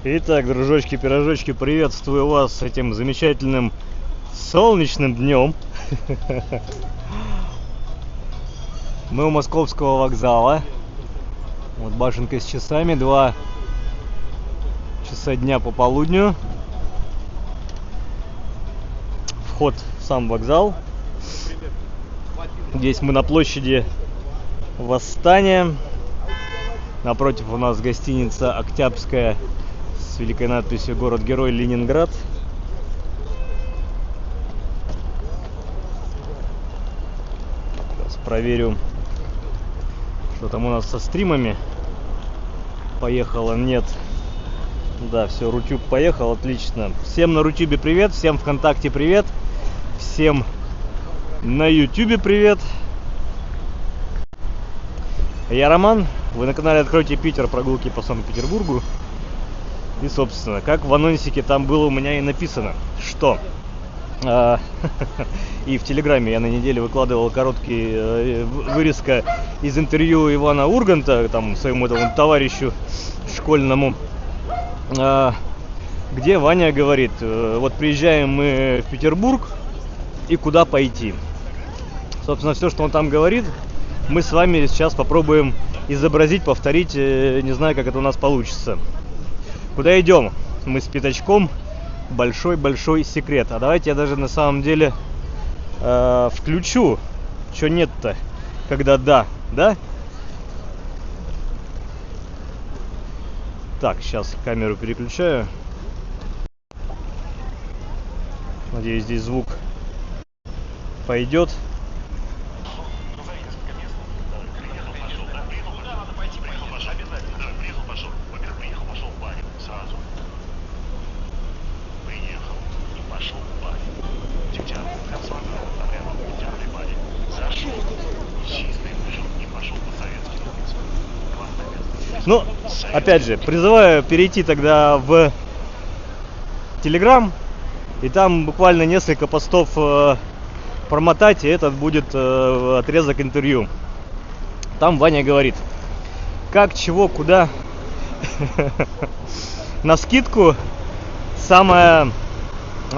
Итак, дружочки-пирожочки, приветствую вас с этим замечательным солнечным днем. Мы у Московского вокзала. Вот башенка с часами, 2 часа дня по полудню. Вход в сам вокзал. Здесь мы на площади Восстания. Напротив у нас гостиница Октябрьская с великой надписью «Город-герой Ленинград». Сейчас проверю, что там у нас со стримами. Поехало, нет. Да, все, Рутюб поехал, отлично. Всем на Рутюбе привет, всем ВКонтакте привет, всем на Ютубе привет. Я Роман, вы на канале Откройте Питер, прогулки по Санкт-Петербургу. И, собственно, как в анонсике там было у меня и написано, что и в Телеграме я на неделе выкладывал короткий вырезка из интервью Ивана Урганта, там, своему этому товарищу школьному, где Ваня говорит: вот приезжаем мы в Петербург, и куда пойти. Собственно, все, что он там говорит, мы с вами сейчас попробуем изобразить, повторить. Не знаю, как это у нас получится. Куда идем? Мы с пятачком. Большой-большой секрет. А давайте я даже на самом деле включу. Чё нет-то? Когда да? Так, сейчас камеру переключаю. Надеюсь, здесь звук пойдет. Ну, опять же, призываю перейти тогда в Телеграм, и там буквально несколько постов промотать, и этот будет отрезок интервью. Там Ваня говорит, как, чего, куда. Навскидку, самое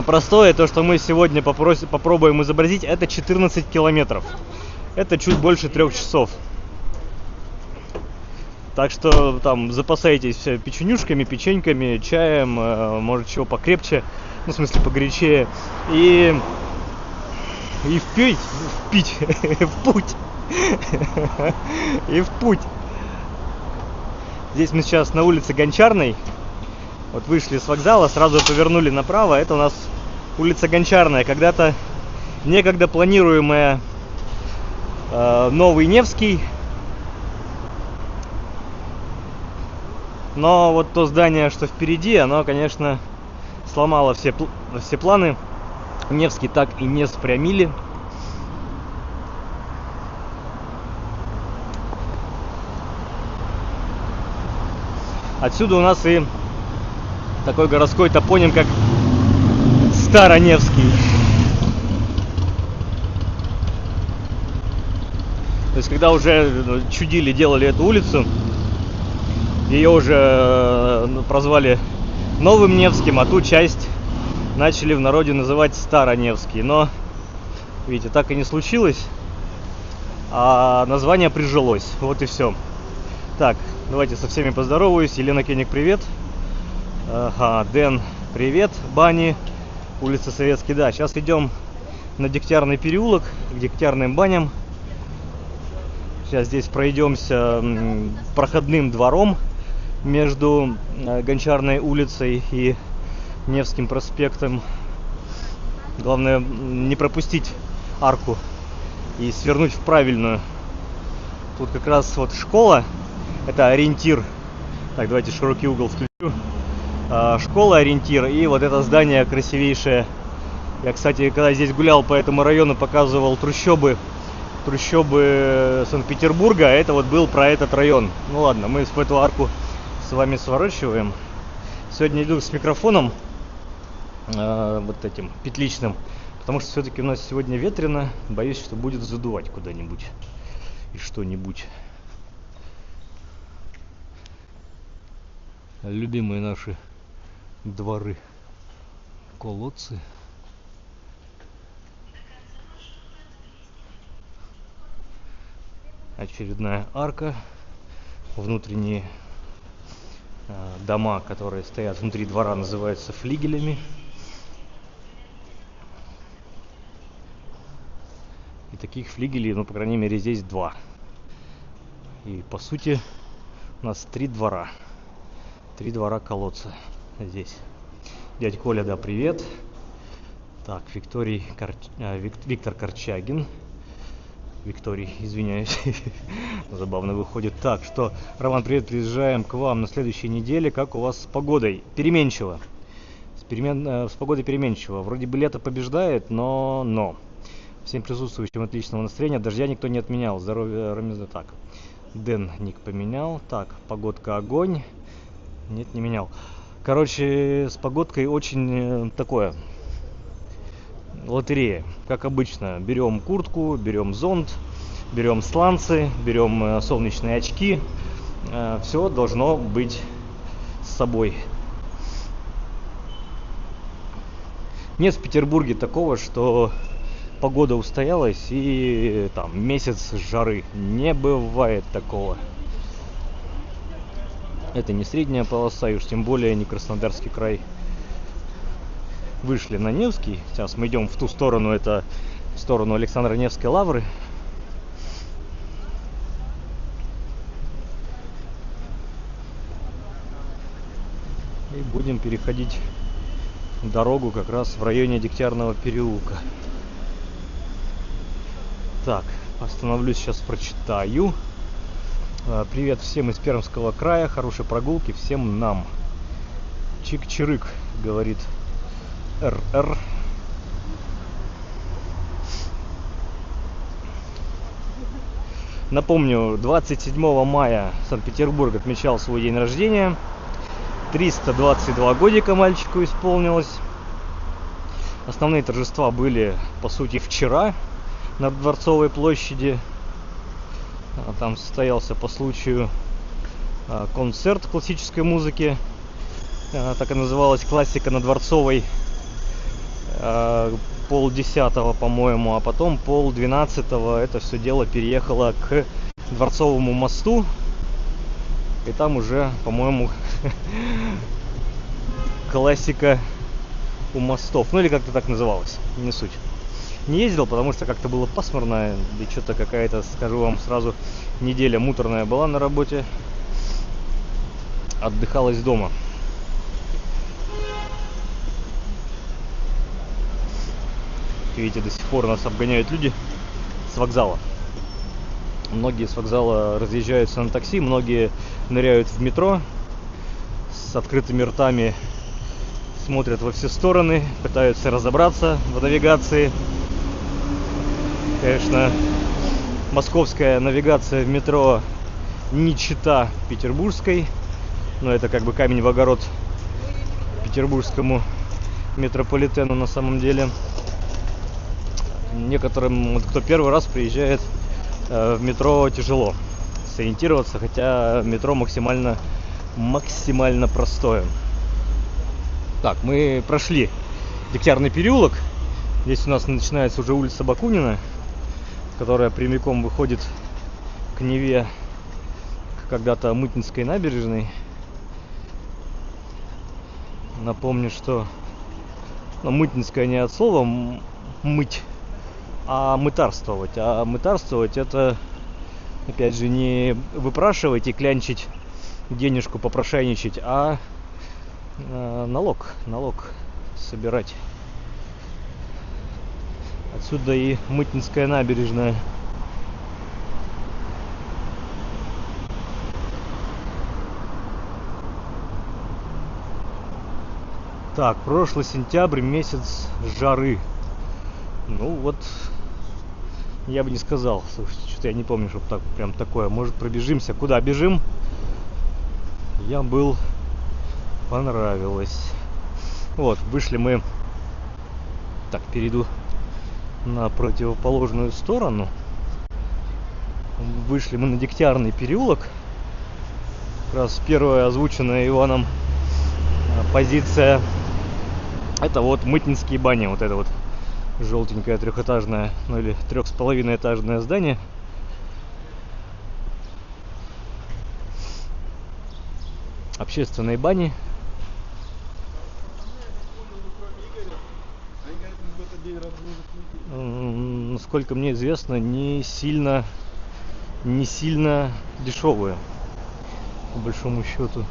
простое, то, что мы сегодня попробуем изобразить, это 14 километров. Это чуть больше 3 часов. Так что там запасайтесь печенюшками, печеньками, чаем, может чего покрепче, ну в смысле погорячее, и в путь. И в путь. Здесь мы сейчас на улице Гончарной. Вот вышли с вокзала, сразу повернули направо. Это у нас улица Гончарная, когда-то некогда планируемая Новый Невский. Но вот то здание, что впереди, оно, конечно, сломало все планы. Невский так и не спрямили. Отсюда у нас и такой городской топоним, как Староневский. То есть, когда уже чудили, делали эту улицу, ее уже прозвали Новым Невским, а ту часть начали в народе называть Староневский. Но, видите, так и не случилось, а название прижилось. Вот и все. Так, давайте со всеми поздороваюсь. Елена Кеник, привет. Ага, Дэн, привет. Бани, улица Советский. Да, сейчас идем на Дегтярный переулок, к Дегтярным баням. Сейчас здесь пройдемся проходным двором между Гончарной улицей и Невским проспектом. Главное не пропустить арку и свернуть в правильную. Тут как раз вот школа, это ориентир. Так, давайте широкий угол включу. Школа ориентир, и вот это здание красивейшее. Я, кстати, когда здесь гулял по этому району, показывал трущобы Санкт-Петербурга, а это вот был про этот район. Ну ладно, мы в эту арку с вами сворачиваем. Сегодня иду с микрофоном вот этим петличным, потому что все-таки у нас сегодня ветрено. Боюсь, что будет задувать куда-нибудь и что-нибудь. Любимые наши дворы, колодцы. Очередная арка. Внутренние дома, которые стоят внутри двора, называются флигелями. И таких флигелей, ну, по крайней мере, здесь 2. И, по сути, у нас 3 двора. 3 двора колодца здесь. Дядь Коля, да, привет. Так, Виктор Корчагин. Викторий, извиняюсь. Забавно выходит. Так, что, Роман, привет, приезжаем к вам на следующей неделе. Как у вас с погодой? Переменчиво. С погодой переменчиво. Вроде бы лето побеждает, но. Всем присутствующим отличного настроения. Дождя никто не отменял. Здоровья, Рамиза. Так, Дэн ник поменял. Так, погодка огонь. Нет, не менял. Короче, с погодкой очень такое. Лотерея. Как обычно. Берем куртку, берем зонт, берем сланцы, берем солнечные очки. Все должно быть с собой. Нет в Петербурге такого, что погода устоялась и там месяц жары. Не бывает такого. Это не средняя полоса, и уж тем более не Краснодарский край. Вышли на Невский. Сейчас мы идем в ту сторону, это в сторону Александра Невской лавры. И будем переходить дорогу как раз в районе Дегтярного переулка. Так, остановлюсь, сейчас прочитаю. Привет всем из Пермского края, хорошей прогулки всем нам. Чик-чирык, говорит РР. Напомню, 27 мая Санкт-Петербург отмечал свой день рождения. 322 годика мальчику исполнилось. Основные торжества были, по сути, вчера на Дворцовой площади. Там состоялся по случаю концерт классической музыки. Так и называлась «Классика на Дворцовой». 10:30, по-моему, а потом 11:30 это все дело переехало к Дворцовому мосту. И там уже, по-моему, классика у мостов. Ну или как-то так называлось, не суть. Не ездил, потому что как-то было пасмурно. И что-то какая-то, скажу вам сразу, неделя муторная была на работе. Отдыхалась дома. Видите, до сих пор нас обгоняют люди с вокзала. Многие с вокзала разъезжаются на такси, многие ныряют в метро с открытыми ртами, смотрят во все стороны, пытаются разобраться в навигации. Конечно, московская навигация в метро не чита петербургской, но это как бы камень в огород петербургскому метрополитену на самом деле. Некоторым, кто первый раз приезжает в метро, тяжело сориентироваться, хотя метро максимально простое. Так, мы прошли Дегтярный переулок. Здесь у нас начинается уже улица Бакунина, которая прямиком выходит к Неве, к когда-то Мытнинской набережной. Напомню, что Мытнинская не от слова мыть, а мытарствовать. А мытарствовать — это, опять же, не выпрашивать и клянчить денежку, попрошайничать, а налог собирать. Отсюда и Мытнинская набережная. Так, прошлый сентябрь, месяц жары. Ну вот, я бы не сказал. Слушайте, что-то я не помню, чтобы так прям такое. Может, пробежимся? Куда бежим? Я был, понравилось. Вот, вышли мы. Так, перейду на противоположную сторону. Вышли мы на Дегтярный переулок. Как раз первое озвученное Иваном позиция. Это вот Мытнинские бани, вот это вот желтенькое трехэтажное, ну или 3,5-этажное здание. Общественные бани. Насколько мне известно, не сильно дешевые, по большому счету.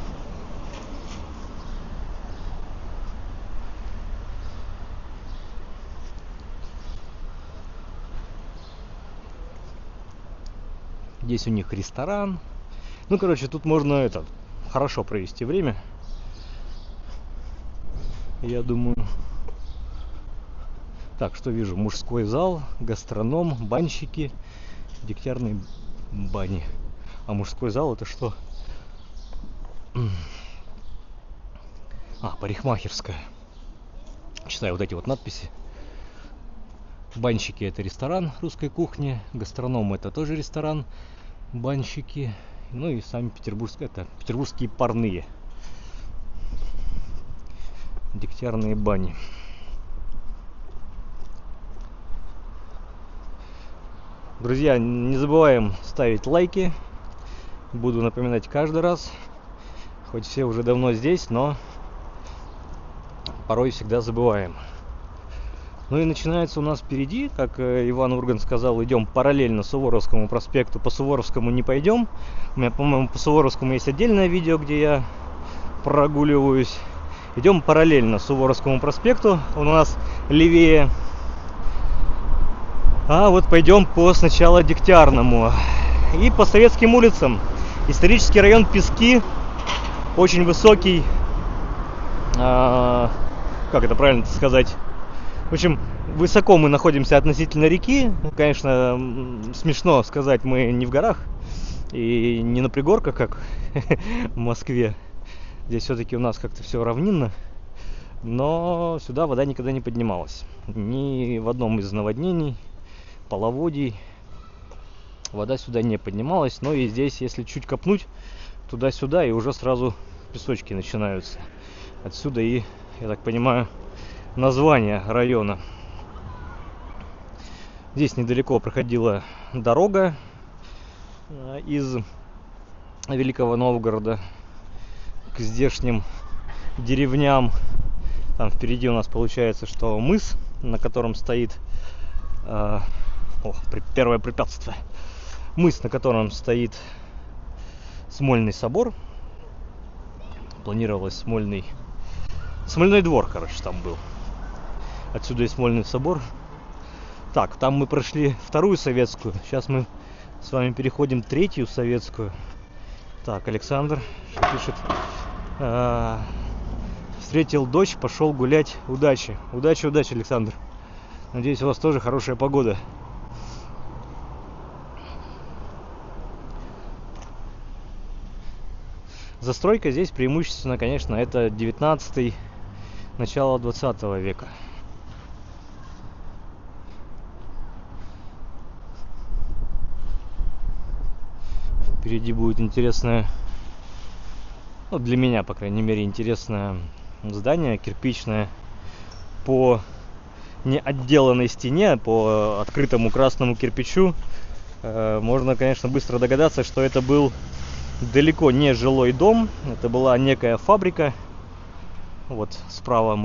Здесь у них ресторан. Ну, короче, тут можно хорошо провести время. Я думаю. Так, что вижу? Мужской зал, гастроном, банщики, дегтярные бани. А мужской зал это что? Парикмахерская. Читаю вот эти вот надписи. Банщики это ресторан русской кухни, гастроном это тоже ресторан, банщики, ну и сами петербургские парные. Дегтярные бани. Друзья, не забываем ставить лайки. Буду напоминать каждый раз. Хоть все уже давно здесь, но порой всегда забываем. Ну и начинается у нас впереди, как Иван Ургант сказал, идем параллельно Суворовскому проспекту. По Суворовскому не пойдем. У меня, по-моему, по Суворовскому есть отдельное видео, где я прогуливаюсь. Идем параллельно Суворовскому проспекту. Он у нас левее. А вот пойдем сначала Дегтярному. И по Советским улицам. Исторический район Пески. Очень высокий. Как это правильно сказать? В общем, высоко мы находимся относительно реки. Конечно, смешно сказать, мы не в горах и не на пригорках, как в Москве. Здесь все-таки у нас как-то все равнинно. Но сюда вода никогда не поднималась. Ни в одном из наводнений, половодий вода сюда не поднималась. Но и здесь, если чуть копнуть туда-сюда, и уже сразу песочки начинаются. Отсюда и, я так понимаю, название района. Здесь недалеко проходила дорога из Великого Новгорода к здешним деревням. Там впереди у нас получается, что мыс, на котором стоит первое препятствие. Мыс, на котором стоит Смольный собор. Планировалось Смольный двор, короче, там был. Отсюда и Смольный собор. Так, там мы прошли вторую советскую. Сейчас мы с вами переходим третью советскую. Так, Александр пишет. Встретил дочь, пошел гулять. Удачи. Удачи, Александр. Надеюсь, у вас тоже хорошая погода. Застройка здесь преимущественно, конечно, это 19-й, начало 20 века. Впереди будет интересное, для меня, по крайней мере, интересное здание кирпичное по неотделанной стене, по открытому красному кирпичу. Можно, конечно, быстро догадаться, что это был далеко не жилой дом, это была некая фабрика. Вот справа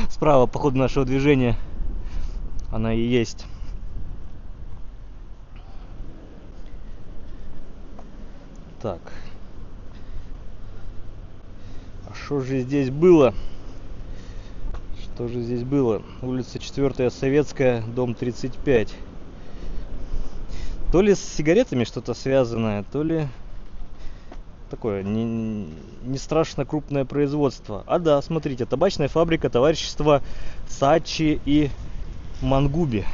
справа по ходу нашего движения она и есть. Так. А что же здесь было? Улица 4-я Советская, дом 35. То ли с сигаретами что-то связанное, то ли такое не страшно крупное производство. Да, смотрите, табачная фабрика товарищества Сачи и Мангуби.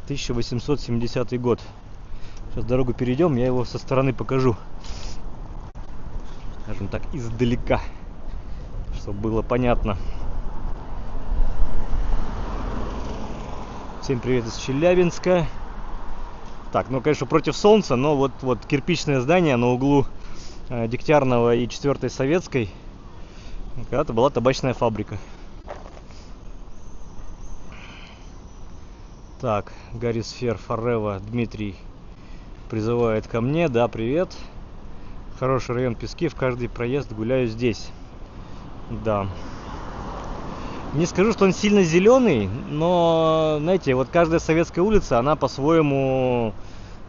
1870 год. Сейчас дорогу перейдем, я его со стороны покажу. Скажем так, издалека, чтобы было понятно. Всем привет из Челябинска. Так, ну, конечно, против солнца, но вот кирпичное здание на углу Дегтярного и 4-й Советской. Когда-то была табачная фабрика. Так, Гарри Сфер Форева Дмитрий призывает ко мне. Да, привет. Хороший район Пески, в каждый проезд гуляю здесь. Да. Не скажу, что он сильно зеленый, но, знаете, вот каждая советская улица, она по-своему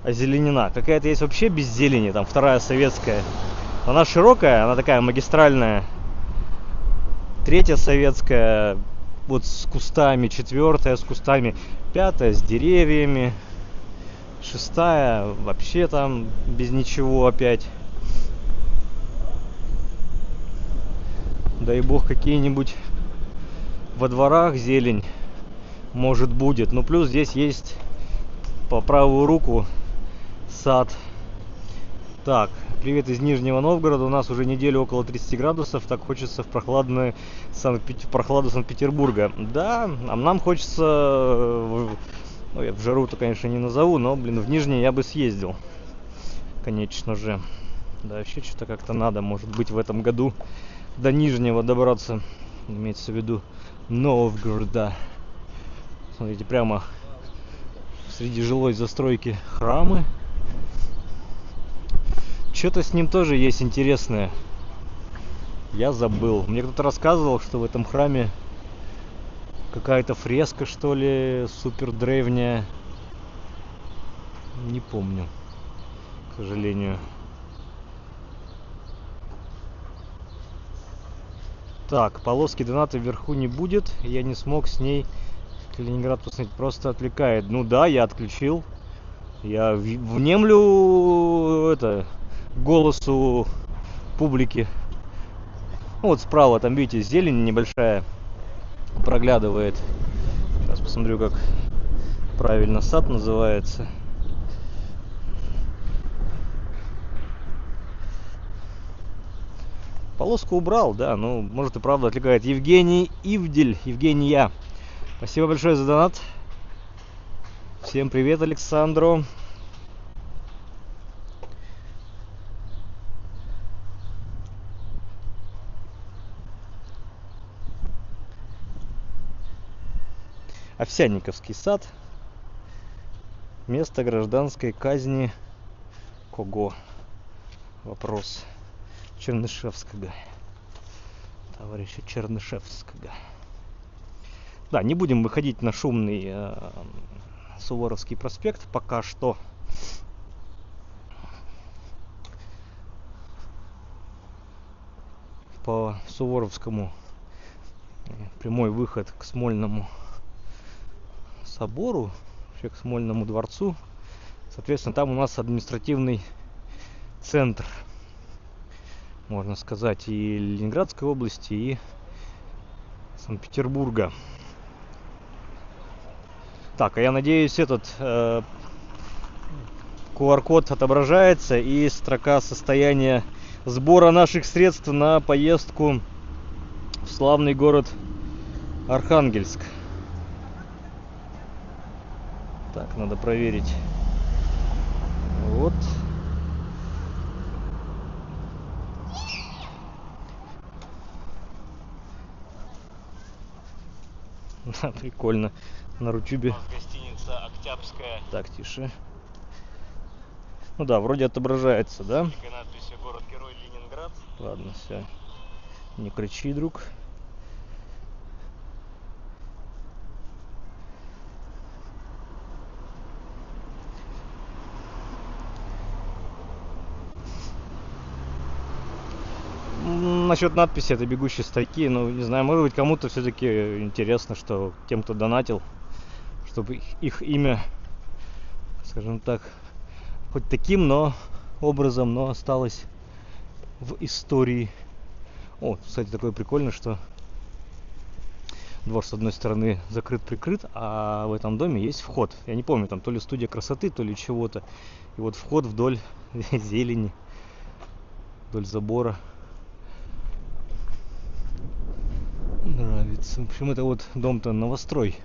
озеленена. Какая-то есть вообще без зелени, там 2-я Советская. Она широкая, она такая магистральная. 3-я Советская, вот с кустами, 4-я с кустами, 5-я с деревьями, 6-я вообще там без ничего опять. Дай бог какие-нибудь во дворах зелень, может, будет. Ну, плюс здесь есть по правую руку сад. Так, привет из Нижнего Новгорода. У нас уже неделю около 30 градусов. Так хочется в прохладу Санкт-Петербурга. Да, а нам хочется... Ну, я в жару-то, конечно, не назову, но, блин, в Нижний я бы съездил. Конечно же. Да, вообще что-то как-то надо, может быть, в этом году до Нижнего добраться. Имеется в виду Новгорода. Смотрите, прямо среди жилой застройки храмы. Что-то с ним тоже есть интересное. Я забыл. Мне кто-то рассказывал, что в этом храме какая-то фреска, что ли, супер древняя. Не помню, к сожалению. Так, полоски доната вверху не будет. Я не смог с ней Калининград посмотреть. Просто отвлекает. Ну да, я отключил. Я внемлю голосу публики. Вот справа, там, видите, зелень небольшая проглядывает. Сейчас посмотрю, как правильно сад называется. Полоску убрал, да, ну, может и правда отвлекает. Евгений Ивдель, Евгения. Спасибо большое за донат. Всем привет, Александру. Овсянниковский сад. Место гражданской казни кого? Вопрос. Чернышевского. Товарища Чернышевского. Да, не будем выходить на шумный Суворовский проспект пока что. По Суворовскому прямой выход к Смольному собору, вообще к Смольному дворцу. Соответственно, там у нас административный центр, можно сказать, и Ленинградской области, и Санкт-Петербурга. Так, а я надеюсь, этот QR-код отображается и строка состояния сбора наших средств на поездку в славный город Архангельск. Так, надо проверить. Вот. Да, прикольно. На Рутюбе. Гостиница Октябрьская. Так, тише. Ну да, вроде отображается, да? Надпись «Город-герой Ленинград». Ладно, все. Не кричи, друг. Насчет надписи это бегущие строки, ну не знаю, может быть кому-то все-таки интересно, что тем, кто донатил, чтобы их имя, скажем так, хоть таким, но образом, но осталось в истории. О, кстати, такое прикольно, что двор с одной стороны закрыт-прикрыт, а в этом доме есть вход. Я не помню, там то ли студия красоты, то ли чего-то. И вот вход вдоль зелени, вдоль забора. Нравится. В общем, это вот дом-то новострой.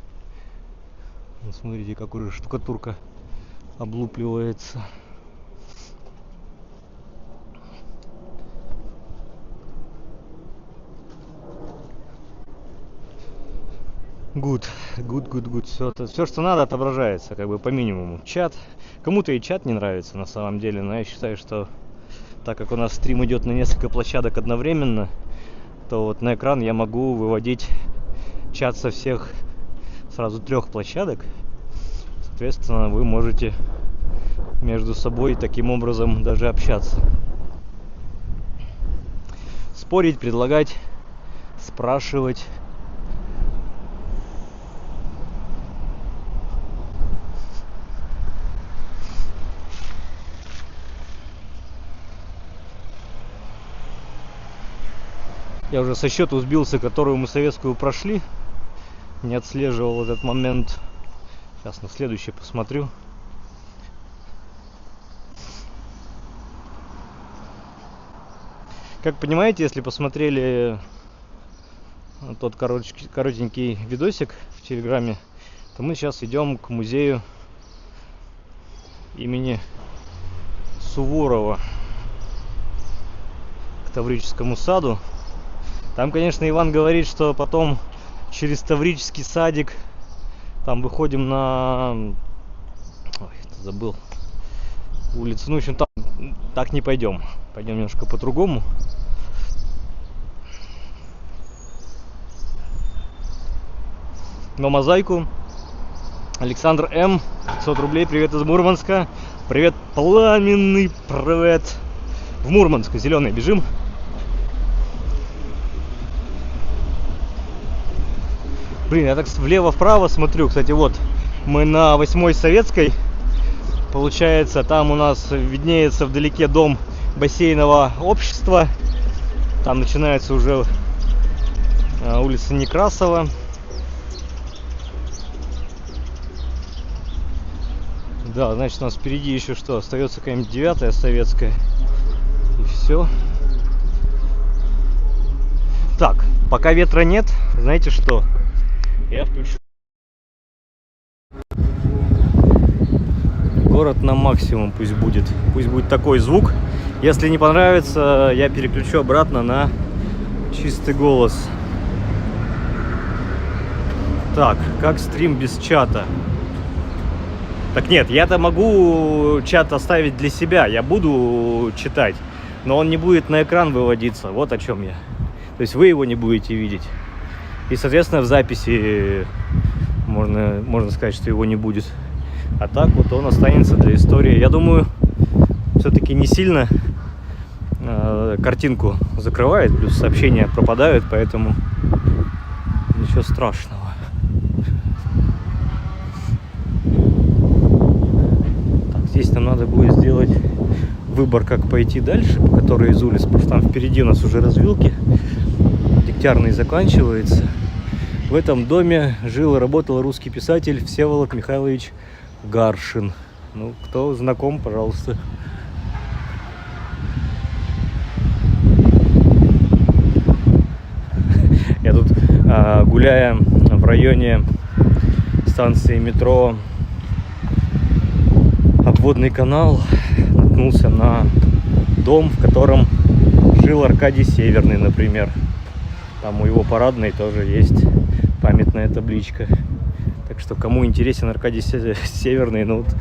Вот смотрите, как уже штукатурка облупливается. Good. Все, что надо, отображается, как бы по минимуму. Чат. Кому-то и чат не нравится на самом деле, но я считаю, что так как у нас стрим идет на несколько площадок одновременно, то вот на экран я могу выводить чат со всех сразу 3 площадок. Соответственно, вы можете между собой таким образом даже общаться. Спорить, предлагать, спрашивать. Я уже со счету сбился, которую мы советскую прошли. Не отслеживал этот момент. Сейчас на следующий посмотрю. Как понимаете, если посмотрели тот коротенький видосик в Телеграме, то мы сейчас идем к музею имени Суворова, к Таврическому саду. Там, конечно, Иван говорит, что потом через Таврический садик там выходим на... Ой, забыл. Улицу. Ну, в общем, там так не пойдем. Пойдем немножко по-другому. На мозаику. Александр М. 500 рублей. Привет из Мурманска. Привет, пламенный привет. В Мурманск. Зеленый бежим. Блин, я так влево-вправо смотрю. Кстати, вот мы на 8-й Советской. Получается, там у нас виднеется вдалеке дом бассейнового общества. Там начинается уже улица Некрасова. Да, значит, у нас впереди еще что? Остается какая-нибудь 9-я Советская. И все. Так, пока ветра нет, знаете что? Я включу. Город на максимум пусть будет. Пусть будет такой звук. Если не понравится, я переключу обратно на чистый голос. Так, как стрим без чата? Так нет, я-то могу чат оставить для себя. Я буду читать, но он не будет на экран выводиться. Вот о чем я. То есть вы его не будете видеть. И, соответственно, в записи можно сказать, что его не будет. А так вот он останется для истории. Я думаю, все-таки не сильно картинку закрывает, плюс сообщения пропадают, поэтому ничего страшного. Так, здесь нам надо будет сделать выбор, как пойти дальше, по которой из улиц, потому что там впереди у нас уже развилки. Дегтярный заканчивается. В этом доме жил и работал русский писатель Всеволод Михайлович Гаршин. Ну, кто знаком, пожалуйста. Я тут, гуляя в районе станции метро Обводный канал, наткнулся на дом, в котором жил Аркадий Северный, например. Там у его парадной тоже есть памятная табличка. Так что, кому интересен Аркадий Северный, ну вот,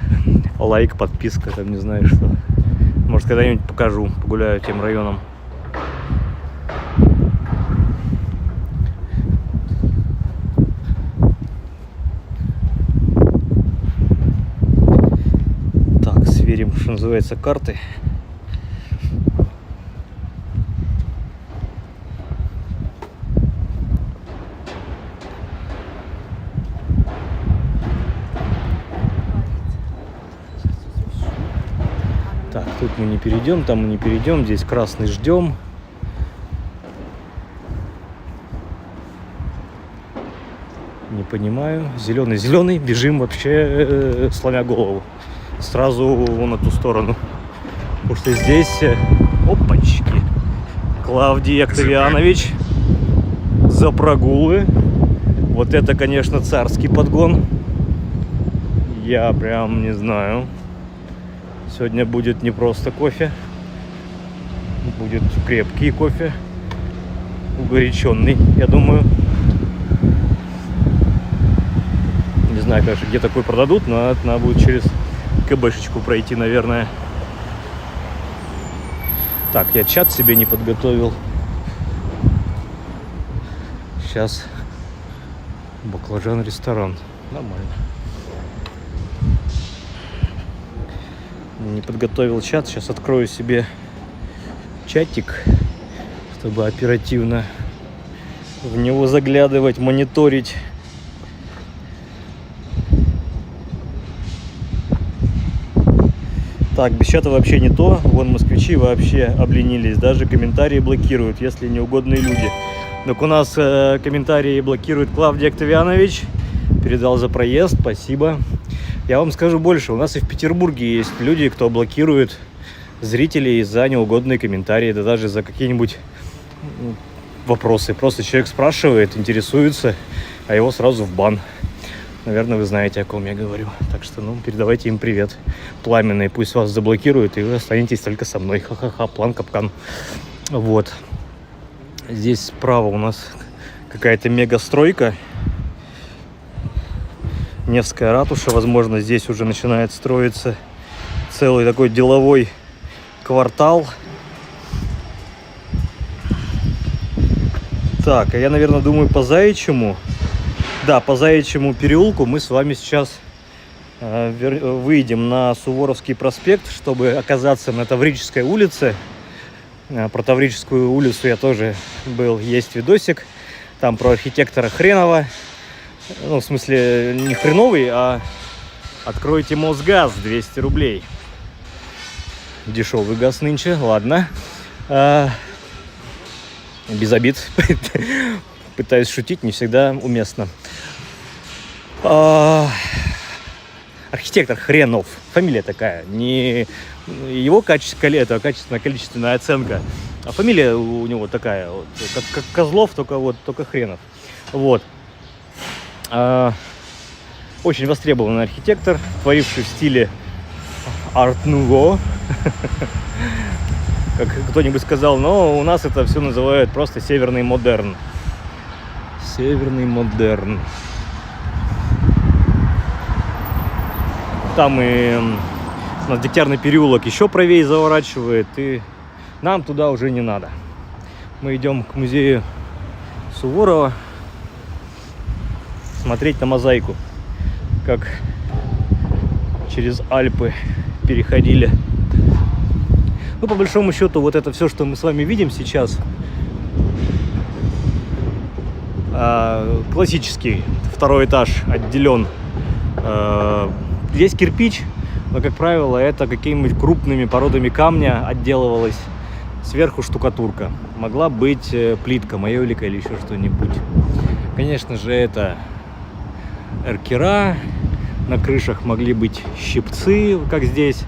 лайк, подписка, там не знаю что. Может, когда-нибудь покажу, погуляю тем районом. Так, сверим, что называется, карты. Так, тут мы не перейдем, там мы не перейдем, здесь красный ждем. Не понимаю. Зеленый, бежим вообще сломя голову. Сразу на ту сторону. Потому что здесь, опачки, Клавдий Октавианович за прогулы. Вот это, конечно, царский подгон. Я прям не знаю. Сегодня будет не просто кофе, будет крепкий кофе, угоряченный, я думаю. Не знаю, конечно, где такой продадут, но это надо будет через КБшечку пройти, наверное. Так, я чат себе не подготовил. Сейчас баклажан-ресторан. Нормально. Не подготовил чат. Сейчас открою себе чатик, чтобы оперативно в него заглядывать, мониторить. Так, без чата вообще не то. Вон москвичи вообще обленились. Даже комментарии блокируют, если неугодные люди. Так у нас комментарии блокирует Клавдий Октавианович. Передал за проезд, спасибо. Я вам скажу больше. У нас и в Петербурге есть люди, кто блокирует зрителей за неугодные комментарии. Да даже за какие-нибудь вопросы. Просто человек спрашивает, интересуется, а его сразу в бан. Наверное, вы знаете, о ком я говорю. Так что, передавайте им привет. Пламенный, пусть вас заблокируют, и вы останетесь только со мной. Ха-ха-ха, план-капкан. Вот. Здесь справа у нас какая-то мегастройка. Невская ратуша. Возможно, здесь уже начинает строиться целый такой деловой квартал. Так, а я, наверное, думаю, по Заячьему. Да, по Заячьему переулку мы с вами сейчас выйдем на Суворовский проспект, чтобы оказаться на Таврической улице. Про Таврическую улицу я тоже был, есть видосик. Там про архитектора Хренова. В смысле, не хреновый, а откройте Мосгаз, 200 рублей. Дешевый газ нынче, ладно. Без обид. Пытаюсь шутить, не всегда уместно. Архитектор Хренов. Фамилия такая. Не его качественно-количественная оценка, а фамилия у него такая, вот, как Козлов, только Хренов. Вот. Очень востребованный архитектор, творивший в стиле арт-нуво. Как кто-нибудь сказал, но у нас это все называют просто северный модерн. Северный модерн. Там и у нас Дегтярный переулок еще правее заворачивает, и нам туда уже не надо. Мы идем к музею Суворова смотреть на мозаику, как через Альпы переходили. По большому счету, вот это все, что мы с вами видим сейчас, классический второй этаж отделен. Здесь кирпич, но, как правило, это какими-нибудь крупными породами камня отделывалась. Сверху штукатурка. Могла быть плитка, майолика или еще что-нибудь. Конечно же, это эркера. На крышах могли быть щипцы, как здесь.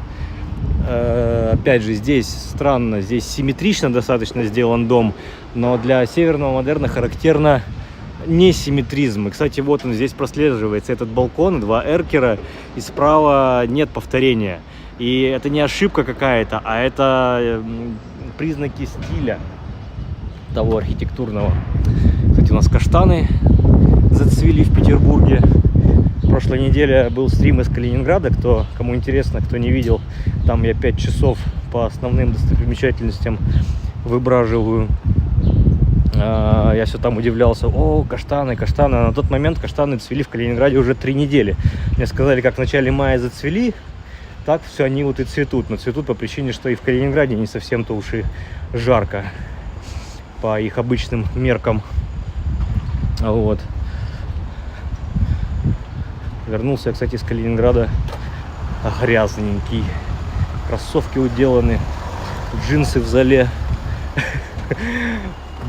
Опять же, здесь странно, здесь симметрично достаточно сделан дом, но для северного модерна характерно несимметризм. И, кстати, вот он здесь прослеживается, этот балкон, два эркера, и справа нет повторения. И это не ошибка какая-то, а это признаки стиля того архитектурного. Кстати, у нас каштаны зацвели в Петербурге. В прошлой неделе был стрим из Калининграда, кому интересно, кто не видел, там я 5 часов по основным достопримечательностям выбраживаю. Я все там удивлялся, каштаны. А на тот момент каштаны цвели в Калининграде уже 3 недели. Мне сказали, как в начале мая зацвели, так все они вот и цветут. Но цветут по причине, что и в Калининграде не совсем-то уж и жарко по их обычным меркам. Вот. Вернулся я, кстати, из Калининграда грязненький. Кроссовки уделаны, джинсы в зале.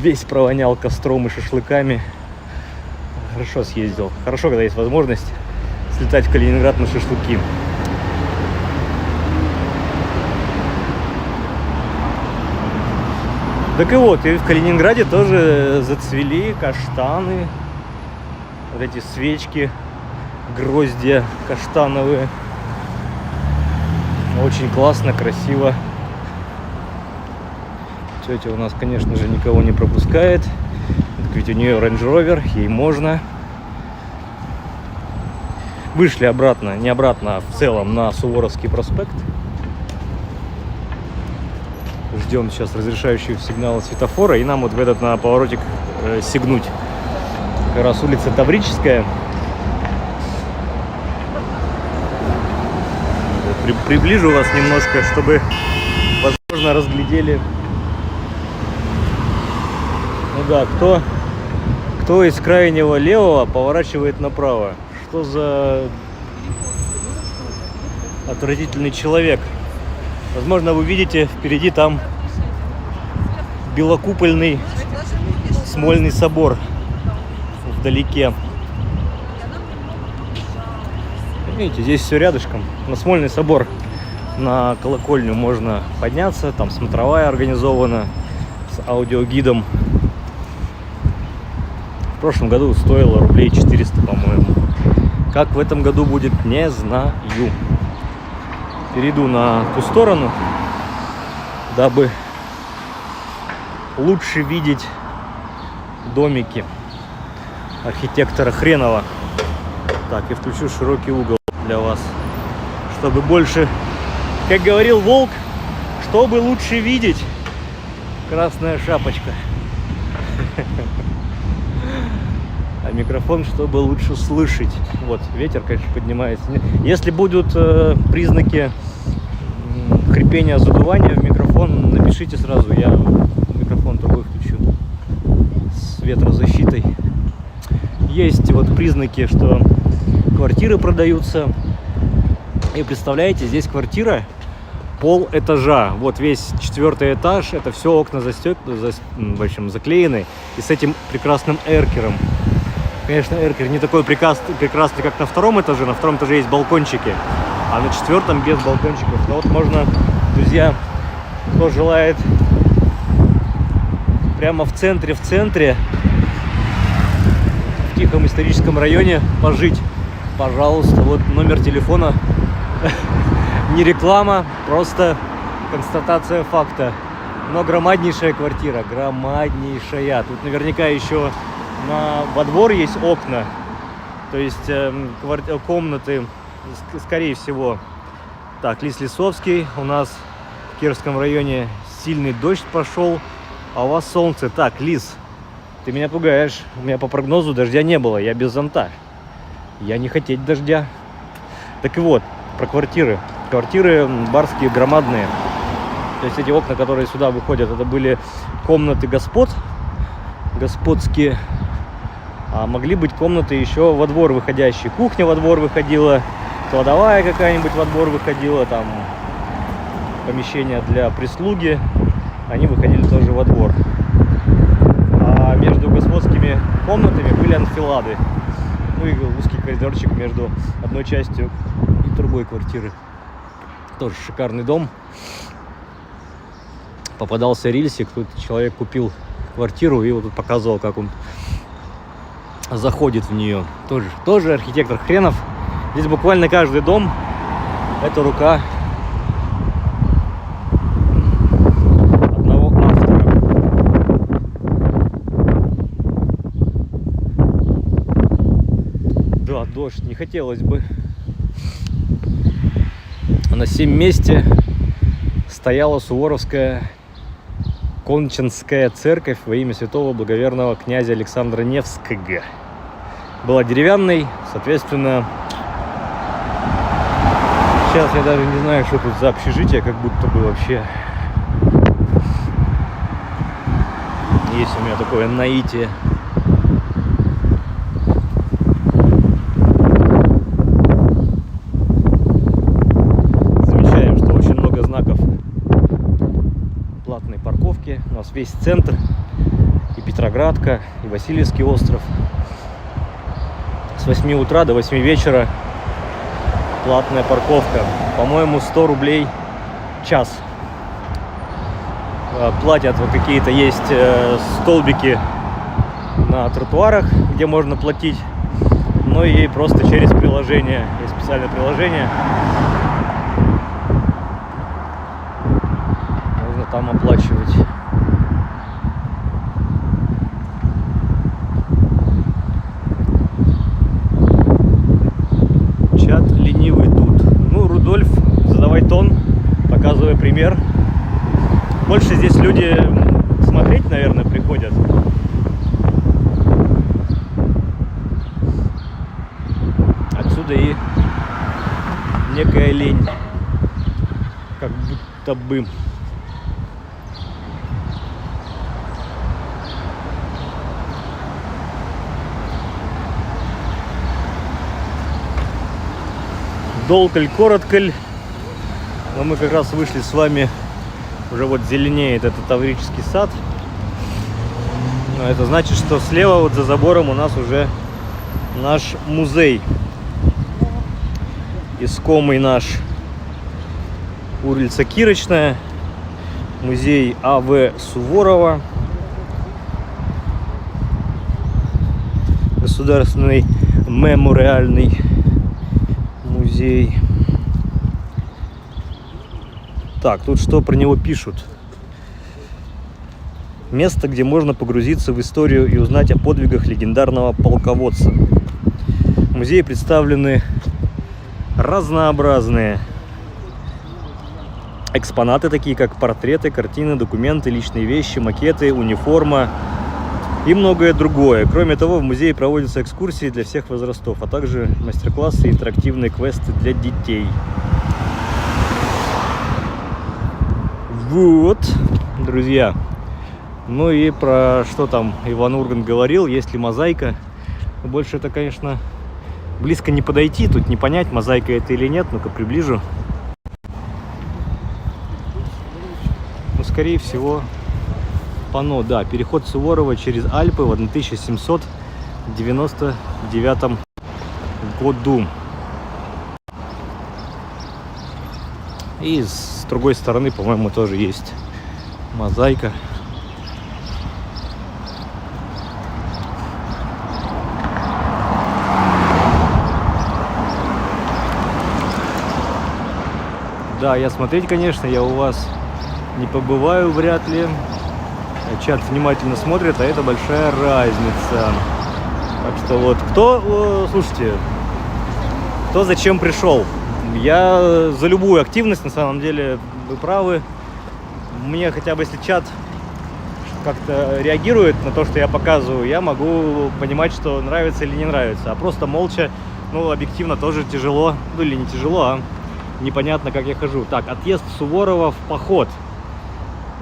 Весь провонял костром и шашлыками. Хорошо съездил. Хорошо, когда есть возможность слетать в Калининград на шашлыки. Так и вот, и в Калининграде тоже зацвели каштаны. Вот эти свечки, гроздья каштановые. Очень классно, красиво. Тетя у нас, конечно же, никого не пропускает. Ведь у нее Range Rover, ей можно. Вышли обратно, не обратно, а в целом на Суворовский проспект. Ждем сейчас разрешающего сигнала светофора, и нам вот в этот на поворотик сигнуть. Как раз улица Таврическая. Приближу вас немножко, чтобы, возможно, разглядели. Ну да, кто из крайнего левого поворачивает направо? Что за отвратительный человек? Возможно, вы видите впереди там белокупольный Смольный собор вдалеке. Видите, здесь все рядышком. На Смольный собор, на колокольню можно подняться. Там смотровая организована с аудиогидом. В прошлом году стоило рублей 400, по-моему. Как в этом году будет, не знаю. Перейду на ту сторону, дабы лучше видеть домики архитектора Хренова. Так, и включу широкий угол для вас, чтобы больше, как говорил Волк, чтобы лучше видеть. Красная шапочка. А микрофон, чтобы лучше слышать. Вот, ветер, конечно, поднимается. Если будут признаки хрипения, задувания в микрофон, напишите сразу, я микрофон другой включу с ветрозащитой. Есть вот признаки, что квартиры продаются. И представляете, здесь квартира пол этажа. Вот весь 4-й этаж, это все окна в общем, заклеены. И с этим прекрасным эркером. Конечно, эркер не такой прекрасный, как на 2-м этаже. На 2-м этаже есть балкончики, а на 4-м без балкончиков. Но вот можно, друзья, кто желает прямо в центре, в тихом историческом районе пожить, пожалуйста, вот номер телефона. Не реклама, просто констатация факта. Но громаднейшая квартира, громаднейшая. Тут наверняка еще во двор есть окна, то есть комнаты, скорее всего. Так, Лис Лисовский, у нас в Кировском районе сильный дождь пошел, а у вас солнце. Так, Лис, ты меня пугаешь, у меня по прогнозу дождя не было, я без зонта, я не хотеть дождя. Так и вот, про квартиры. Квартиры барские, громадные. То есть эти окна, которые сюда выходят, это были комнаты господские. А могли быть комнаты еще во двор выходящие. Кухня во двор выходила, кладовая какая-нибудь во двор выходила, там помещения для прислуги, они выходили тоже во двор. А между господскими комнатами были анфилады. Ну и узкий коридорчик между одной частью и другой квартиры. Тоже шикарный дом. Попадался рильсик, тут человек купил квартиру и вот тут показывал, как он заходит в нее. Тоже архитектор Хренов. Здесь буквально каждый дом — это рука одного автора. Да, дождь, не хотелось бы. На сем месте стояла Суворовская Кончинская церковь во имя святого благоверного князя Александра Невского. Была деревянной, соответственно, сейчас я даже не знаю, что тут за общежитие, как будто бы вообще. Есть у меня такое наитие. Замечаем, что очень много знаков платной парковки. У нас весь центр, и Петроградка, и Васильевский остров. С 8 утра до 8 вечера платная парковка. По-моему, 100 рублей час. Платят вот какие-то есть столбики на тротуарах, где можно платить. Ну и просто через приложение. Есть специальное приложение. там оплачивать. Чат ленивый тут. Ну, Рудольф, задавай тон, показывай пример. Больше здесь люди смотреть, наверное, приходят. Отсюда и некая лень, как будто бы. Долго ли, коротко ли, но мы как раз вышли с вами, уже вот зеленеет этот Таврический сад. Но это значит, что слева вот за забором у нас уже наш музей. Искомый наш улица Кирочная, музей А.В. Суворова, государственный мемориальный музей. Так, тут что про него пишут? Место, где можно погрузиться в историю и узнать о подвигах легендарного полководца. В музее представлены разнообразные экспонаты, такие как портреты, картины, документы, личные вещи, макеты, униформа и многое другое. Кроме того, в музее проводятся экскурсии для всех возрастов, а также мастер-классы и интерактивные квесты для детей. Вот, друзья. Ну и про что там Иван Ургант говорил, есть ли мозаика. Больше это, конечно, близко не подойти, тут не понять, мозаика это или нет. Ну-ка приближу. Ну, скорее всего, панно, да, переход Суворова через Альпы в 1799 году. И с другой стороны, по-моему, тоже есть мозаика. Да, я смотреть, конечно, я у вас не побываю вряд ли. Чат внимательно смотрит, а это большая разница. Так что вот, кто, слушайте, кто зачем пришел? Я за любую активность, на самом деле, вы правы. Мне хотя бы, если чат как-то реагирует на то, что я показываю, я могу понимать, что нравится или не нравится. А просто молча, ну, объективно тоже тяжело. Ну, или не тяжело, а непонятно, как я хожу. Так, отъезд Суворова в поход.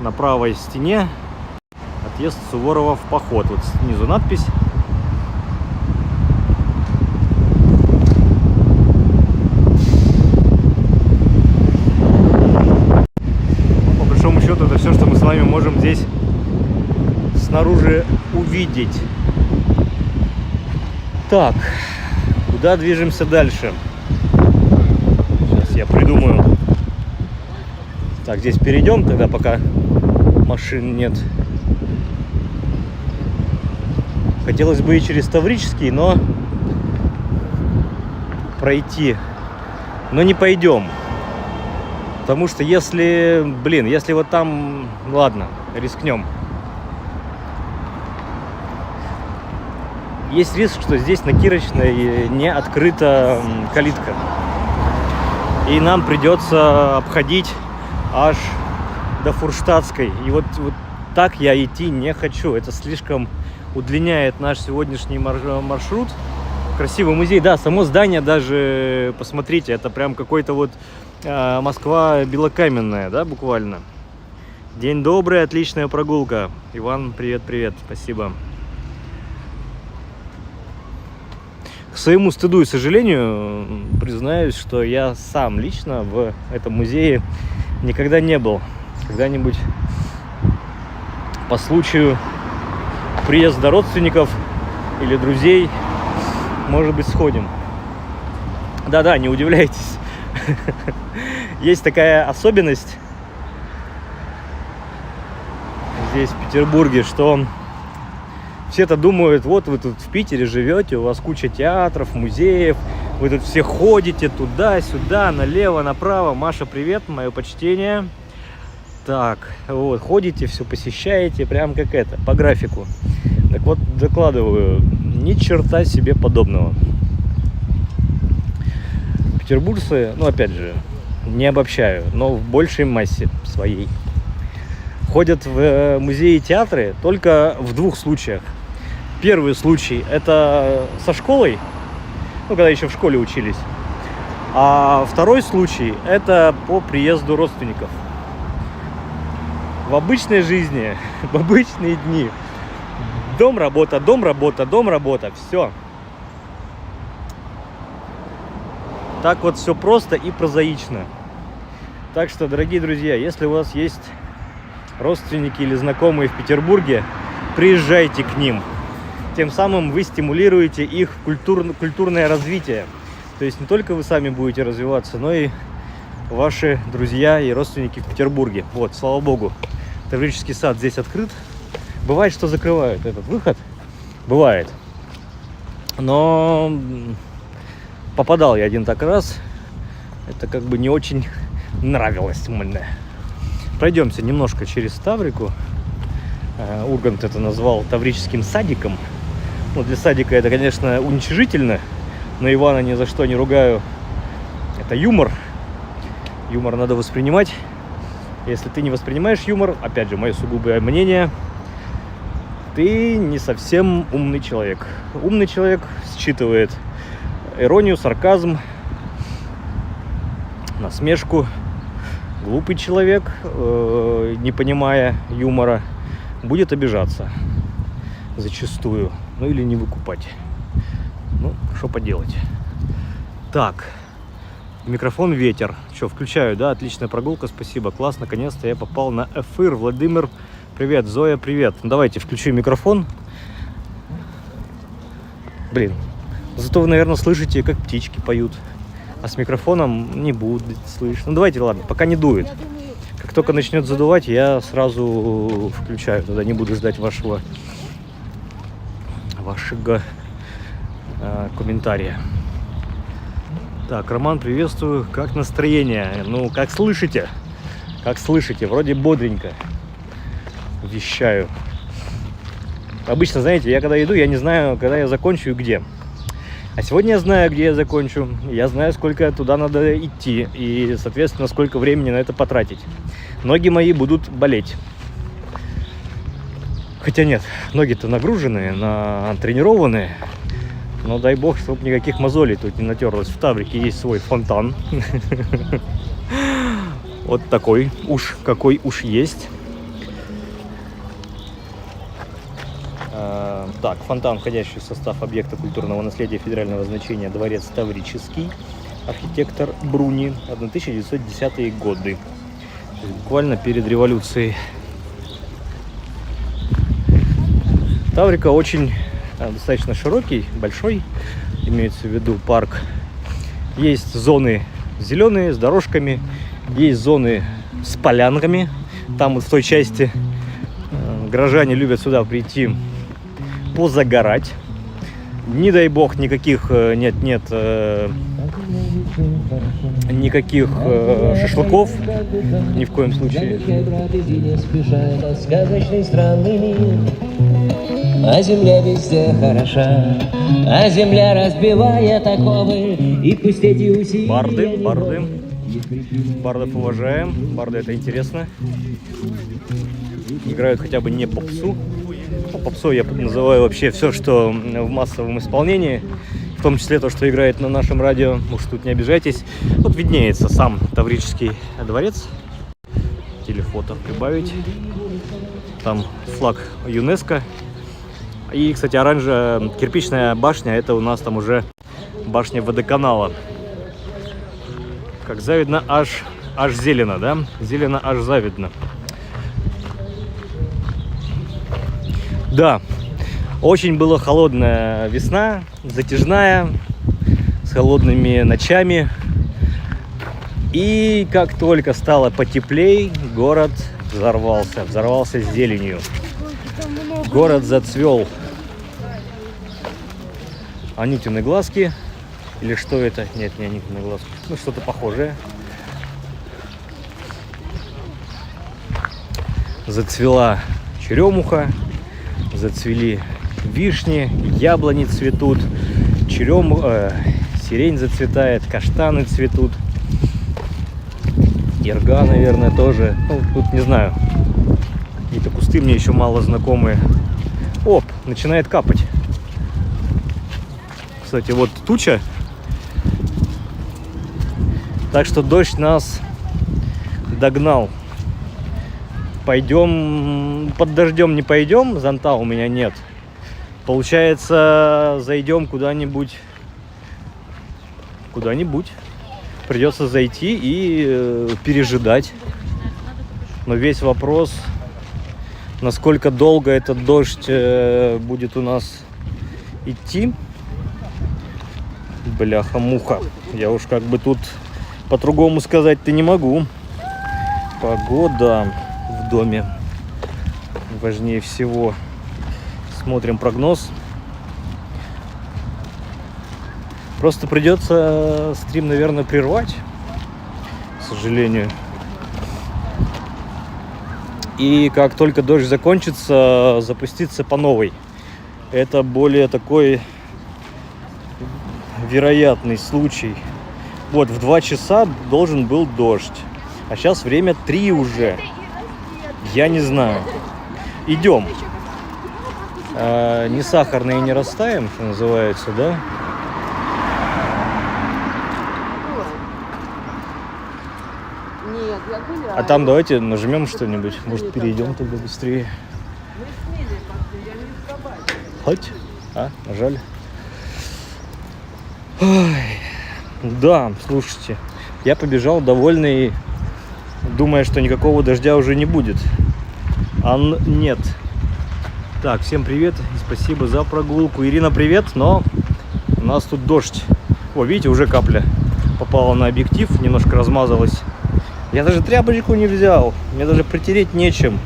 На правой стене отъезд Суворова в поход. Вот снизу надпись. По большому счету, это все, что мы с вами можем здесь снаружи увидеть. Так, куда движемся дальше? Сейчас я придумаю. Так, здесь перейдем тогда, пока машин нет. Хотелось бы и через Таврический, но пройти. Но не пойдем. Потому что если, если вот там, ладно, рискнем. Есть риск, что здесь на Кирочной не открыта калитка. И нам придется обходить аж до Фурштадтской. И вот так я идти не хочу. Это слишком удлиняет наш сегодняшний маршрут. Красивый музей. Да, само здание даже, посмотрите, это прям какой-то вот Москва белокаменная, да, буквально. День добрый, отличная прогулка. Иван, привет, спасибо. К своему стыду и сожалению, признаюсь, что я сам лично в этом музее никогда не был. Когда-нибудь по случаю приезда родственников или друзей, может быть, сходим. Да-да, не удивляйтесь. Есть такая особенность здесь, в Петербурге, что все-то думают, вот вы тут в Питере живете, у вас куча театров, музеев, вы тут все ходите туда-сюда, налево, направо. Маша, привет, мое почтение. Так, вот, ходите, все посещаете, прям как это, по графику. Так вот, докладываю, ни черта себе подобного. Петербуржцы, ну, опять же, не обобщаю, но в большей массе своей, ходят в музеи и театры только в двух случаях. Первый случай – это со школой, ну, когда еще в школе учились. А второй случай – это по приезду родственников. В обычной жизни, в обычные дни дом, работа, дом, работа, дом, работа, все. Так вот все просто и прозаично. Так что, дорогие друзья, если у вас есть родственники или знакомые в Петербурге, приезжайте к ним. Тем самым вы стимулируете их культурное развитие. То есть не только вы сами будете развиваться, но и ваши друзья и родственники в Петербурге. Вот, слава богу, Таврический сад здесь открыт. Бывает, что закрывают этот выход. Бывает. Но попадал я один так раз. Это как бы не очень нравилось мне. Пройдемся немножко через Таврику. Ургант это назвал Таврическим садиком. Ну, для садика это, конечно, уничижительно. Но Ивана ни за что не ругаю. Это юмор. Юмор надо воспринимать. Если ты не воспринимаешь юмор, опять же, мое сугубое мнение, ты не совсем умный человек. Умный человек считывает иронию, сарказм, насмешку. Глупый человек, не понимая юмора, будет обижаться зачастую. Ну или не выкупать. Ну, что поделать. Так, микрофон ветер. Что, включаю, да? Отличная прогулка, спасибо. Класс, наконец-то я попал на эфир. Владимир, привет. Зоя, привет. Давайте включу микрофон. Блин, зато вы, наверное, слышите, как птички поют. А с микрофоном не будет слышно. Ну, давайте, ладно, пока не дует. Как только начнет задувать, я сразу включаю. Тогда не буду ждать вашего комментария. Так, Роман, приветствую. Как настроение? Ну, как слышите? Как слышите? Вроде бодренько вещаю. Обычно, знаете, я когда иду, я не знаю, когда я закончу и где. А сегодня я знаю, где я закончу. Я знаю, сколько туда надо идти. И, соответственно, сколько времени на это потратить. Ноги мои будут болеть. Хотя нет, ноги-то нагруженные, натренированные. Но дай бог, чтобы никаких мозолей тут не натерлось. В Таврике есть свой фонтан. Вот такой уж, какой уж есть. Так, фонтан, входящий в состав объекта культурного наследия федерального значения, дворец Таврический. Архитектор Бруни, 1910-е годы. Буквально перед революцией. Таврика очень достаточно широкий, большой, имеется в виду парк. Есть зоны зеленые с дорожками, есть зоны с полянками. Там вот в той части горожане любят сюда прийти позагорать. Не дай бог никаких никаких шашлыков, ни в коем случае. А земля везде хороша, а земля разбивает оковы и пустеть и усилия. Барды. Бардов уважаем. Барды это интересно. Играют хотя бы не попсу. Попсой я называю вообще все, что в массовом исполнении. В том числе то, что играет на нашем радио. Уж тут не обижайтесь. Вот виднеется сам Таврический дворец. Телефото прибавить. Там флаг ЮНЕСКО. И, кстати, кирпичная башня, это у нас там уже башня водоканала. Как завидно, аж зелено, да? Зелено, аж завидно. Да, очень была холодная весна, затяжная, с холодными ночами. И как только стало потеплей, город взорвался зеленью. Город зацвел. Анютины глазки. Или что это? Нет, не Анютины глазки. Ну, что-то похожее. Зацвела черемуха, зацвели вишни, яблони цветут, сирень зацветает, каштаны цветут, ирга, наверное, тоже. Ну, тут не знаю, какие-то кусты мне еще мало знакомые. Оп, начинает капать. Кстати, вот туча. Так что дождь нас догнал. Пойдем, под дождем не пойдем, зонта у меня нет. Получается, зайдем куда-нибудь. Придется зайти и пережидать. Но весь вопрос, насколько долго этот дождь будет у нас идти. Бляха-муха. Я уж как бы тут по-другому сказать-то не могу. Погода в доме важнее всего. Смотрим прогноз. Просто придется стрим, наверное, прервать, к сожалению. И как только дождь закончится, запуститься по новой. Это более такой вероятный случай. Вот, в 2 часа должен был дождь. А сейчас время 3 уже. Я не знаю. Идем. Не сахарные не растаем, что называется, да? А там давайте нажмем что-нибудь. Может, перейдем тогда быстрее. Хоть? Нажали. Ой. Да, слушайте. Я побежал довольный, думая, что никакого дождя уже не будет. А нет. Так, всем привет и спасибо за прогулку. Ирина, привет, но у нас тут дождь. О, видите, уже капля попала на объектив, немножко размазалась. Я даже тряпочку не взял, мне даже притереть нечем.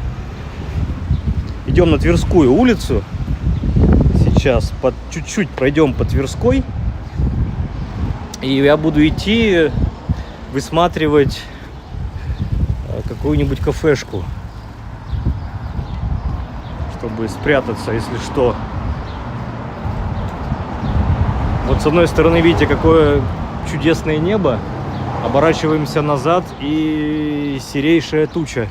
Идем на Тверскую улицу. Сейчас чуть-чуть пройдем по Тверской. И я буду идти высматривать какую-нибудь кафешку, чтобы спрятаться, если что. Вот с одной стороны, видите, какое чудесное небо. Оборачиваемся назад, и серейшая туча.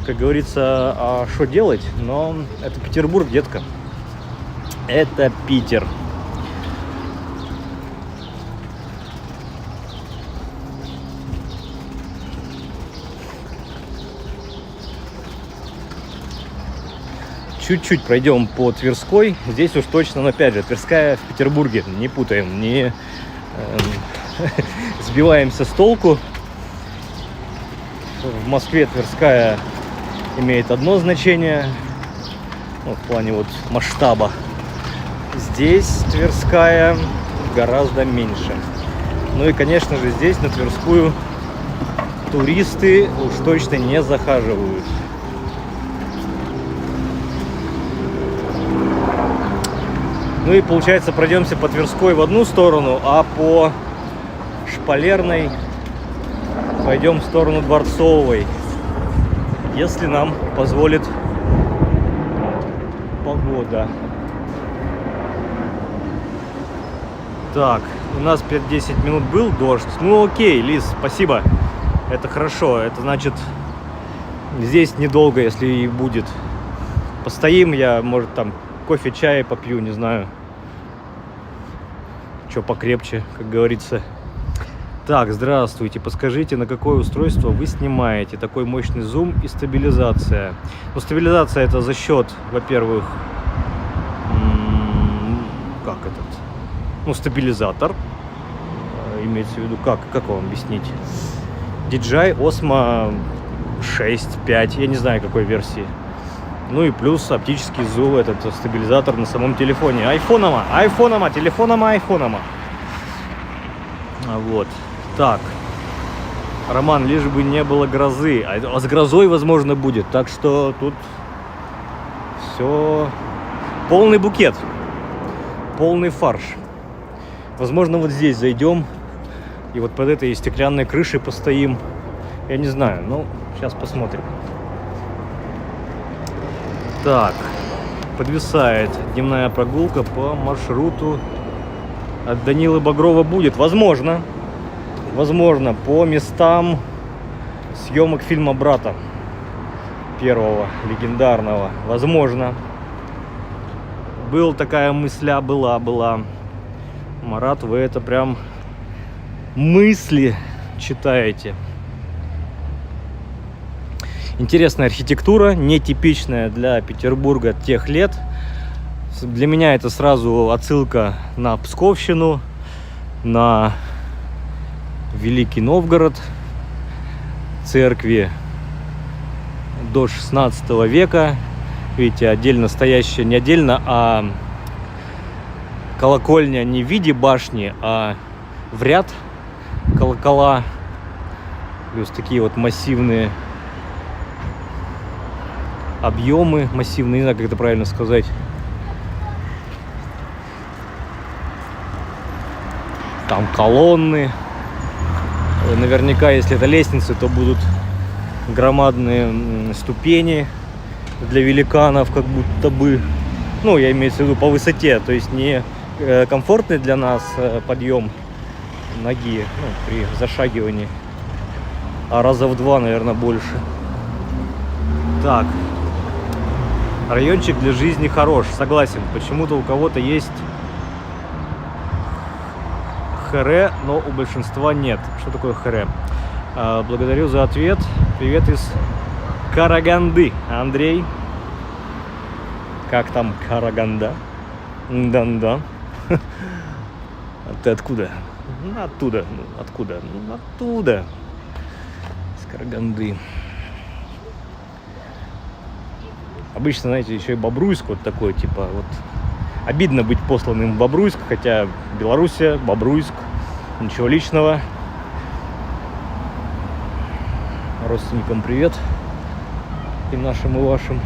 Как говорится, а что делать? Но это Петербург, детка. Это Питер. Чуть-чуть пройдем по Тверской. Здесь уж точно, но опять же, Тверская в Петербурге. Не путаем, не сбиваемся с толку. В Москве Тверская имеет одно значение, в плане вот масштаба. Здесь Тверская гораздо меньше. Ну и, конечно же, здесь на Тверскую туристы уж точно не захаживают. Ну и получается, пройдемся по Тверской в одну сторону, а по Шпалерной пойдем в сторону Дворцовой, если нам позволит погода. Так, у нас 5-10 минут был дождь. Ну окей, Лиз, спасибо. Это хорошо. Это значит, здесь недолго, если и будет. Постоим, я, может, там кофе, чай попью, не знаю. Что покрепче, как говорится. Так, здравствуйте. Подскажите, на какое устройство вы снимаете? Такой мощный зум и стабилизация. Ну, стабилизация это за счет, во-первых, как этот? Ну, стабилизатор. Имеется в виду, как вам объяснить? DJI Osmo 6, 5, я не знаю какой версии. Ну и плюс оптический зум, этот стабилизатор на самом телефоне. Айфонома, телефонома. Вот. Так. Роман, лишь бы не было грозы. А с грозой, возможно, будет. Так что тут все полный букет. Полный фарш. Возможно, вот здесь зайдем. И вот под этой стеклянной крышей постоим. Я не знаю, ну, сейчас посмотрим. Так, подвисает дневная прогулка по маршруту от Данилы Багрова будет. Возможно, по местам съемок фильма «Брата» первого, легендарного. Возможно. Такая мысля была. Марат, вы это прям мысли читаете. Интересная архитектура, нетипичная для Петербурга тех лет. Для меня это сразу отсылка на Псковщину, на Великий Новгород, церкви до 16 века. Видите, отдельно стоящая, не отдельно, а колокольня не в виде башни, а в ряд колокола. Плюс такие вот массивные объемы, массивные, не знаю, как это правильно сказать. Там колонны. Наверняка, если это лестницы, то будут громадные ступени для великанов, как будто бы. Ну, я имею в виду по высоте, то есть не комфортный для нас подъем ноги, ну, при зашагивании, а раза в 2, наверное, больше. Так, райончик для жизни хорош, согласен. Почему-то у кого-то есть ХР, но у большинства нет. Что такое ХР? Благодарю за ответ. Привет из Караганды, Андрей. Как там Караганда? Да. А ты откуда? Оттуда. Откуда? Оттуда. С Караганды. Обычно, знаете, еще и Бобруйск вот такой, типа, вот. Обидно быть посланным в Бобруйск, хотя Белоруссия, Бобруйск, ничего личного. Родственникам привет. И нашим, и вашим.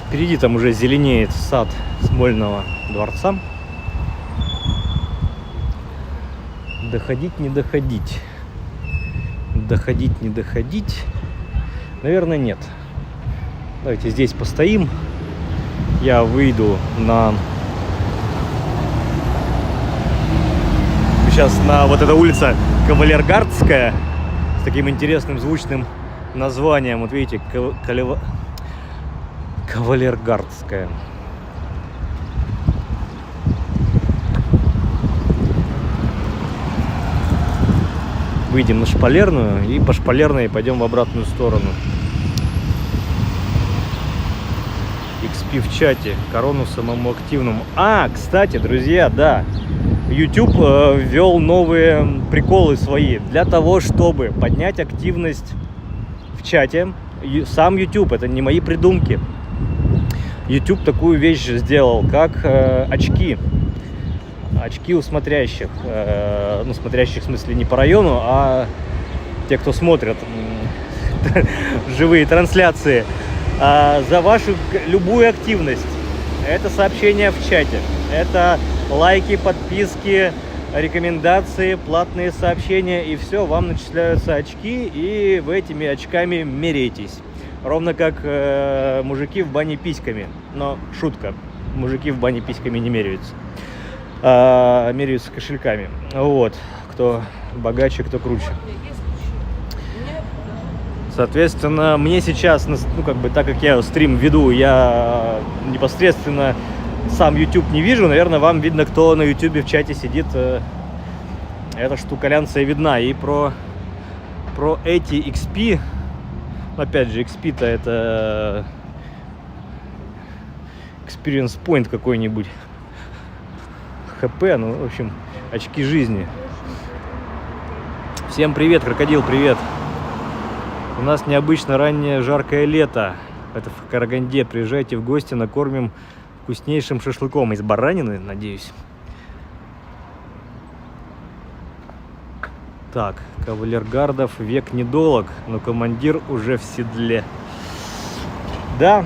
Впереди там уже зеленеет сад Смольного дворца. Доходить, не доходить. Доходить, не доходить. Наверное, нет. Давайте здесь постоим. Я выйду на... Сейчас на вот эта улица Кавалергардская с таким интересным звучным названием. Вот видите, Кавалергардская. Выйдем на Шпалерную и по Шпалерной пойдем в обратную сторону. XP в чате. Корону самому активному. Кстати, друзья, да. YouTube ввел новые приколы свои для того, чтобы поднять активность в чате. Сам YouTube, это не мои придумки. YouTube такую вещь сделал, как очки. Очки у смотрящих. Ну, смотрящих в смысле не по району, а те, кто смотрят живые трансляции. За вашу любую активность. Это сообщения в чате. Это лайки, подписки, рекомендации, платные сообщения. И все, вам начисляются очки, и вы этими очками меряетесь. Ровно как мужики в бане письками. Но шутка. Мужики в бане письками не меряются. Меряются кошельками. Вот. Кто богаче, кто круче. Соответственно, мне сейчас, ну, как бы, так как я стрим веду, я непосредственно сам YouTube не вижу. Наверное, вам видно, кто на YouTube в чате сидит. Эта штукалянция видна. И про эти XP, опять же, XP-то это Experience Point какой-нибудь. ХП, ну, в общем, очки жизни. Всем привет, крокодил, привет. У нас необычно раннее жаркое лето. Это в Караганде. Приезжайте в гости, накормим вкуснейшим шашлыком. Из баранины, надеюсь. Так, Кавалергардов век недолог, но командир уже в седле. Да.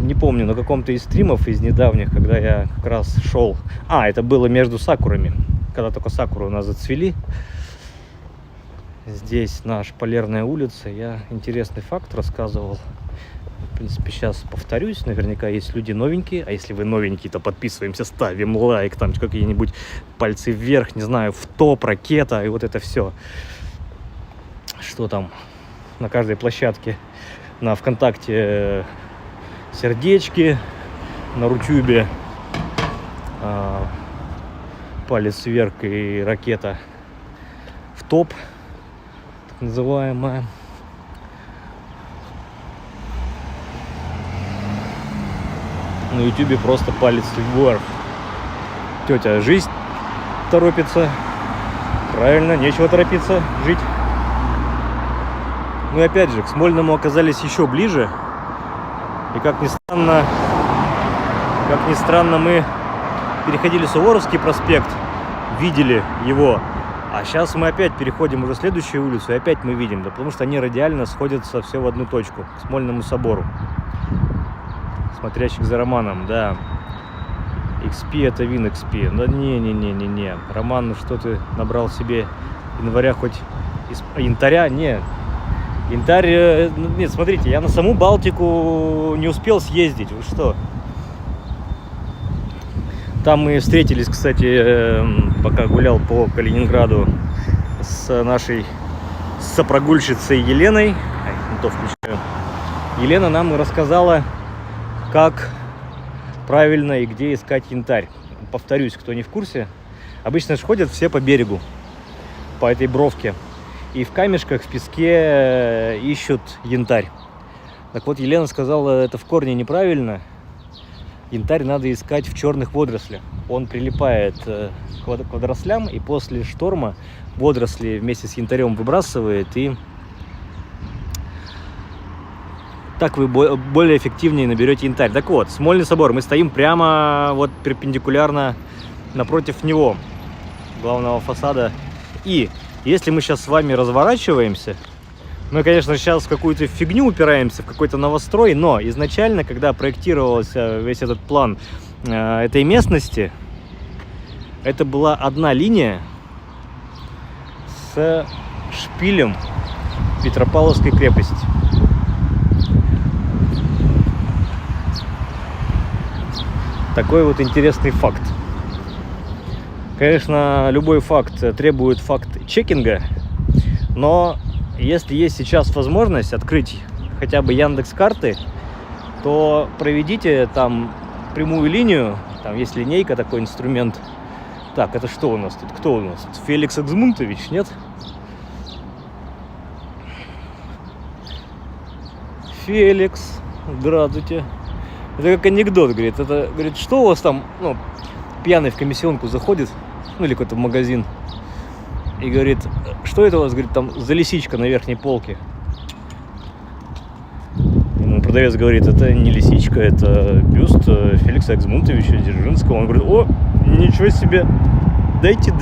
Не помню, на каком-то из стримов из недавних, когда я как раз шел. Это было между сакурами. Когда только сакуры у нас зацвели. Здесь наша Полярная улица. Я интересный факт рассказывал. В принципе, сейчас повторюсь. Наверняка есть люди новенькие. А если вы новенькие, то подписываемся, ставим лайк, там какие-нибудь пальцы вверх, не знаю, в топ, ракета и вот это все. Что там на каждой площадке? На ВКонтакте сердечки, на Рутюбе палец вверх и ракета в топ, так называемая. На Ютубе просто палец вверх. Тетя, жизнь торопится. Правильно, нечего торопиться жить. Ну и опять же, к Смольному оказались еще ближе. И как ни странно, мы переходили Суворовский проспект, видели его. А сейчас мы опять переходим уже следующую улицу, и опять мы видим, да, потому что они радиально сходятся все в одну точку, к Смольному собору. Смотрящих за Романом, да. XP это Вин XP. Да не. Роман, что ты набрал себе января хоть из янтаря? Не. Янтарь, нет, смотрите, я на саму Балтику не успел съездить, вы что? Там мы встретились, кстати, пока гулял по Калининграду с нашей сопрогульщицей Еленой. Елена нам рассказала, как правильно и где искать янтарь. Повторюсь, кто не в курсе, обычно же ходят все по берегу, по этой бровке. И в камешках, в песке ищут янтарь. Так вот, Елена сказала, это в корне неправильно. Янтарь надо искать в черных водорослях. Он прилипает к водорослям, и после шторма водоросли вместе с янтарем выбрасывает, и так вы более эффективнее наберете янтарь. Так вот, Смольный собор. Мы стоим прямо вот перпендикулярно напротив него, главного фасада. И если мы сейчас с вами разворачиваемся, мы, конечно, сейчас в какую-то фигню упираемся, в какой-то новострой, но изначально, когда проектировался весь этот план этой местности, это была одна линия с шпилем Петропавловской крепости. Такой вот интересный факт. Конечно, любой факт требует факт-чекинга, но если есть сейчас возможность открыть хотя бы Яндекс.Карты, то проведите там прямую линию, там есть линейка, такой инструмент. Так, это что у нас тут? Кто у нас тут? Феликс Эксмунтович, нет? Феликс, здравствуйте. Это как анекдот, говорит. Это, говорит, что у вас там, ну, пьяный в комиссионку заходит, ну, или какой-то магазин, и говорит, что это у вас, говорит, там за лисичка на верхней полке? Ему продавец говорит, это не лисичка, это бюст Феликса Эксмунтовича Дзержинского. Он говорит, о, ничего себе, дайте 2.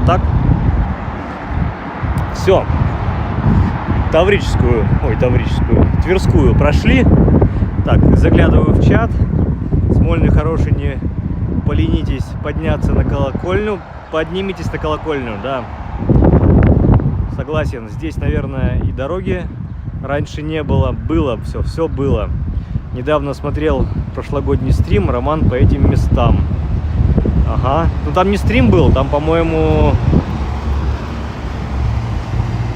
Так. Все. Тверскую прошли. Так, заглядываю в чат. Смольный хороший, не поленитесь подняться на колокольню. Поднимитесь на колокольню, да. Согласен, здесь, наверное, и дороги раньше не было. Было все было. Недавно смотрел прошлогодний стрим, Роман по этим местам. Ага. Ну там не стрим был, там, по-моему...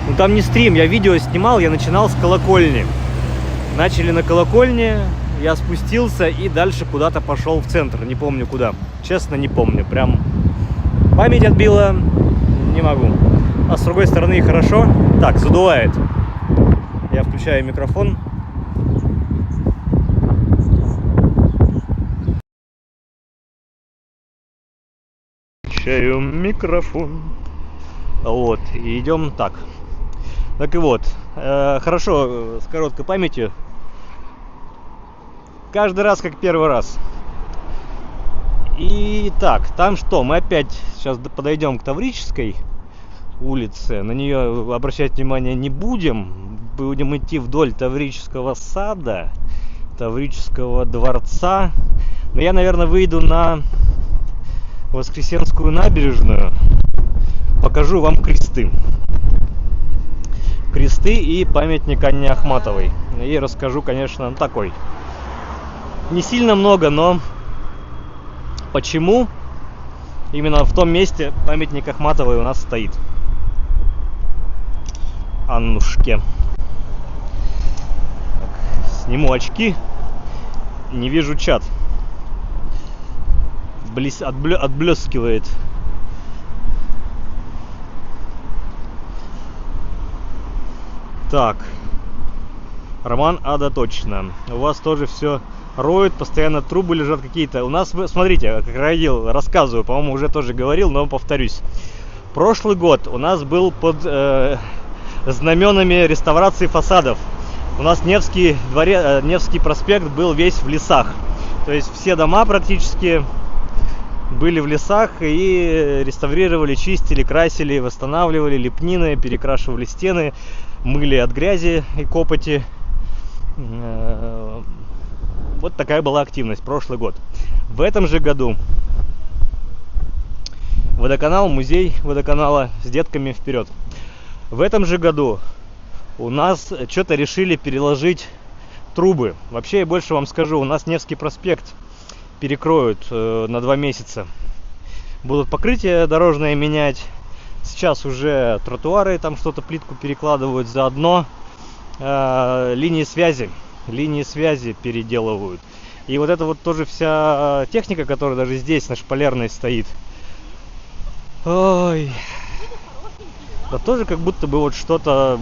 Ну там не стрим, я видео снимал, я начинал с колокольни. Начали на колокольне, я спустился и дальше куда-то пошел в центр, не помню куда. Честно, не помню, прям память отбила, не могу. А с другой стороны хорошо. Так, задувает. Я включаю микрофон. Включаю микрофон. Вот, и идем так. Так и вот, хорошо, с короткой памятью. Каждый раз как первый раз. И так, там что? Мы опять сейчас подойдем к Таврической улице. На нее обращать внимание не будем. Будем идти вдоль Таврического сада, Таврического дворца. Но я, наверное, выйду на Воскресенскую набережную, покажу вам кресты. Кресты и памятник Анне Ахматовой. И расскажу, конечно, такой. Не сильно много, но почему именно в том месте памятник Ахматовой у нас стоит. Аннушке. Так, сниму очки. Не вижу чат. Отблескивает. Так. Роман Ада, точно. У вас тоже все роют, постоянно трубы лежат какие-то. У нас, смотрите, как рассказываю, по-моему, уже тоже говорил, но повторюсь. Прошлый год у нас был под знаменами реставрации фасадов. У нас Невский проспект был весь в лесах. То есть все дома практически были в лесах и реставрировали, чистили, красили, восстанавливали лепнины, перекрашивали стены, мыли от грязи и копоти. Вот такая была активность прошлый год. В этом же году водоканал, музей водоканала с детками вперед. В этом же году у нас что-то решили переложить трубы. Вообще, я больше вам скажу, у нас Невский проспект перекроют на 2 месяца. Будут покрытие дорожное менять. Сейчас уже тротуары, там что-то, плитку перекладывают, заодно линии связи переделывают. И вот это вот тоже вся техника, которая даже здесь на Шпалерной стоит. Ой. Да тоже как будто бы вот что-то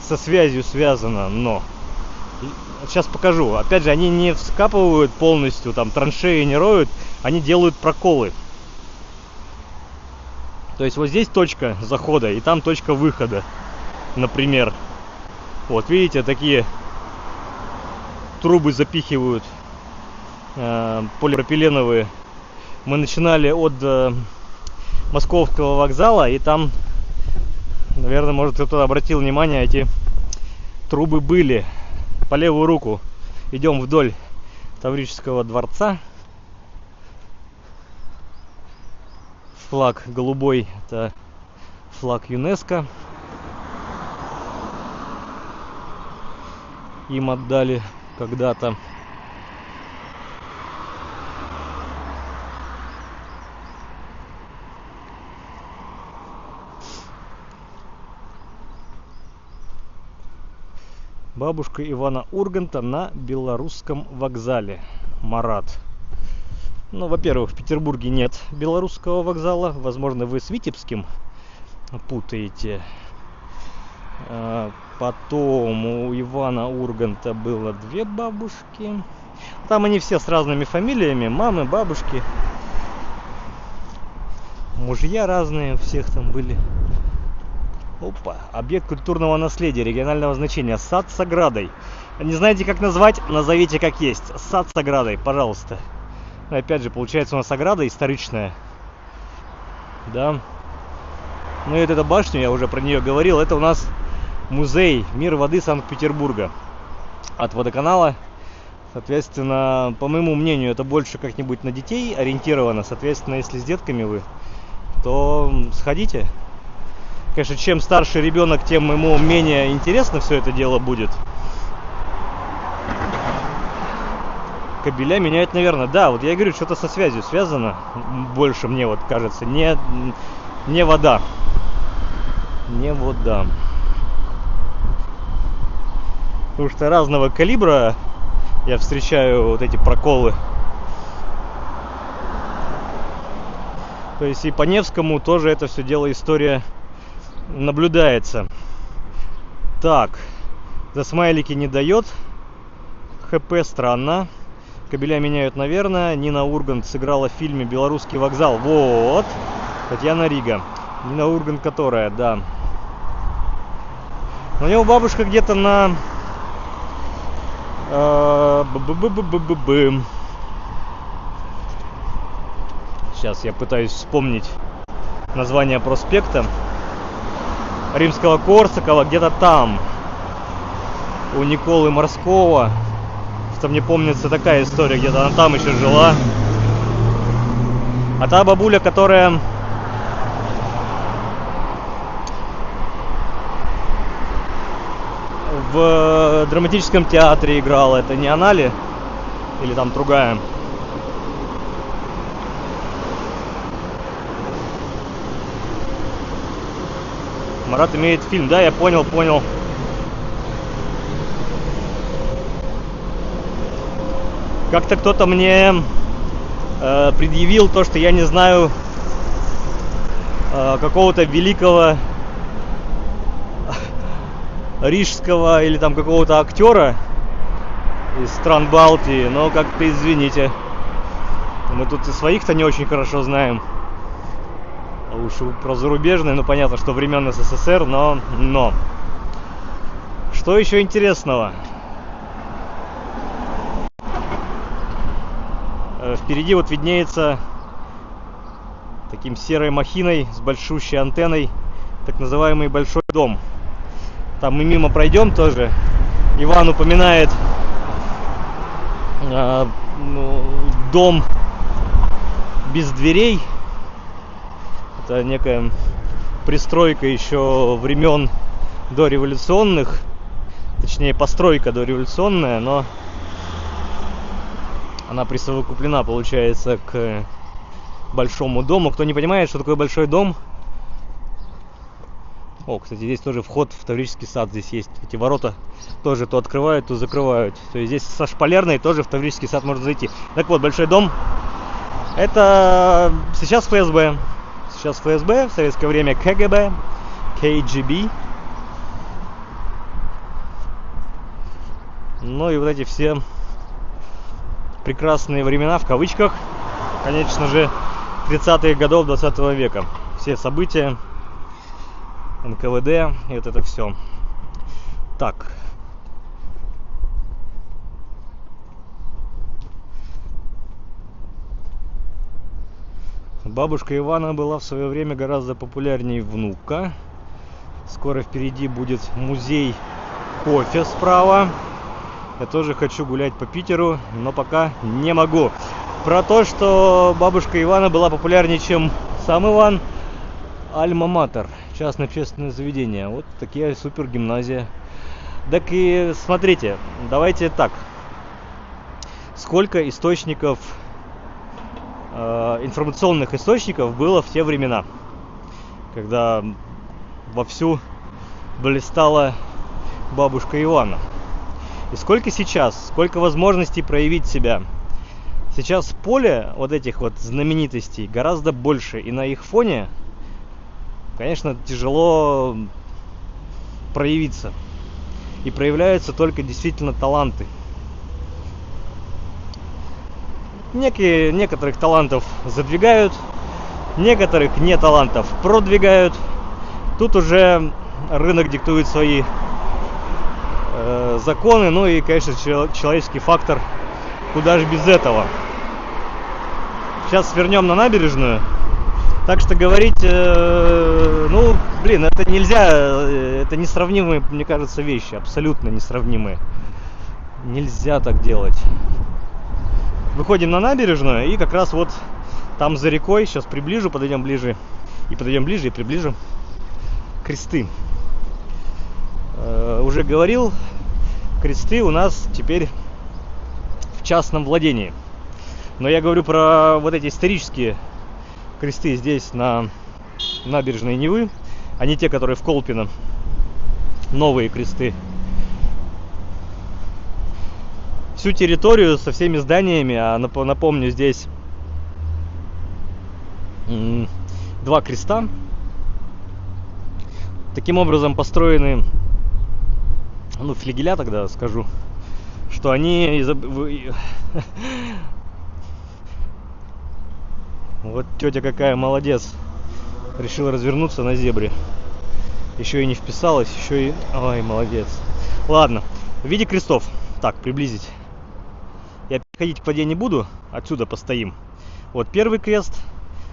со связью связано, но сейчас покажу. Опять же, они не вскапывают полностью, там траншеи не роют, они делают проколы. То есть вот здесь точка захода и там точка выхода, например. Вот видите, такие трубы запихивают полипропиленовые. Мы начинали от Московского вокзала, и там, наверное, может, кто-то обратил внимание, эти трубы были по левую руку. Идем вдоль Таврического дворца. Флаг голубой, это флаг ЮНЕСКО. Им отдали когда-то. Бабушка Ивана Урганта на Белорусском вокзале. Марат. Ну, во-первых, в Петербурге нет Белорусского вокзала. Возможно, вы с Витебским путаете. Потом у Ивана Урганта было 2 бабушки. Там они все с разными фамилиями. Мамы, бабушки. Мужья разные у всех там были. Опа. Объект культурного наследия регионального значения. Сад с оградой. Не знаете, как назвать? Назовите как есть. Сад с оградой, пожалуйста. Опять же, получается у нас ограда историчная. Да. Ну и вот эта башня, я уже про нее говорил, это у нас музей «Мир воды» Санкт-Петербурга. От водоканала. Соответственно, по моему мнению, это больше как-нибудь на детей ориентировано. Соответственно, если с детками вы, то сходите. Конечно, чем старше ребенок, тем ему менее интересно все это дело будет. Кабеля меняют, наверное. Да, вот я говорю, что-то со связью связано. Больше мне вот кажется. Не вода. Не вода. Потому что разного калибра я встречаю вот эти проколы. То есть и по Невскому тоже это все дело, история наблюдается. Так, за смайлики не дает. ХП странно. Кабеля меняют, наверное. Нина Ургант сыграла в фильме «Белорусский вокзал». Вот. Татьяна Рига. Нина Ургант, которая, да. Но у него бабушка где-то на... Сейчас я пытаюсь вспомнить название проспекта. Римского-Корсакова, где-то там. У Николы Морского. Что мне помнится такая история, где-то она там еще жила. А та бабуля, которая в драматическом театре играла, это не она ли? Или там другая? Марат имеет фильм, да, я понял. Как-то кто-то мне предъявил то, что я не знаю какого-то великого рижского или там какого-то актера из стран Балтии, но как-то извините. Мы тут и своих-то не очень хорошо знаем. А уж про зарубежные, ну понятно, что времен СССР, но. Что еще интересного? Впереди вот виднеется таким серой махиной с большущей антенной так называемый Большой дом. Там мы мимо пройдем тоже. Иван упоминает дом без дверей. Это некая пристройка еще времен дореволюционных, точнее постройка дореволюционная, но она присовокуплена, получается, к большому дому. Кто не понимает, что такое большой дом. О, кстати, здесь тоже вход в Таврический сад. Здесь есть эти ворота, тоже то открывают, то закрывают. То есть здесь со шпалерной тоже в Таврический сад можно зайти. Так вот, большой дом. Это сейчас ФСБ. Сейчас ФСБ, в советское время КГБ, КГБ. Ну и вот эти все прекрасные времена, в кавычках, конечно же, 30-х годов 20 века. Все события, НКВД и вот это все. Так. Бабушка Ивана была в свое время гораздо популярнее внука. Скоро впереди будет музей кофе справа. Я тоже хочу гулять по Питеру, но пока не могу. Про то, что бабушка Ивана была популярнее, чем сам Иван. Альма-Матер, частное общественное заведение. Вот такие супер гимназия. Так и смотрите, давайте так. Сколько источников, информационных источников было в те времена, когда вовсю блистала бабушка Ивана. И сколько сейчас, сколько возможностей проявить себя. Сейчас поле вот этих вот знаменитостей гораздо больше, и на их фоне, конечно, тяжело проявиться. И проявляются только действительно таланты. Некоторых талантов задвигают, некоторых не талантов продвигают. Тут уже рынок диктует свои законы, ну и, конечно, человеческий фактор, куда же без этого. Сейчас свернем на набережную, так что говорить, это нельзя, это несравнимые, мне кажется, вещи, абсолютно несравнимые. Нельзя так делать. Выходим на набережную, и как раз вот там за рекой, сейчас приближу, подойдем ближе, и приближим кресты. Уже говорил, кресты у нас теперь в частном владении. Но я говорю про вот эти исторические кресты здесь на набережной Невы, а не те, которые в Колпино. Новые кресты. Всю территорию со всеми зданиями, а напомню, здесь 2 креста. Таким образом построены, флигеля, тогда скажу, что они вот тетя какая молодец, решила развернуться на зебре, еще и не вписалась, еще и, ой, молодец. Ладно, в виде крестов. Так, приблизить. Я переходить к воде не буду, отсюда постоим. Вот первый крест,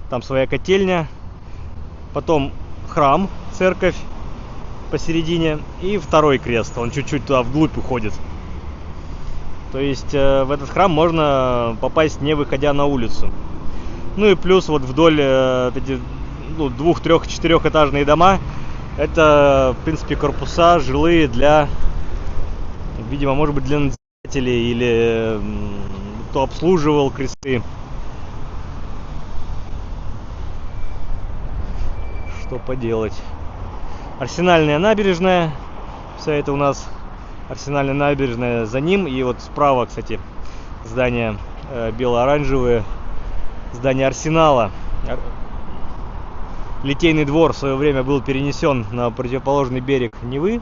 там своя котельня, потом храм, церковь посередине, и второй крест, он чуть-чуть туда вглубь уходит. То есть в этот храм можно попасть, не выходя на улицу. Ну и плюс вот вдоль эти 2-, 3-, 4-этажные дома, это, в принципе, корпуса жилые для, видимо, может быть, для надзирателей или кто обслуживал кресты. Что поделать. Арсенальная набережная. Вся это у нас Арсенальная набережная за ним. И вот справа, кстати, здания бело-оранжевые. Здание Арсенала. Литейный двор в свое время был перенесен на противоположный берег Невы.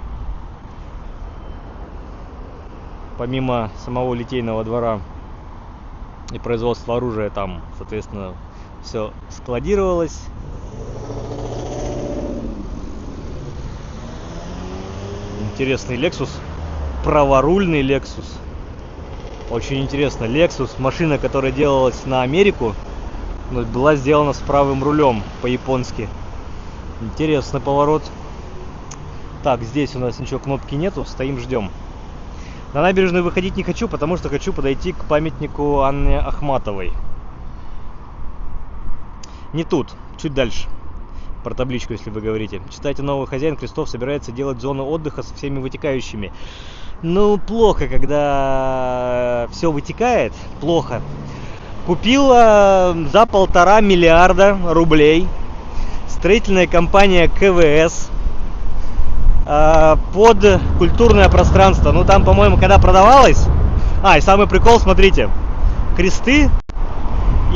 Помимо самого Литейного двора и производства оружия, там, соответственно, все складировалось. Интересный Lexus, праворульный Lexus. Очень интересно. Lexus, машина, которая делалась на Америку, но была сделана с правым рулем по-японски. Интересный поворот. Так, здесь у нас ничего, кнопки нету, стоим, ждем. На набережную выходить не хочу, потому что хочу подойти к памятнику Анне Ахматовой. Не тут, чуть дальше. Про табличку, если вы говорите. Читайте, новый хозяин крестов собирается делать зону отдыха со всеми вытекающими. Ну, плохо, когда все вытекает. Плохо. Купила за 1,5 миллиарда рублей строительная компания КВС под культурное пространство. Ну, там, по-моему, когда продавалось... и самый прикол, смотрите. Кресты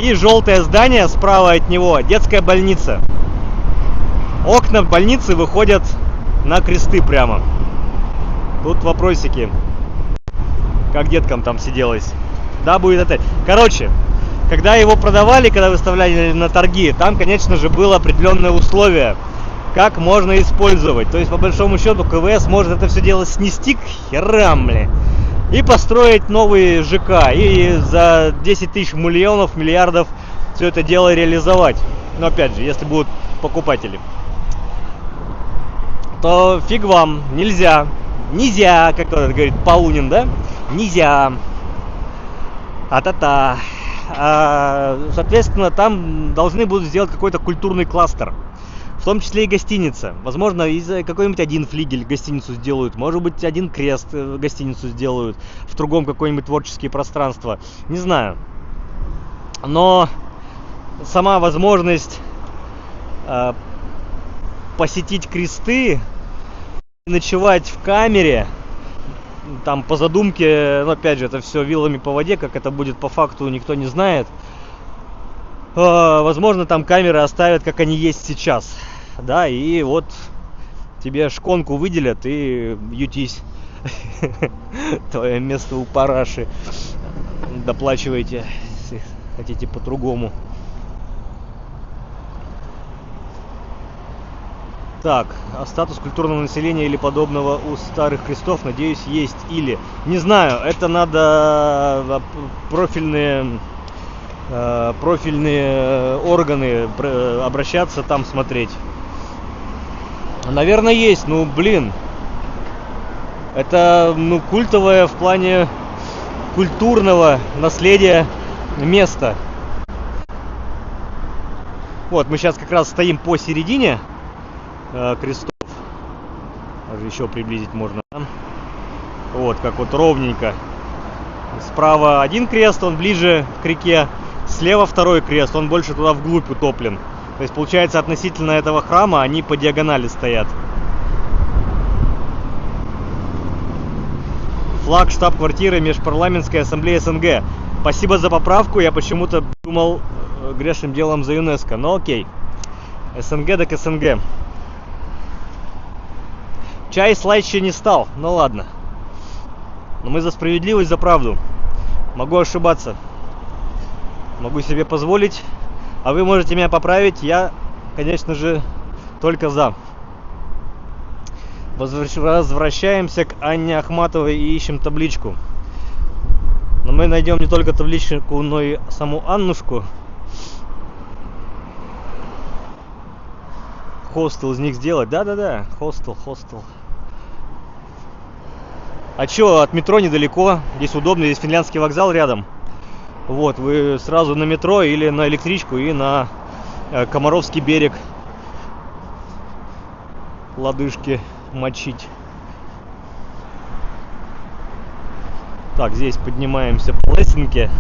и желтое здание справа от него. Детская больница. Окна больницы выходят на кресты прямо. Тут вопросики. Как деткам там сиделось. Да, будет это. Короче, когда его продавали, когда выставляли на торги, там, конечно же, было определенное условие, как можно использовать. То есть, по большому счету, КВС может это все дело снести к херам, и построить новый ЖК. И за 10 тысяч миллиардов все это дело реализовать. Но, опять же, если будут покупатели. То фиг вам, нельзя, как он говорит, Полунин, да? Нельзя. А-та-та. Соответственно, там должны будут сделать какой-то культурный кластер, в том числе и гостиница. Возможно, какой-нибудь один флигель гостиницу сделают, может быть, один крест гостиницу сделают, в другом какое-нибудь творческое пространство, не знаю. Но сама возможность посетить кресты, ночевать в камере, там по задумке, ну, опять же, это все вилами по воде, как это будет по факту, никто не знает. Возможно, там камеры оставят, как они есть сейчас, да, и вот тебе шконку выделят и ютись. Твое место у параши. Доплачивайте, если хотите по-другому. Так, а статус культурного населения или подобного у старых крестов, надеюсь, есть. Или, не знаю, это надо профильные органы обращаться, там смотреть. Наверное, есть, ну, блин. Это, ну, культовое в плане культурного наследия место. Вот, мы сейчас как раз стоим посередине крестов. Даже еще приблизить можно. Вот, как вот ровненько. Справа один крест, он ближе к реке. Слева второй крест, он больше туда вглубь утоплен. То есть, получается, относительно этого храма они по диагонали стоят. Флаг штаб-квартиры Межпарламентской ассамблеи СНГ. Спасибо за поправку, я почему-то думал грешным делом за ЮНЕСКО. Но окей. СНГ так СНГ. Чай слаще не стал, ну ладно. Но мы за справедливость, за правду. Могу ошибаться. Могу себе позволить. А вы можете меня поправить. Я, конечно же, только за. Возвращаемся к Анне Ахматовой и ищем табличку. Но мы найдем не только табличку, но и саму Аннушку. Хостел из них сделать. Да-да-да, хостел. А чё, от метро недалеко, здесь удобно, здесь финляндский вокзал рядом. Вот, вы сразу на метро или на электричку и на Комаровский берег лодыжки мочить. Так, здесь поднимаемся по лесенке.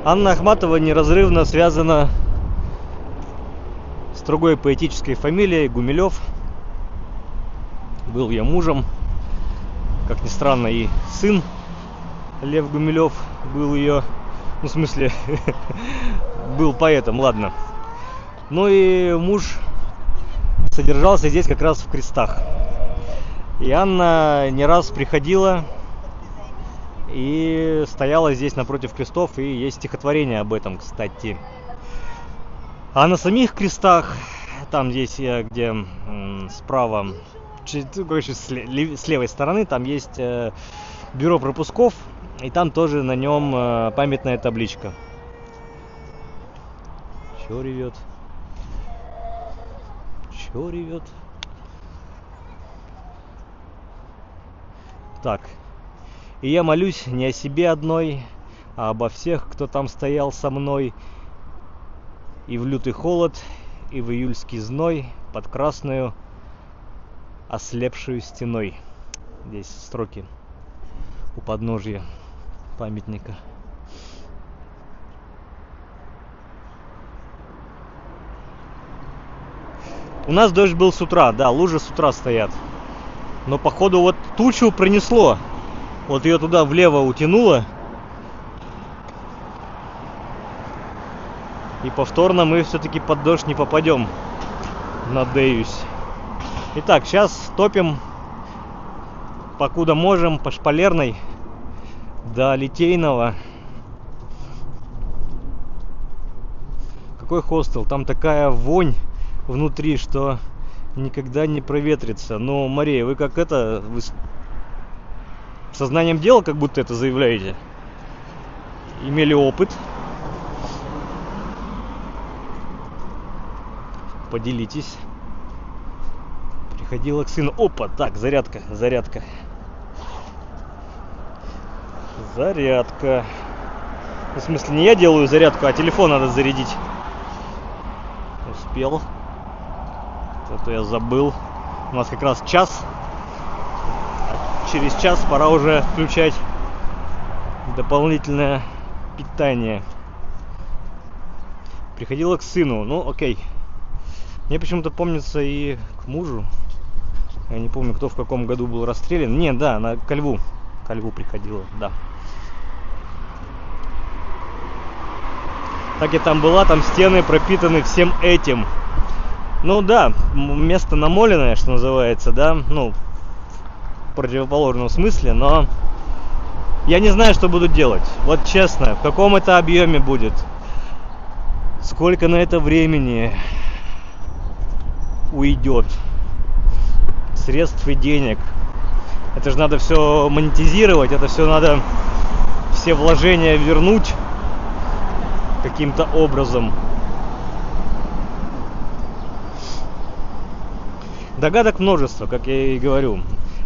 Анна Ахматова неразрывно связана с другой поэтической фамилией Гумилев. Был ее мужем. Как ни странно, и сын Лев Гумилев был ее, ну, в смысле, был поэтом, ладно. Ну и муж содержался здесь как раз в Крестах. И Анна не раз приходила и стояла здесь напротив крестов, и есть стихотворение об этом, кстати. А на самих крестах, там здесь, где справа, короче, с левой стороны, там есть бюро пропусков, и там тоже на нем памятная табличка. Чё ревет? Чё ревет? Так. И я молюсь не о себе одной, а обо всех, кто там стоял со мной. И в лютый холод, и в июльский зной, под красную ослепшую стеной. Здесь строки у подножья памятника. У нас дождь был с утра, да, лужи с утра стоят. Но походу вот тучу принесло. Вот ее туда влево утянуло. И повторно мы все-таки под дождь не попадем. Надеюсь. Итак, сейчас топим, покуда можем, по Шпалерной до Литейного. Какой хостел? Там такая вонь внутри, что никогда не проветрится. Но, Мария, вы как это... Вы сознанием дела как будто это заявляете? Имели опыт? Поделитесь. Приходила к сыну. Опа, так, зарядка. Зарядка. В смысле, не я делаю зарядку, а телефон надо зарядить. Успел. Это я забыл. У нас как раз час. Через час пора уже включать дополнительное питание. Приходила к сыну. Ну, окей. Мне почему-то помнится и к мужу. Я не помню, кто в каком году был расстрелян. Не, да, ко Льву. Ко Льву приходила, да. Так я там была, там стены пропитаны всем этим. Ну да, место намоленное, что называется, да. Ну, в противоположном смысле, но я не знаю, что буду делать. Вот честно, в каком это объеме будет. Сколько на это времени уйдет. Средств и денег. Это же надо все монетизировать, это все надо, все вложения вернуть каким-то образом. Догадок множество, как я и говорю.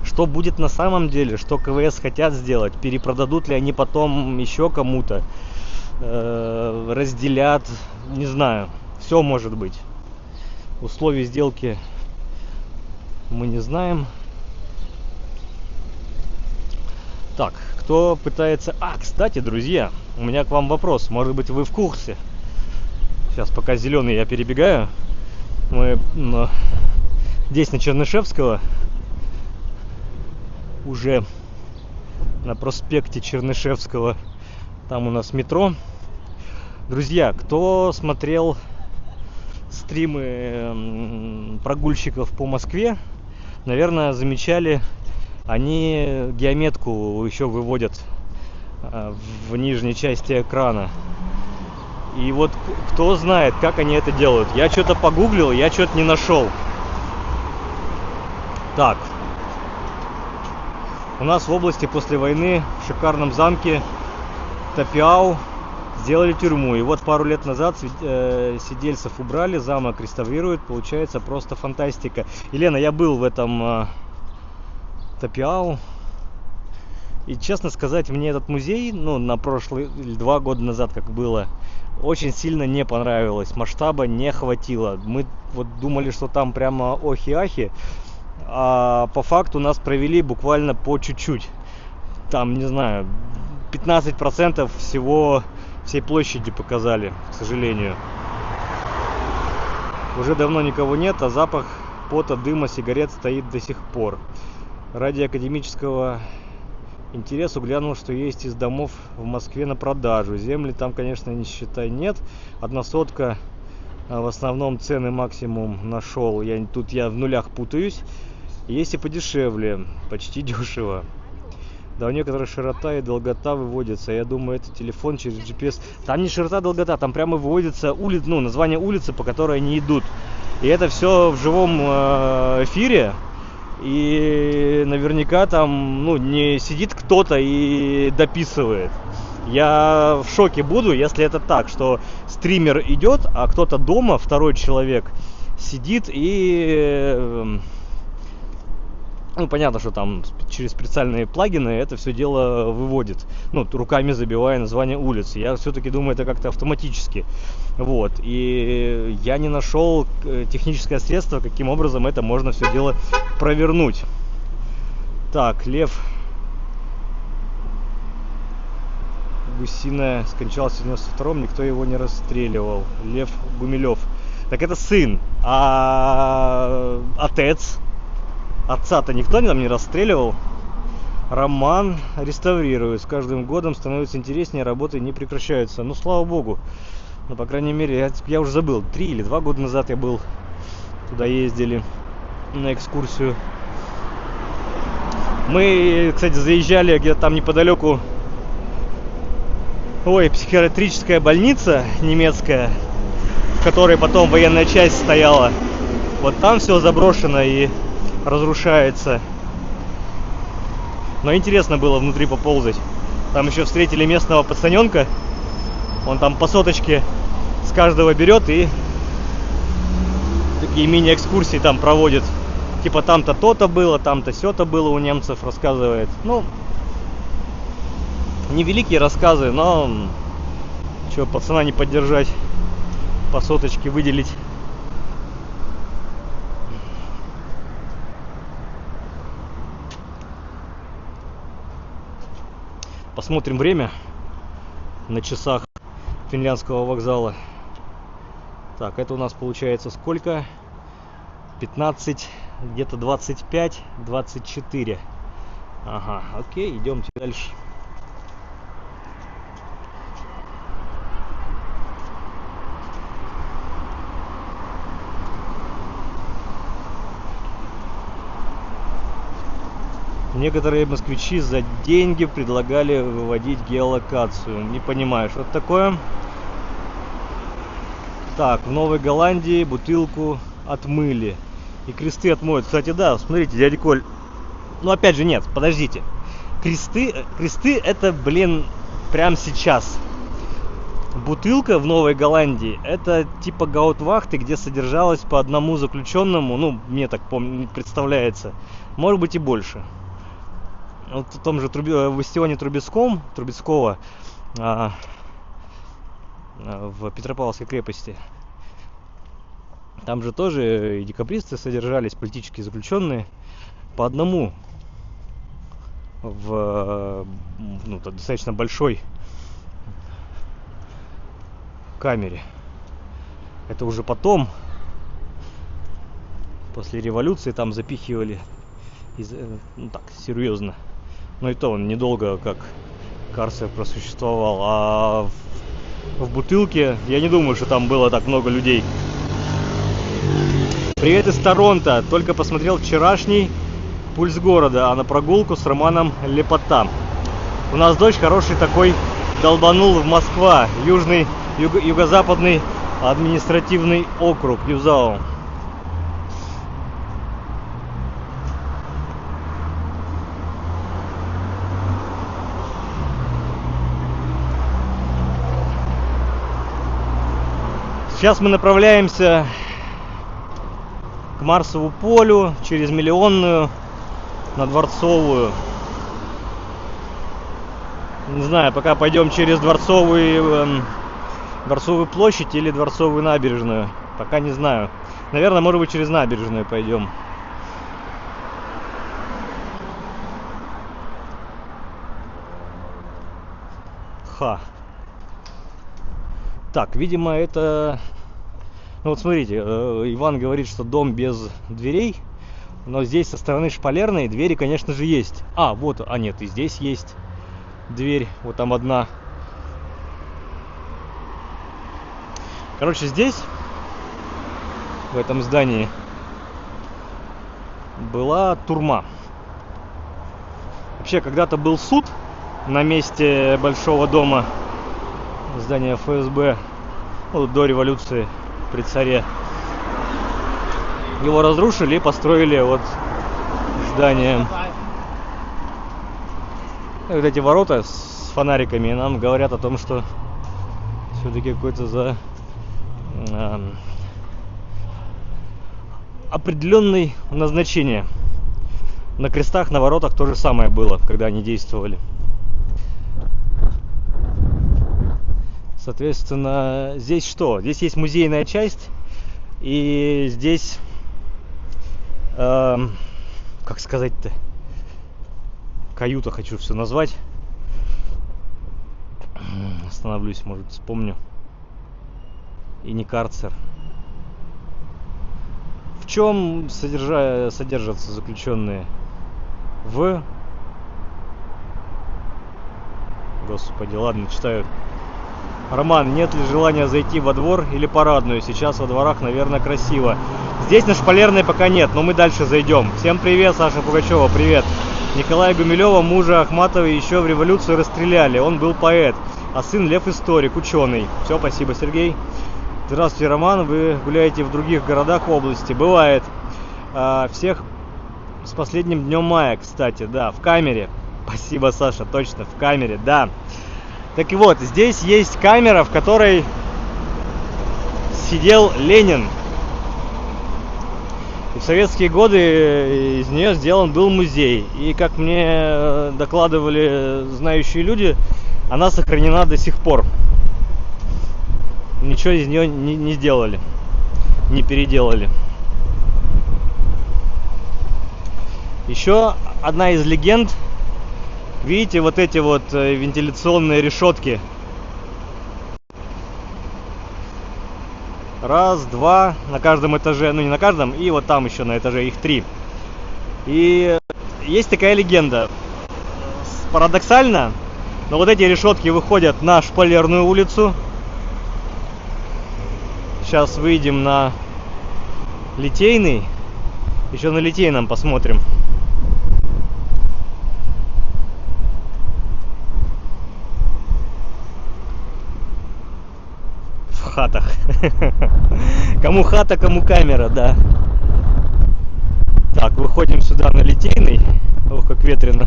Что будет на самом деле, что КВС хотят сделать, перепродадут ли они потом еще кому-то, разделят, не знаю, все может быть. Условия сделки мы не знаем. Так, кто пытается... кстати, друзья, у меня к вам вопрос. Может быть, вы в курсе? Сейчас, пока зеленый я перебегаю. Мы здесь на Чернышевского. Уже на проспекте Чернышевского. Там у нас метро. Друзья, кто смотрел стримы прогульщиков по Москве, наверное, замечали, они геометку еще выводят в нижней части экрана. И вот кто знает, как они это делают. Я что-то погуглил, я что-то не нашел. Так. У нас в области после войны в шикарном замке Тапиау сделали тюрьму. И вот пару лет назад сидельцев убрали, замок реставрируют. Получается просто фантастика. Елена, я был в этом Тапиау. И, честно сказать, мне этот музей, ну, на прошлый, 2 года назад, как было, очень сильно не понравилось. Масштаба не хватило. Мы вот думали, что там прямо охи-ахи, а по факту нас провели буквально по чуть-чуть. Там, не знаю, 15% всей площади показали, к сожалению. Уже давно никого нет, а запах пота, дыма, сигарет стоит до сих пор. Ради академического интересу глянул, что есть из домов в Москве на продажу. Земли там, конечно, не считай, нет. 1 сотка, в основном цены максимум нашел. Тут я в нулях путаюсь. Есть и подешевле, почти дешево. Да, у некоторых широта и долгота выводится. Я думаю, это телефон через GPS. Там не широта, долгота, там прямо выводится название улицы, по которой они идут. И это все в живом эфире. И наверняка там, не сидит кто-то и дописывает. Я в шоке буду, если это так, что стример идет, а кто-то дома, второй человек, сидит и... понятно, что там через специальные плагины это все дело выводит. Руками забивая название улицы. Я все-таки думаю, это как-то автоматически. Вот. И я не нашел техническое средство, каким образом это можно все дело провернуть. Так, Лев Гусиная скончался в 92-м, никто его не расстреливал. Лев Гумилев. Так это сын. А отец? Отца-то никто там не расстреливал. Роман реставрируют. С каждым годом становится интереснее, работы не прекращаются. Слава богу. По крайней мере, я уже забыл. 3 или 2 года назад я был. Туда ездили на экскурсию. Мы, кстати, заезжали где-то там неподалеку. Психиатрическая больница немецкая, в которой потом военная часть стояла. Вот там все заброшено и разрушается. Но интересно было внутри поползать. Там еще встретили местного пацаненка. Он там по соточке с каждого берет и такие мини-экскурсии там проводит. Типа там-то то-то было, там-то сё-то было у немцев, рассказывает. Невеликие рассказы, но что, пацана не поддержать, по соточке выделить. Посмотрим время на часах Финляндского вокзала. Так, это у нас получается сколько? 15, где-то 25, 24. Ага, окей, идемте дальше. Некоторые москвичи за деньги предлагали выводить геолокацию. Не понимаю, что это такое. Так, в Новой Голландии бутылку отмыли. И кресты отмоют. Кстати, да, смотрите, дядя Коль. Опять же, нет, подождите. Кресты это, прям сейчас. Бутылка в Новой Голландии это типа гаутвахты, где содержалось по одному заключенному, мне так представляется. Может быть и больше. Вот в том же бастионе Трубецкого в Петропавловской крепости. Там же тоже и декабристы содержались, политические заключенные, по одному в достаточно большой камере. Это уже потом, после революции, там запихивали так, серьезно. Но и то он недолго, как карцер, просуществовал. А в бутылке, я не думаю, что там было так много людей. Привет из Торонто. Только посмотрел вчерашний «Пульс города», а на прогулку с Романом Лепота. У нас дождь хороший такой долбанул в Москва. Юго-западный административный округ, Ньюзау. Сейчас мы направляемся к Марсову полю через Миллионную на Дворцовую. Не знаю, пока пойдем через Дворцовую площадь или Дворцовую набережную. Пока не знаю. Наверное, может быть, через набережную пойдем. Так, видимо, это... Ну вот смотрите, Иван говорит, что дом без дверей. Но здесь со стороны Шпалерной двери, конечно же, есть. Вот, нет, и здесь есть дверь. Вот там одна. Короче, здесь, в этом здании, была турма. Вообще, когда-то был суд на месте Большого дома, здания ФСБ, до революции при царе. Его разрушили и построили вот здание. И вот эти ворота с фонариками нам говорят о том, что все-таки какой-то определенное назначение. На крестах, на воротах то же самое было, когда они действовали. Соответственно, здесь что? Здесь есть музейная часть. И здесь, как сказать-то, каюта хочу все назвать. Остановлюсь, может, вспомню. И не карцер. В чем содержатся заключенные? Господи, ладно, читаю. Роман, нет ли желания зайти во двор или парадную? Сейчас во дворах, наверное, красиво. Здесь на Шпалерной пока нет, но мы дальше зайдем. Всем привет, Саша Пугачева, привет. Николая Гумилева, мужа Ахматовой, еще в революцию расстреляли. Он был поэт, а сын Лев историк, ученый. Все, спасибо, Сергей. Здравствуйте, Роман. Вы гуляете в других городах области? Бывает. Всех с последним днем мая, кстати, да, в камере. Спасибо, Саша, точно, в камере, да. Так и вот, здесь есть камера, в которой сидел Ленин. И в советские годы из нее сделан был музей. И, как мне докладывали знающие люди, она сохранена до сих пор. Ничего из нее не сделали, не переделали. Еще одна из легенд. Видите, вот эти вот вентиляционные решетки. Раз, два на каждом этаже, ну не на каждом, и вот там еще на этаже их 3. И есть такая легенда. Парадоксально, но вот эти решетки выходят на Шпалерную улицу. Сейчас выйдем на Литейный. Еще на Литейном посмотрим. В хатах. Кому хата, кому камера, да. Так, выходим сюда на Литейный. Ох, как ветрено.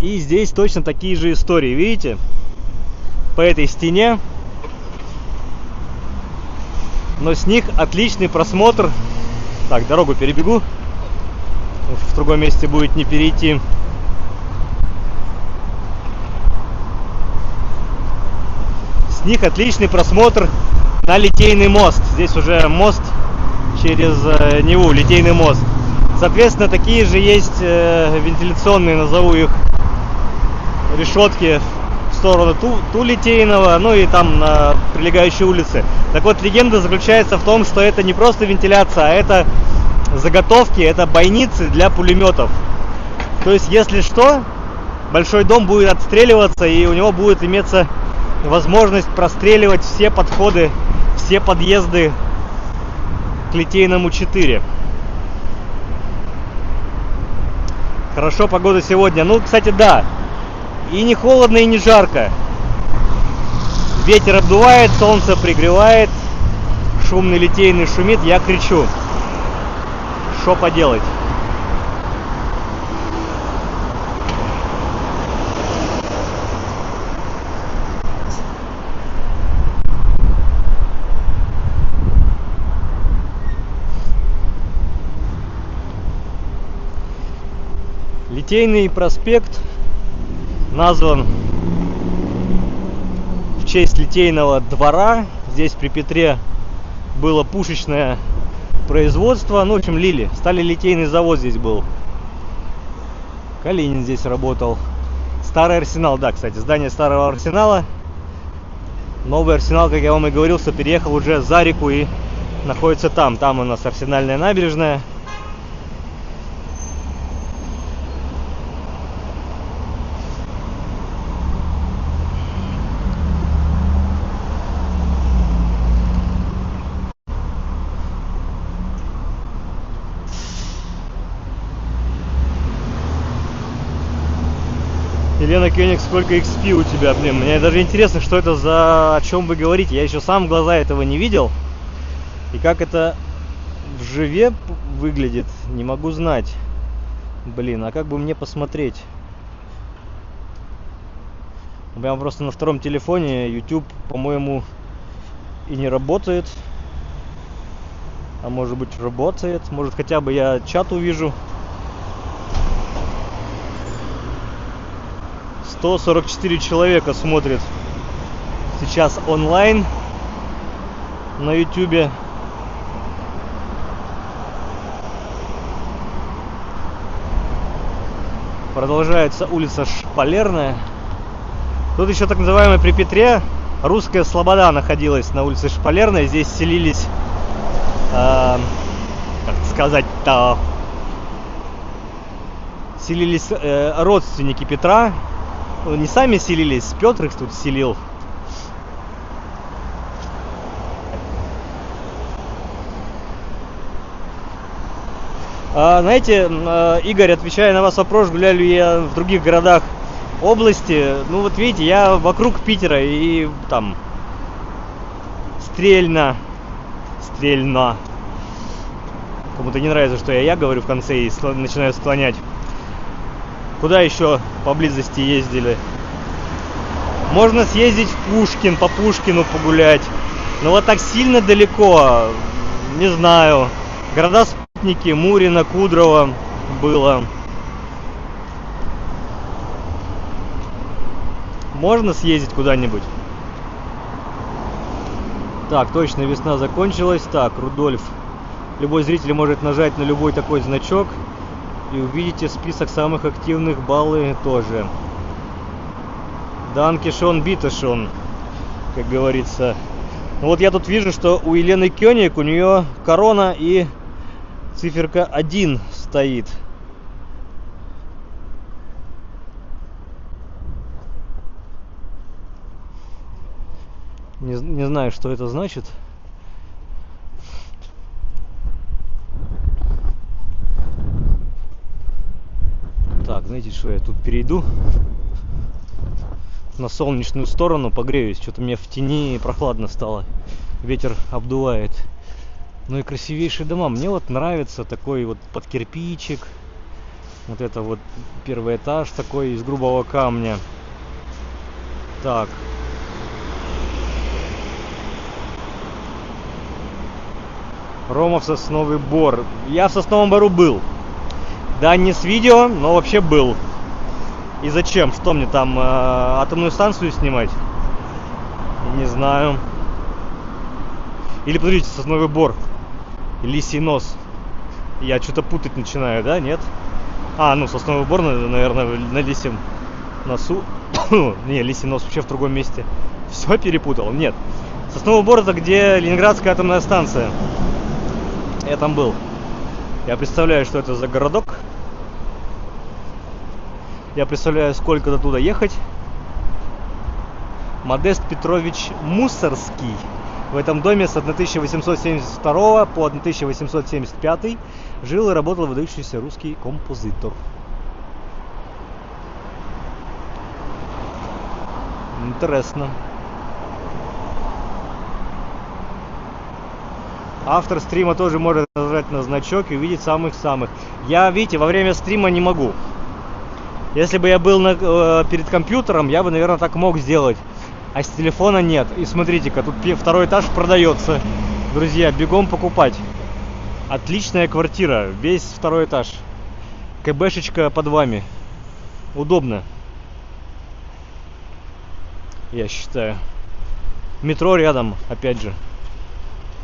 И здесь точно такие же истории, видите? По этой стене. Но с них отличный просмотр. Так, дорогу перебегу. В другом месте будет не перейти. С них отличный просмотр на Литейный мост. Здесь уже мост через Неву, Литейный мост. Соответственно, такие же есть вентиляционные, назову их, решетки в сторону Литейного, ну и там на прилегающей улице. Так вот, легенда заключается в том, что это не просто вентиляция, а это заготовки, это бойницы для пулеметов. То есть, если что, Большой дом будет отстреливаться, и у него будет иметься возможность простреливать все подходы, все подъезды к Литейному 4. Хорошо, погода сегодня. Ну, кстати, да. И не холодно, и не жарко. Ветер обдувает, солнце пригревает. Шумный Литейный шумит, я кричу. Что поделать? Литейный проспект назван в честь литейного двора. Здесь при Петре было пушечное производство. Ну, в общем, лили. Стали литейный завод здесь был. Калинин здесь работал. Старый Арсенал, да, кстати, здание старого Арсенала. Новый Арсенал, как я вам и говорил, что переехал уже за реку и находится там. Там у нас Арсенальная набережная. Елена Кёник, сколько XP у тебя, блин? Мне даже интересно, что это за... о чем вы говорите. Я еще сам в глаза этого не видел. И как это вживе выглядит, не могу знать. Блин, а как бы мне посмотреть? У меня просто на втором телефоне YouTube, по-моему, и не работает. А может быть, работает. Может, хотя бы я чат увижу. 144 человека смотрят сейчас онлайн на YouTube. Продолжается улица Шпалерная. Тут еще так называемая при Петре русская слобода находилась на улице Шпалерной. Здесь селились, как сказать-то, селились родственники Петра. Не сами селились, Петр их тут селил. Знаете, Игорь, отвечая на ваш вопрос, гуляю ли я в других городах области. Ну вот видите, я вокруг Питера и там Стрельно. Кому-то не нравится, что я говорю в конце и начинаю склонять. Куда еще поблизости ездили? Можно съездить в Пушкин, по Пушкину погулять. Но вот так сильно далеко, не знаю. Города-спутники, Мурино, Кудрово было. Можно съездить куда-нибудь? Так, точно, весна закончилась. Так, Рудольф. Любой зритель может нажать на любой такой значок. И увидите список самых активных, баллы тоже. Данкишон, битешон, как говорится. Ну вот я тут вижу, что у Елены Кёник, у нее корона и циферка 1 стоит. Не знаю, что это значит. Так, знаете, что я тут перейду на солнечную сторону, погреюсь. Что-то мне в тени прохладно стало. Ветер обдувает. Ну и красивейшие дома. Мне вот нравится такой вот под кирпичик. Вот это вот первый этаж такой из грубого камня. Так. Ромов, Сосновый Бор. Я в Сосновом Бору был. Да, не с видео, но вообще был. И зачем? Что мне там, атомную станцию снимать? Не знаю. Или, подождите, Сосновый Бор. Лисий нос. Я что-то путать начинаю, да? Нет? Ну, Сосновый Бор, наверное, на лисьем носу. Не, Лисий нос вообще в другом месте. Все перепутал? Нет. Сосновый Бор — это где Ленинградская атомная станция. Я там был. Я представляю, что это за городок. Я представляю, сколько до туда ехать. Модест Петрович Мусорский. В этом доме с 1872 по 1875 жил и работал выдающийся русский композитор. Интересно. Автор стрима тоже может нажать на значок и увидеть самых-самых. Я, видите, во время стрима не могу. Если бы я был перед компьютером, я бы, наверное, так мог сделать. А с телефона нет. И смотрите-ка, тут второй этаж продается. Друзья, бегом покупать. Отличная квартира, весь второй этаж. КБшечка под вами. Удобно, я считаю. Метро рядом, опять же.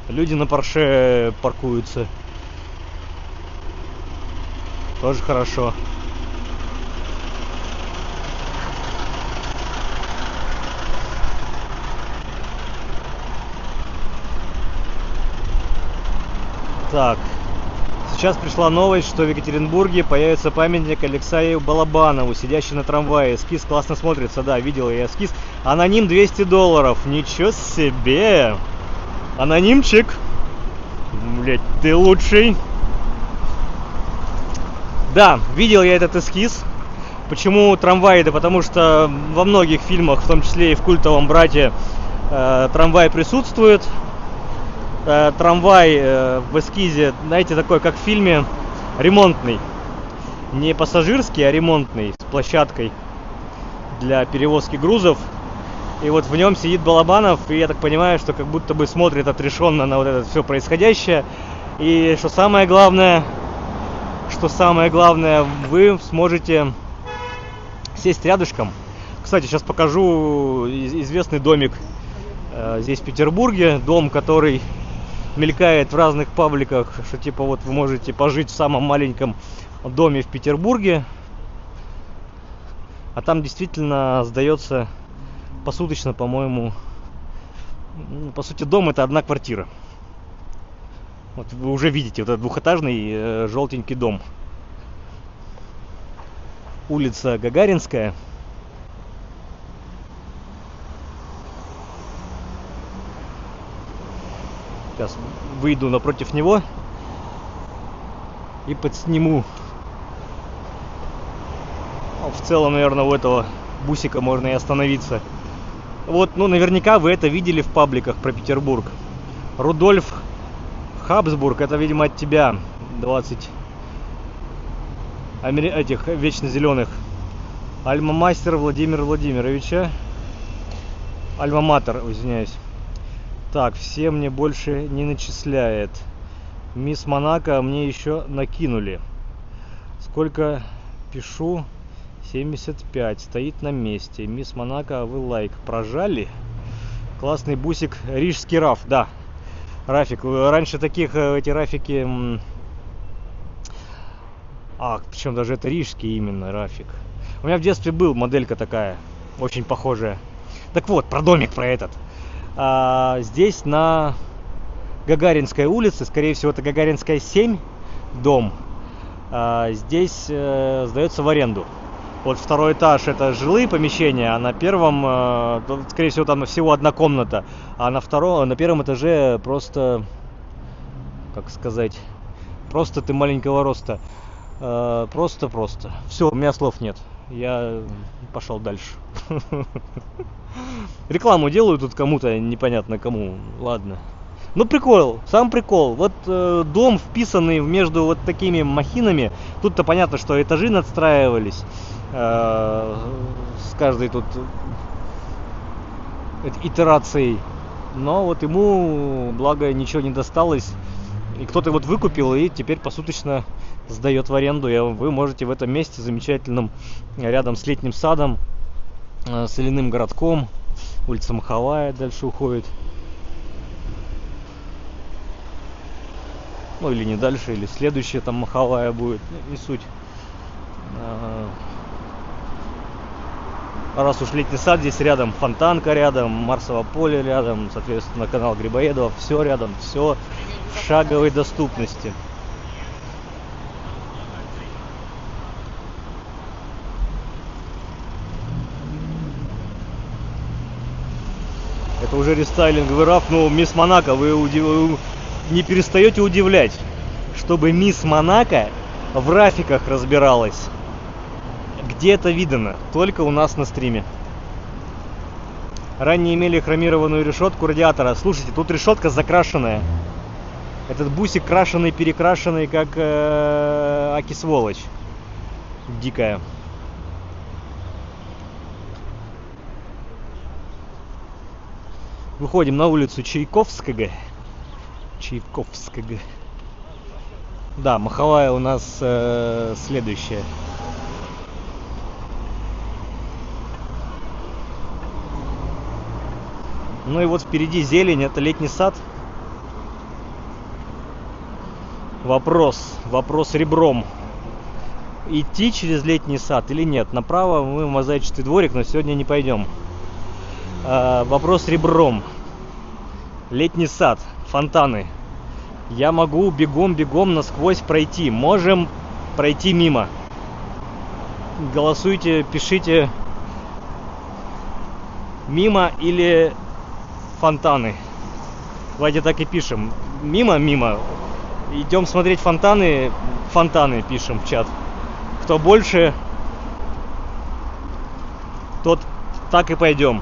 Люди на Порше паркуются. Тоже хорошо. Так. Сейчас пришла новость, что в Екатеринбурге появится памятник Алексею Балабанову, сидящий на трамвае. Эскиз классно смотрится, да, видел я эскиз. Аноним $200. Ничего себе! Анонимчик. Блять, ты лучший. Да, видел я этот эскиз. Почему трамвай? Да потому что во многих фильмах, в том числе и в «Культовом брате», трамвай присутствует. Трамвай в эскизе, знаете, такой, как в фильме, ремонтный. Не пассажирский, а ремонтный, с площадкой для перевозки грузов. И вот в нем сидит Балабанов, и я так понимаю, что как будто бы смотрит отрешенно на вот это все происходящее. И что самое главное, вы сможете сесть рядышком. Кстати, сейчас покажу известный домик здесь в Петербурге. Дом, который мелькает в разных пабликах, что типа вот вы можете пожить в самом маленьком доме в Петербурге. А там действительно сдается посуточно, по-моему. По сути, дом — это одна квартира. Вот вы уже видите вот этот двухэтажный желтенький дом. Улица Гагаринская. Сейчас выйду напротив него и подсниму. В целом, наверное, у этого бусика можно и остановиться. Вот, ну, наверняка вы это видели в пабликах про Петербург. Рудольф Хабсбург, это, видимо, от тебя. 20 этих вечно зеленых. Альма-мастер Владимира Владимировича. Альма-матер, извиняюсь. Так, все мне больше не начисляет. Мисс Монако мне еще накинули. Сколько пишу? 75. Стоит на месте. Мисс Монако, а вы лайк прожали? Классный бусик. Рижский раф, да. Рафик. Раньше таких эти рафики... причем даже это рижский именно рафик. У меня в детстве был моделька такая. Очень похожая. Так вот, про домик, про этот. Здесь на Гагаринской улице, скорее всего, это Гагаринская 7 дом. Здесь сдается в аренду. Вот второй этаж — это жилые помещения, а на первом, скорее всего, там всего одна комната. А на первом этаже просто, как сказать, просто ты маленького роста. Просто. Все, у меня слов нет. Я пошел дальше. Рекламу делаю тут кому-то, непонятно кому. Ладно. Ну, прикол, сам прикол. Вот дом, вписанный между вот такими махинами. Тут-то понятно, что этажи надстраивались. С каждой тут итерацией. Но вот ему, благо, ничего не досталось. И кто-то вот выкупил и теперь посуточно сдает в аренду. И вы можете в этом месте замечательном, рядом с летним садом, соляным городком, улица Маховая дальше уходит. Ну или не дальше, или следующая там Маховая будет, не суть. Раз уж летний сад здесь рядом, Фонтанка рядом, Марсово поле рядом, соответственно, канал Грибоедова, все рядом, все в шаговой доступности. Это уже рестайлинговый раф, но мисс Монако, вы не перестаете удивлять, чтобы мисс Монако в рафиках разбиралась. Где это видано? Только у нас на стриме. Ранее имели хромированную решетку радиатора. Слушайте, тут решетка закрашенная. Этот бусик крашеный, перекрашенный, как аки сволочь. Дикая. Выходим на улицу Чайковского. Да, маховая у нас следующая. Ну и вот впереди зелень, это летний сад. Вопрос ребром. Идти через летний сад или нет? Направо мы в мозаичный дворик, но сегодня не пойдем. Вопрос ребром. Летний сад, фонтаны. Я могу бегом насквозь пройти. Можем пройти мимо. Голосуйте, пишите. Мимо или фонтаны. Давайте так и пишем. Мимо. Идем смотреть фонтаны. Фонтаны пишем в чат. Кто больше, тот так и пойдем.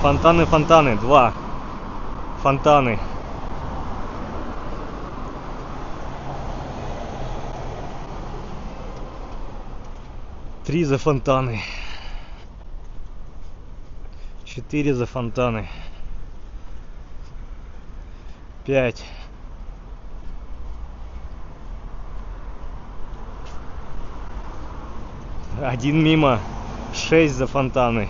Фонтаны. 2. Фонтаны. Три за фонтаны. 4 за фонтаны. 5. Один мимо. 6 за фонтаны.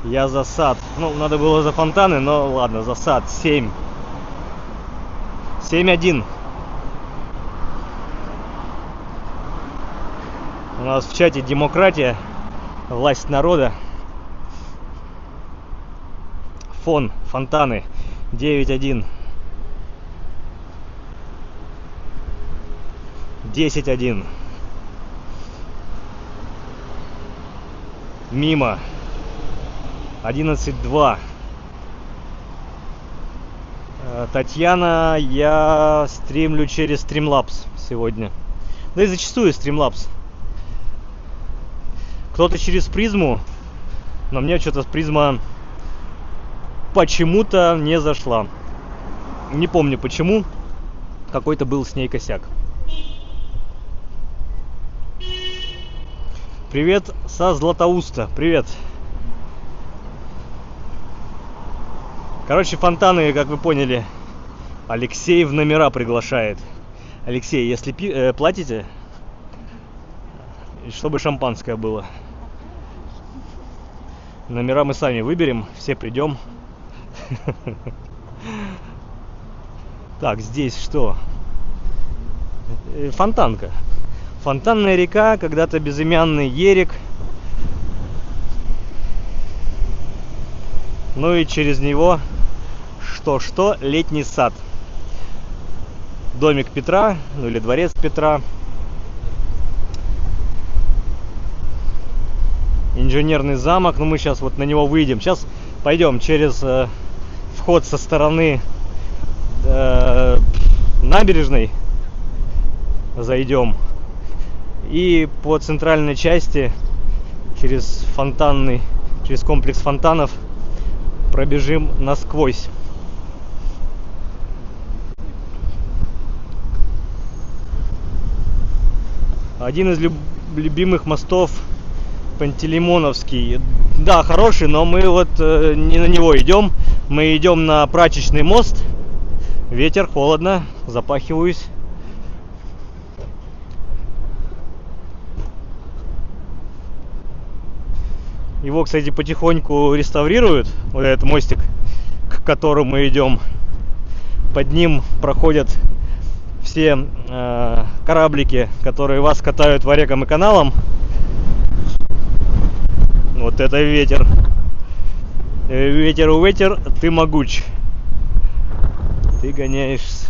Я за сад. Ну, надо было за фонтаны, но ладно, за сад. 7. 7-1. У нас в чате демократия, власть народа. Фонтаны. 9-1. 10-1. Мимо. 11-2. Татьяна, я стримлю через Streamlabs сегодня. Да и зачастую Streamlabs. Кто-то через призму, но мне что-то призма почему-то не зашла. Не помню почему. Какой-то был с ней косяк. Привет со Златоуста. Привет. Короче, фонтаны, как вы поняли, Алексей в номера приглашает. Алексей, если платите, чтобы шампанское было. Номера мы сами выберем, все придем. Так, здесь что? Фонтанка. Фонтанная река, когда-то безымянный ерик. Ну и через него что летний сад. Домик Петра, ну или дворец Петра. Инженерный замок, но мы сейчас вот на него выйдем. Сейчас пойдем через вход со стороны набережной. Зайдем. И по центральной части через комплекс фонтанов пробежим насквозь. Один из любимых мостов Пантелеймоновский. Да, хороший, но мы вот не на него идем. Мы идем на Прачечный мост. Ветер, холодно, запахиваюсь. Его, кстати, потихоньку реставрируют. Вот этот мостик, к которому мы идем. Под ним проходят все кораблики, которые вас катают по рекам и каналам. Вот это ветер. Ветер, ты могуч. Ты гоняешь.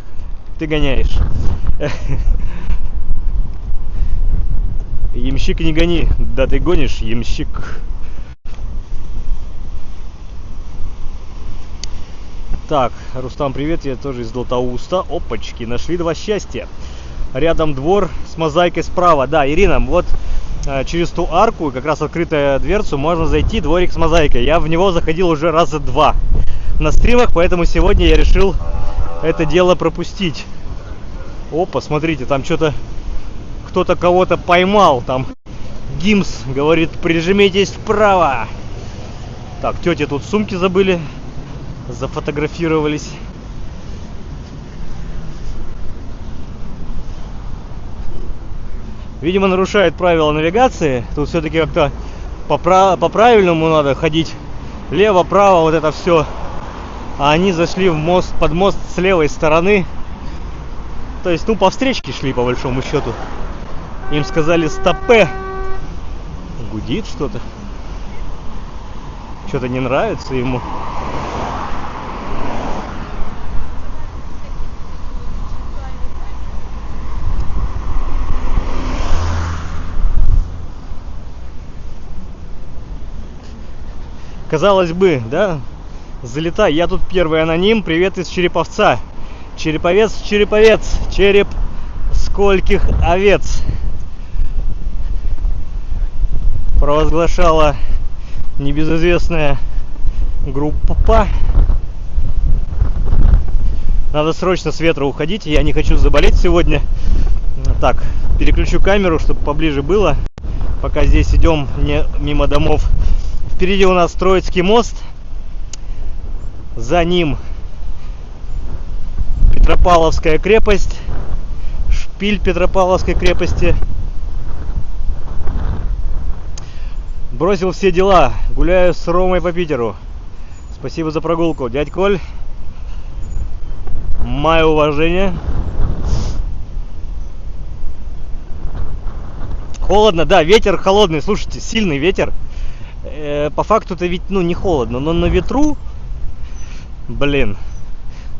Ямщик, не гони. Да ты гонишь, ямщик. Так, Рустам, привет, я тоже из Златоуста. Опачки, нашли два счастья. Рядом двор с мозаикой справа. Да, Ирина, вот через ту арку, как раз открытая дверцу, можно зайти, дворик с мозаикой. Я в него заходил уже раза 2 на стримах, поэтому сегодня я решил это дело пропустить. Опа, смотрите, там что-то кто-то кого-то поймал. Там ГИМС говорит, прижмитесь вправо. Так, тети тут сумки забыли. Зафотографировались. Видимо, нарушает правила навигации. Тут все-таки как-то по-правильному надо ходить. Лево, право, вот это все. А они зашли в мост, под мост с левой стороны. То есть, ну, по встречке шли, по большому счету. Им сказали стопе. Гудит что-то. Что-то не нравится ему. Казалось бы, да, залетай, я тут первый аноним, привет из Череповца. Череповец, Череповец, череп скольких овец. Провозглашала небезызвестная группа. Надо срочно с ветра уходить, я не хочу заболеть сегодня. Так, переключу камеру, чтобы поближе было. Пока здесь идем не мимо домов. Впереди у нас Троицкий мост. За ним Петропавловская крепость. Шпиль Петропавловской крепости. Бросил все дела. Гуляю с Ромой по Питеру. Спасибо за прогулку. Дядь Коль, мое уважение. Холодно, да, ветер холодный. Слушайте, сильный ветер. По факту-то ведь, ну, не холодно, но на ветру, блин,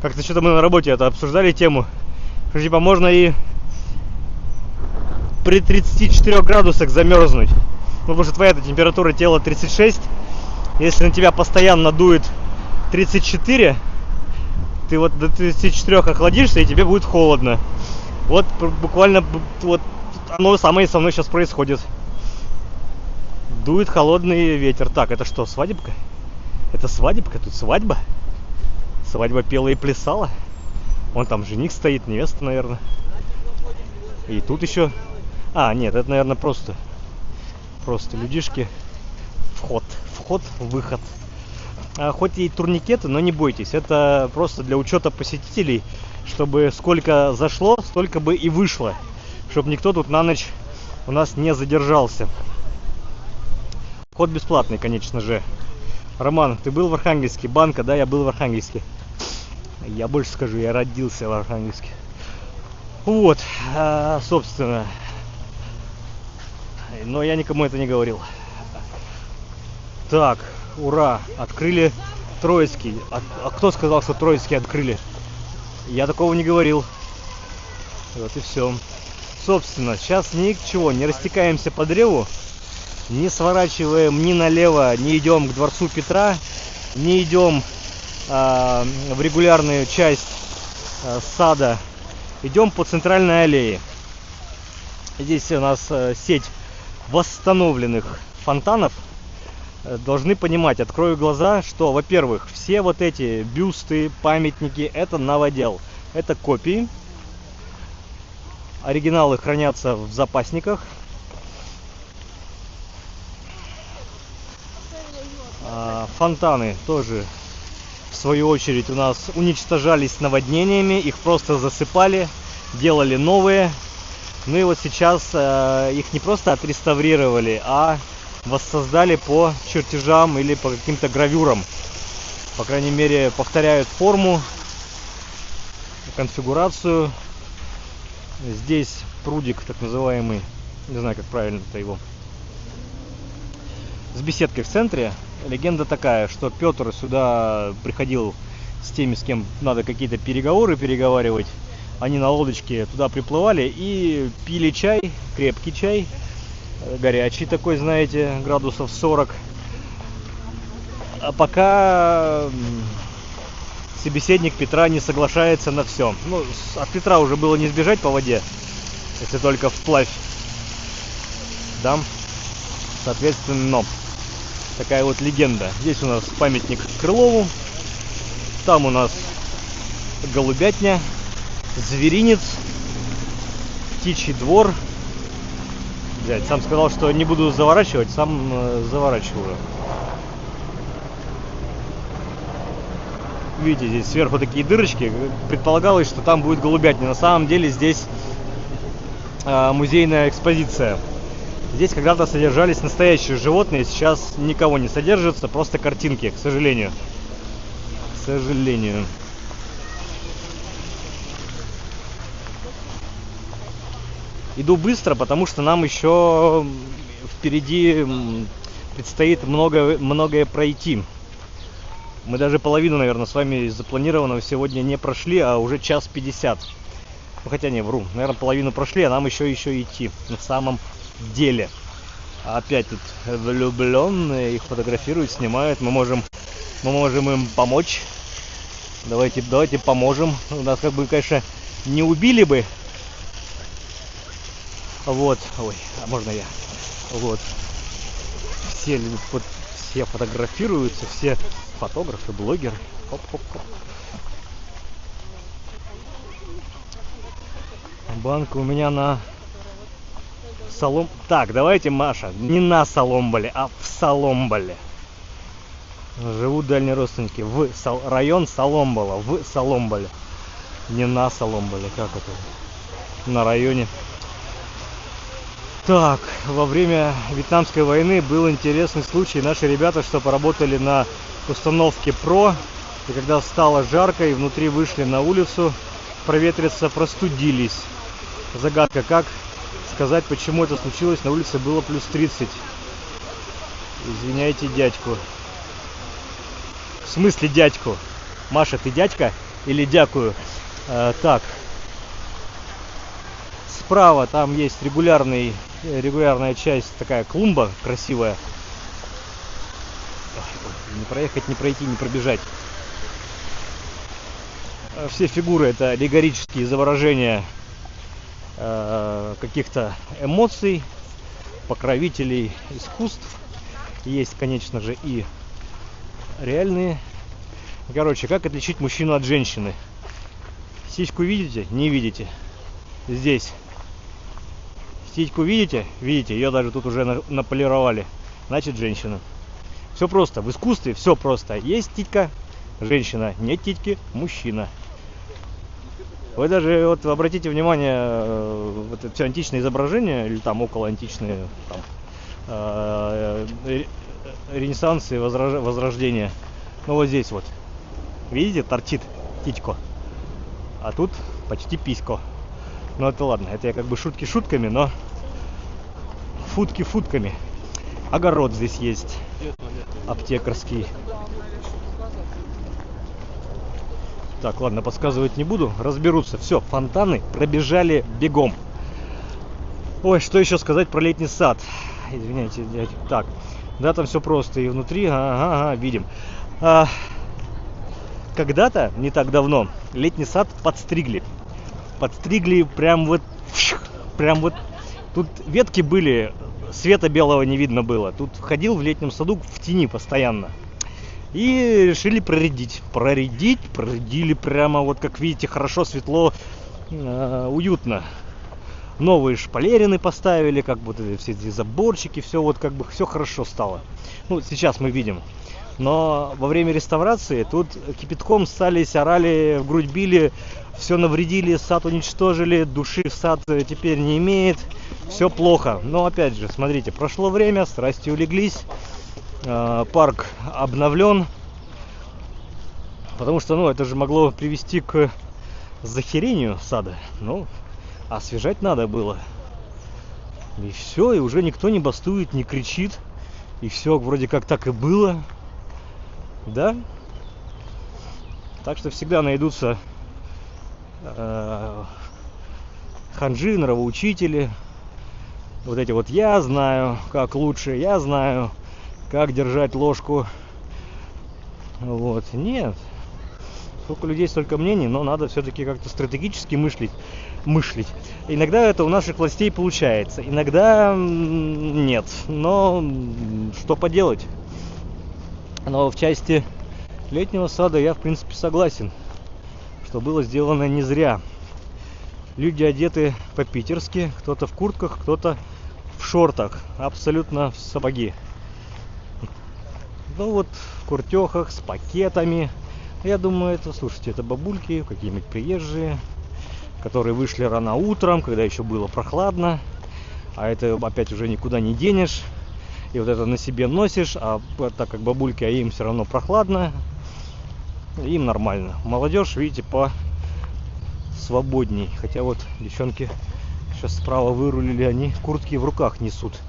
как-то что-то мы на работе это обсуждали тему, что типа можно и при 34 градусах замерзнуть. Ну, потому что твоя температура тела 36, если на тебя постоянно дует 34, ты вот до 34 охладишься, и тебе будет холодно. Вот буквально вот оно самое со мной сейчас происходит. Дует холодный ветер. Так, это что, свадебка? Это свадебка? Тут свадьба? Свадьба пела и плясала. Вон там жених стоит, невеста, наверное. И тут еще... А, нет, это, наверное, просто людишки. Вход, выход. Хоть и турникеты, но не бойтесь. Это просто для учета посетителей, чтобы сколько зашло, столько бы и вышло. Чтобы никто тут на ночь у нас не задержался. Вход бесплатный, конечно же. Роман, ты был в Архангельске? Банка, да, я был в Архангельске. Я больше скажу, я родился в Архангельске. Вот, собственно. Но я никому это не говорил. Так, ура, открыли Троицкий. А кто сказал, что Троицкий открыли? Я такого не говорил. Вот и все. Собственно, сейчас ничего, не растекаемся по древу. Не сворачиваем ни налево, не идем к дворцу Петра, не идем в регулярную часть сада. Идем по центральной аллее. Здесь у нас сеть восстановленных фонтанов. Должны понимать, открою глаза, что, во-первых, все вот эти бюсты, памятники, это новодел. Это копии. Оригиналы хранятся в запасниках. Фонтаны тоже, в свою очередь, у нас уничтожались наводнениями, их просто засыпали, делали новые. Ну и вот сейчас их не просто отреставрировали, а воссоздали по чертежам или по каким-то гравюрам. По крайней мере, повторяют форму, конфигурацию. Здесь прудик, так называемый, не знаю, как правильно-то его, с беседкой в центре. Легенда такая, что Петр сюда приходил с теми, с кем надо какие-то переговоры переговаривать. Они на лодочке туда приплывали и пили чай, крепкий чай, горячий такой, знаете, градусов 40. А пока собеседник Петра не соглашается на все. Ну, от Петра уже было не сбежать по воде, если только вплавь. Да, соответственно, такая вот легенда. Здесь у нас памятник Крылову, там у нас голубятня, зверинец, птичий двор, взять. Сам сказал, что не буду заворачивать, сам заворачиваю. Видите, здесь сверху такие дырочки. Предполагалось, что там будет голубятня. На самом деле здесь музейная экспозиция. Здесь когда-то содержались настоящие животные, сейчас никого не содержится, просто картинки, к сожалению. К сожалению. Иду быстро, потому что нам еще впереди предстоит многое пройти. Мы даже половину, наверное, с вами из запланированного сегодня не прошли, а уже 1:50. Ну, хотя не, вру. Наверное, половину прошли, а нам еще идти. На самом деле. Опять тут влюбленные, их фотографируют, снимают. Мы можем им помочь. Давайте поможем. У нас как бы, конечно, не убили бы. Вот. Ой, а можно я? Вот. Все фотографируются, все фотографы, блогеры. Хоп-хоп-хоп. Банка у меня на Так, давайте, Маша, не на Соломболе, а в Соломболе. Живут дальние родственники. Район Соломбола, в Соломболе. Не на Соломболе, как это? На районе. Так, во время Вьетнамской войны был интересный случай. Наши ребята, что поработали на установке ПРО, и когда стало жарко и внутри вышли на улицу проветриться, простудились. Загадка, как сказать, почему это случилось. На улице было плюс 30. Извиняйте дядьку. В смысле дядьку? Маша, ты дядька или дякую? Так. Справа там есть регулярная часть, такая клумба красивая. Не проехать, не пройти, не пробежать. Все фигуры — это аллегорические изображения каких-то эмоций, покровителей искусств. Есть, конечно же, и реальные. Короче, как отличить мужчину от женщины? Сиську видите? Не видите. Здесь. Сиську видите? Видите, ее даже тут уже наполировали. Значит, женщина. Все просто. В искусстве все просто. Есть титька — женщина. Нет титьки — мужчина. Вы даже вот обратите внимание, вот это все античные изображения, или там около античные, там, Ренессанс и Возрождение. Ну вот здесь вот. Видите, торчит титько. А тут почти писько. Ну это ладно, это я как бы шутки шутками, но футки футками. Огород здесь есть. Аптекарский. Так, ладно, подсказывать не буду. Разберутся. Все, фонтаны пробежали бегом. Ой, что еще сказать про летний сад? Извиняйте, дядь. Так, да, там все просто. И внутри, ага, видим. Когда-то, не так давно, летний сад подстригли. Подстригли прям вот. Тут ветки были, света белого не видно было. Тут ходил в летнем саду в тени постоянно. И решили проредили прямо, вот как видите, хорошо, светло, уютно. Новые шпалерины поставили, как бы все эти заборчики, все вот как бы все хорошо стало. Ну, сейчас мы видим. Но во время реставрации тут кипятком ссались, орали, в грудь били, все навредили, сад уничтожили, души в сад теперь не имеет, все плохо. Но опять же, смотрите, прошло время, страсти улеглись. Парк обновлен, потому что, это же могло привести к захерению сада. Освежать надо было. И все, и уже никто не бастует, не кричит. И все вроде как так и было. Да? Так что всегда найдутся ханжи, нравоучители. Вот эти вот: я знаю, как лучше, я знаю, как держать ложку. Вот. Нет. Сколько людей, столько мнений, но надо все-таки как-то стратегически мыслить. Иногда это у наших властей получается, иногда нет. Но что поделать? Но в части летнего сада я, в принципе, согласен, что было сделано не зря. Люди одеты по-питерски, кто-то в куртках, кто-то в шортах, абсолютно в сапоги. Ну вот в куртехах с пакетами. Я думаю, это, слушайте, это бабульки, какие-нибудь приезжие, которые вышли рано утром, когда еще было прохладно. А это опять уже никуда не денешь. И вот это на себе носишь, а так как бабульки, а им все равно прохладно, им нормально. Молодежь, видите, по свободней. Хотя вот девчонки сейчас справа вырулили, они куртки в руках несут.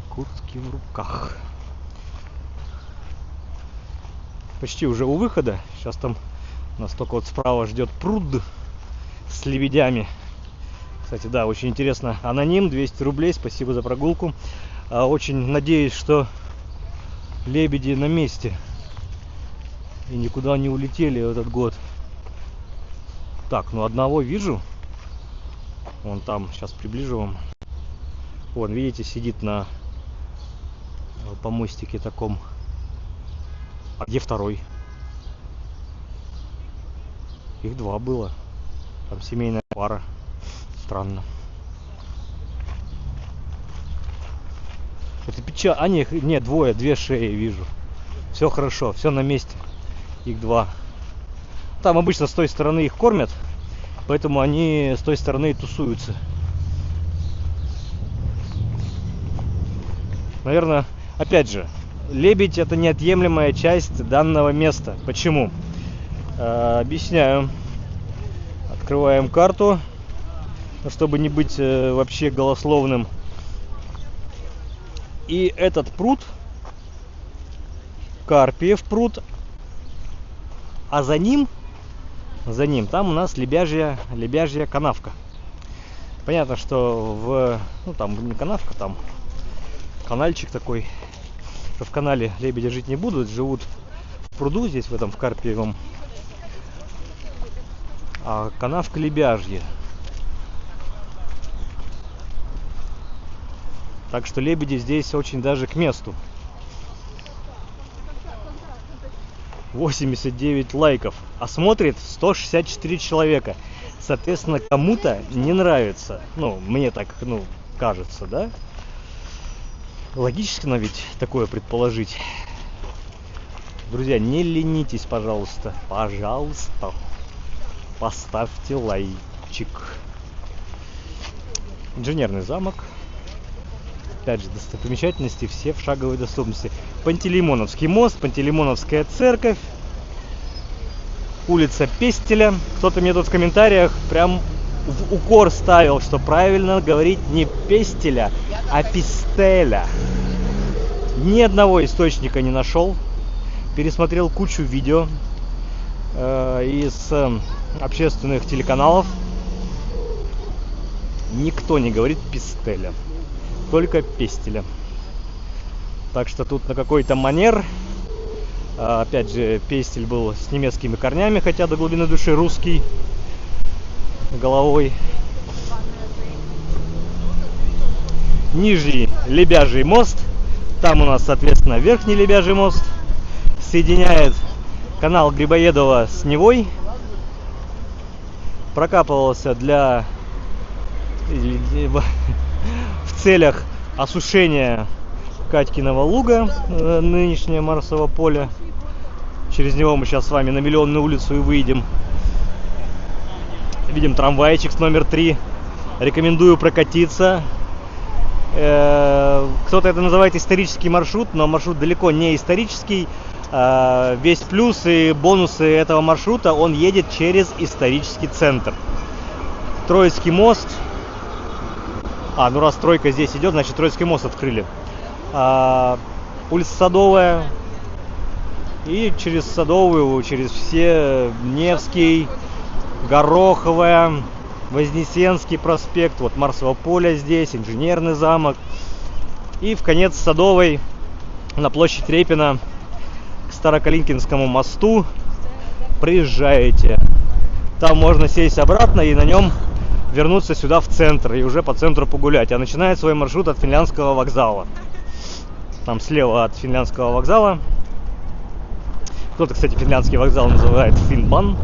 Куртки в руках. Почти уже у выхода. Сейчас там нас только вот справа ждет пруд с лебедями. Кстати, да, очень интересно. Аноним, 200 рублей, спасибо за прогулку. Очень надеюсь, что лебеди на месте и никуда не улетели в этот год. Так, ну одного вижу. Вон там, сейчас приближу вам. Вон, видите, сидит на помостике таком. А где второй? Их два было. Там семейная пара. Странно. Это печаль. А нет, двое, две шеи вижу. Все хорошо, все на месте. Их два. Там обычно с той стороны их кормят, поэтому они с той стороны и тусуются. Наверное, опять же, лебедь — это неотъемлемая часть данного места. Почему? Объясняю. Открываем карту, чтобы не быть вообще голословным. И этот пруд, Карпиев пруд, а за ним там у нас лебяжья канавка. Понятно, что там не канавка, там канальчик такой. В канале лебеди жить не будут, живут в пруду здесь, в Карпиевом. А канавка лебяжья. Так что лебеди здесь очень даже к месту. 89 лайков, а смотрит 164 человека. Соответственно, кому-то не нравится. Ну, мне так, кажется, да? Логично ведь такое предположить. Друзья, не ленитесь, пожалуйста. Пожалуйста. Поставьте лайчик. Инженерный замок. Опять же, достопримечательности все в шаговой доступности. Пантелеймоновский мост, Пантелеймоновская церковь, улица Пестеля. Кто-то мне тут в комментариях прям в укор ставил, что правильно говорить не Пестеля, а Пистеля. Ни одного источника не нашел. Пересмотрел кучу видео из общественных телеканалов. Никто не говорит Пистеля, только Пестеля. Так что тут на какой-то манер. Опять же, Пестель был с немецкими корнями, хотя до глубины души русский головой. Нижний Лебяжий мост. Там у нас, соответственно, Верхний Лебяжий мост. Соединяет канал Грибоедова с Невой. Прокапывался в целях осушения Катькиного луга, нынешнее Марсово поле. Через него мы сейчас с вами на Миллионную улицу и выйдем. Видим трамвайчик с номер 3. Рекомендую прокатиться. Кто-то это называет исторический маршрут, но маршрут далеко не исторический. Весь плюс и бонусы этого маршрута: он едет через исторический центр. Троицкий мост. Раз тройка здесь идет, значит Троицкий мост открыли. Улица Садовая. И через Садовую, через все Невский, Гороховая, Вознесенский проспект, вот Марсово поле здесь, Инженерный замок. И в конец Садовой на площадь Репина к Старокалинкинскому мосту приезжаете. Там можно сесть обратно и на нем вернуться сюда в центр и уже по центру погулять. А начинает свой маршрут от Финляндского вокзала. Там слева от Финляндского вокзала. Кто-то, кстати, Финляндский вокзал называет Финбан.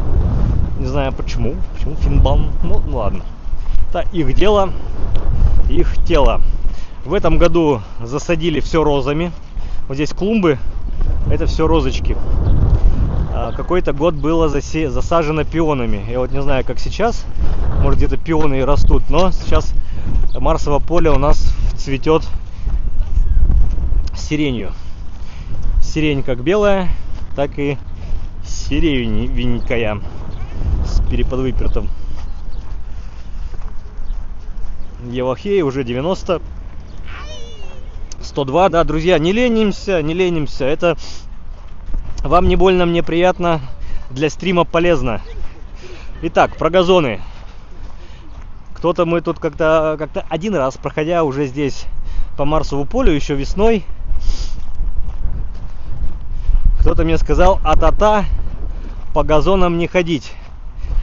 Не знаю почему. Почему Финбан? Ну ладно. Это их дело, их тело. В этом году засадили все розами. Вот здесь клумбы. Это все розочки. Какой-то год было засажено пионами. Я вот не знаю, как сейчас. Может, где-то пионы и растут. Но сейчас Марсово поле у нас цветет сиренью. Сирень как белая, так и сиреневенькая с переподвыпертом. Евахей уже 90. 102, да, друзья, не ленимся, не ленимся. Это вам не больно, мне приятно, для стрима полезно. Итак, про газоны. Кто-то мы тут как-то один раз, проходя уже здесь по Марсову полю, еще весной, кто-то мне сказал: а-та-та, по газонам не ходить.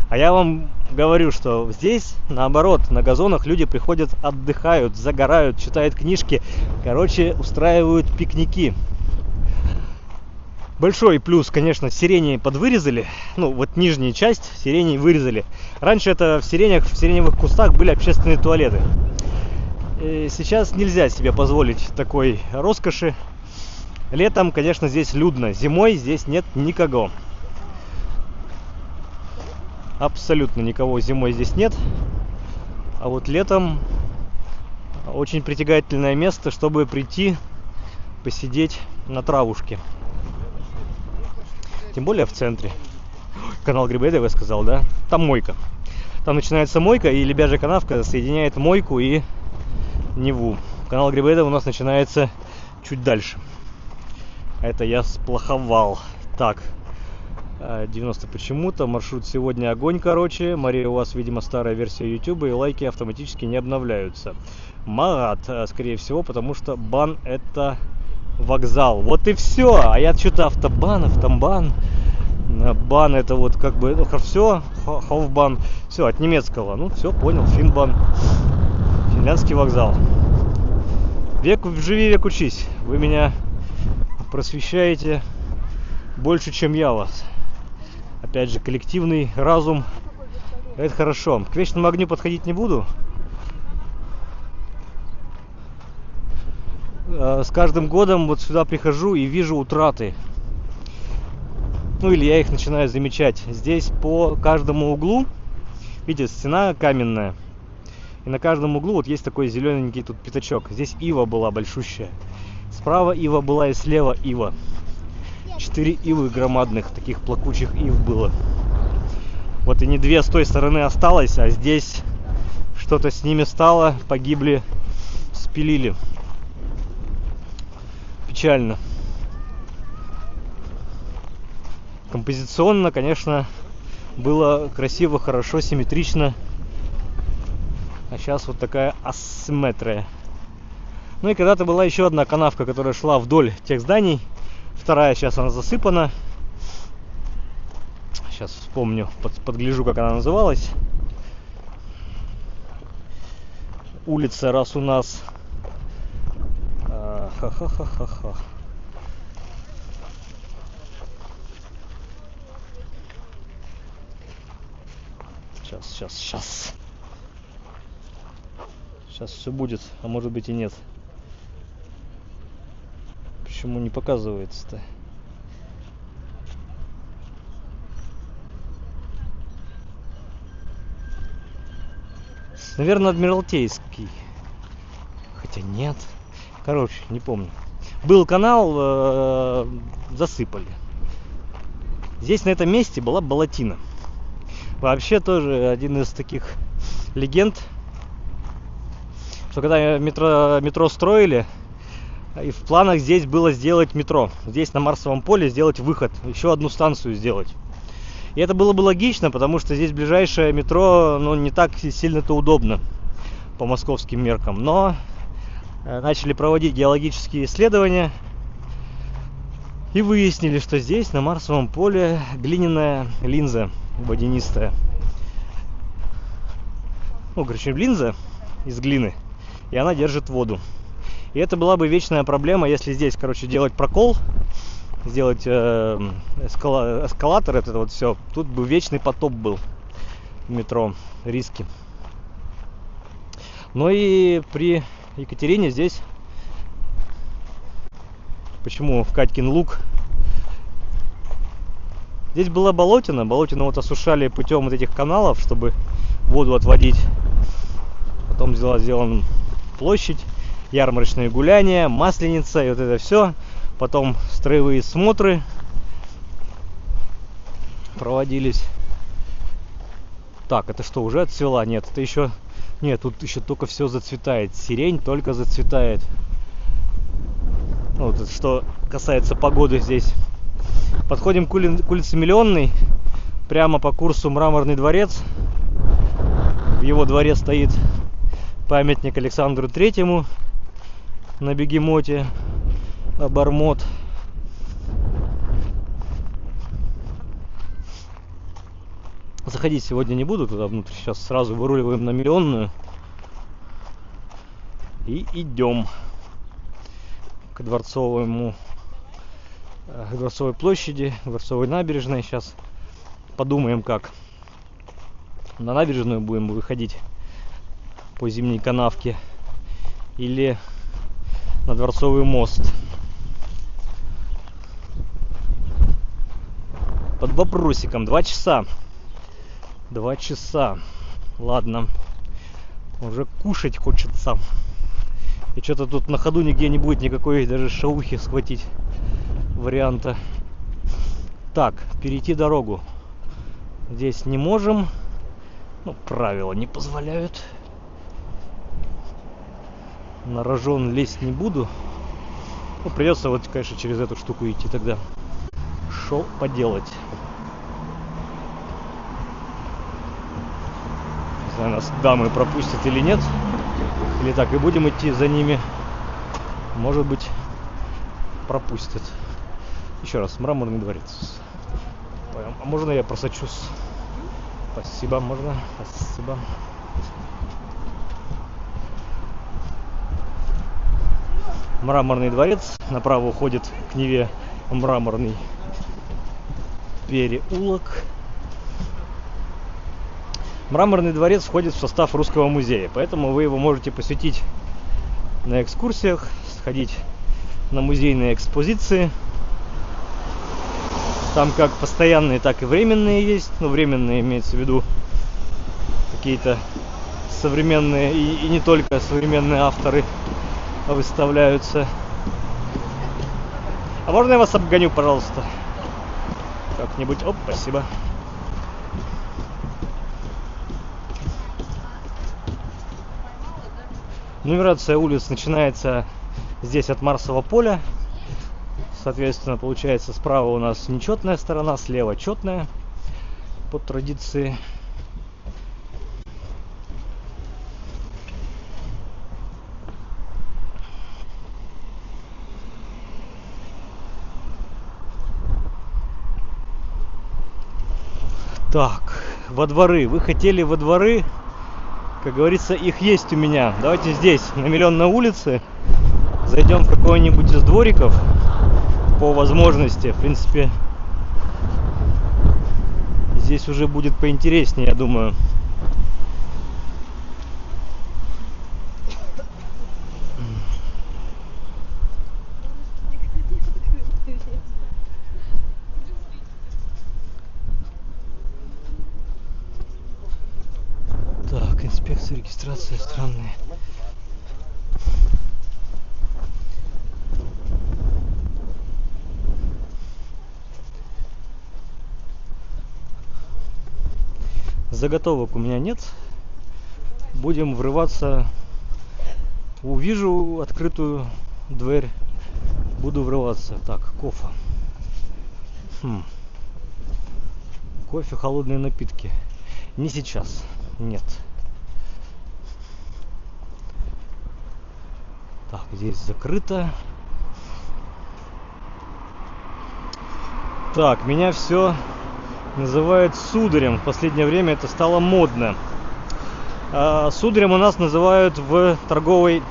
А я вам говорю, что здесь, наоборот, на газонах люди приходят, отдыхают, загорают, читают книжки, короче, устраивают пикники. Большой плюс, конечно, сирени подвырезали. Ну, вот нижняя часть сирени вырезали. Раньше это в сиреневых кустах были общественные туалеты. И сейчас нельзя себе позволить такой роскоши. Летом, конечно, здесь людно. Зимой здесь нет никого. Абсолютно никого зимой здесь нет. А вот летом очень притягательное место, чтобы прийти посидеть на травушке. Тем более в центре. Канал Грибоедова, я сказал, да? Там мойка. Там начинается мойка, и Лебяжья канавка соединяет мойку и Неву. Канал Грибоедова у нас начинается чуть дальше. Это я сплоховал. Так. 90 почему-то. Маршрут сегодня огонь, короче. Мария, у вас, видимо, старая версия YouTube, и лайки автоматически не обновляются. Марат, скорее всего, потому что бан — это вокзал. Вот и все. А я что-то автобан. Бан — это вот как бы, ну, все, хофбан. Все, от немецкого. Ну, все, понял. Финбан. Финляндский вокзал. Век живи, век учись. Вы меня просвещаете больше, чем я вас. Опять же, коллективный разум. Это хорошо. К вечному огню подходить не буду. С каждым годом вот сюда прихожу и вижу утраты. Ну, или я их начинаю замечать. Здесь по каждому углу, видите, стена каменная. И на каждом углу вот есть такой зелененький тут пятачок. Здесь ива была большущая. Справа ива была и слева ива. 4 ивы громадных, таких плакучих ив было. Вот и не 2 с той стороны осталось, а здесь что-то с ними стало, погибли, спилили. Печально. Композиционно, конечно, было красиво, хорошо, симметрично. А сейчас вот такая асимметрия. Ну и когда-то была еще одна канавка, которая шла вдоль тех зданий. Вторая, сейчас она засыпана. Сейчас вспомню, подгляжу, как она называлась. Улица, раз у нас... Ха-ха-ха-ха-ха. Сейчас. Сейчас все будет, а может быть и нет. Почему не показывается-то? Наверное, Адмиралтейский. Хотя нет. Короче, не помню. Был канал, засыпали. Здесь, на этом месте, была болотина. Вообще тоже один из таких легенд, что когда метро строили, и в планах здесь было сделать метро. Здесь на Марсовом поле сделать выход, еще одну станцию сделать. И это было бы логично, потому что здесь ближайшее метро, ну, не так сильно-то удобно по московским меркам. Но начали проводить геологические исследования и выяснили, что здесь на Марсовом поле глиняная линза водянистая. Ну, короче, линза из глины, и она держит воду. И это была бы вечная проблема, если здесь, короче, делать прокол сделать эскалатор, это вот все, тут бы вечный потоп был в метро, риски. Но и при Екатерине здесь, почему в Катькин луг, здесь была болотина вот осушали путем вот этих каналов, чтобы воду отводить. Потом сделана площадь, ярмарочные гуляния, масленица и вот это все. Потом строевые смотры проводились. Так, это что, уже отцвела? Нет, это еще... Нет, тут еще только все зацветает. Сирень только зацветает. Вот это что касается погоды здесь. Подходим к улице Миллионной. Прямо по курсу Мраморный дворец. В его дворе стоит памятник Александру Третьему на бегемоте. Обормот. Заходить сегодня не буду туда внутрь. Сейчас сразу выруливаем на Миллионную. И идем к Дворцовой площади, Дворцовой набережной. Сейчас подумаем, как на набережную будем выходить по Зимней канавке или на Дворцовый мост. Под вопросиком. 2 часа. 2 часа. Ладно. Уже кушать хочется. И что-то тут на ходу нигде не будет никакой даже шаухи схватить варианта. Так, перейти дорогу здесь не можем. Ну, правила не позволяют. На рожон лезть не буду. Ну, придется вот, конечно, через эту штуку идти тогда. Шо поделать? Не знаю, нас дамы пропустят или нет. Или так и будем идти за ними. Может быть, пропустят. Еще раз, Мраморный дворец. А можно я просочусь? Спасибо, можно? Спасибо. Мраморный дворец. Направо уходит к Неве Мраморный переулок. Мраморный дворец входит в состав Русского музея, поэтому вы его можете посетить на экскурсиях, сходить на музейные экспозиции. Там как постоянные, так и временные есть. Ну, временные имеется в виду какие-то современные и не только современные авторы выставляются. А можно я вас обгоню, пожалуйста? Как-нибудь. Оп, спасибо. Нумерация улиц начинается здесь от Марсового поля. Соответственно, получается, справа у нас нечетная сторона, слева четная по традиции. Так, во дворы. Вы хотели во дворы? Как говорится, их есть у меня. Давайте здесь, на Миллионной улице, зайдем в какой-нибудь из двориков по возможности. В принципе, здесь уже будет поинтереснее, я думаю. Так, инспекция, регистрация, странные. Заготовок у меня нет. Будем врываться. Увижу открытую дверь, буду врываться. Так, кофе. Кофе, холодные напитки. Не сейчас. Нет. Так, здесь закрыто. Так, меня все называют сударем. В последнее время это стало модно. Сударем у нас называют в торговой.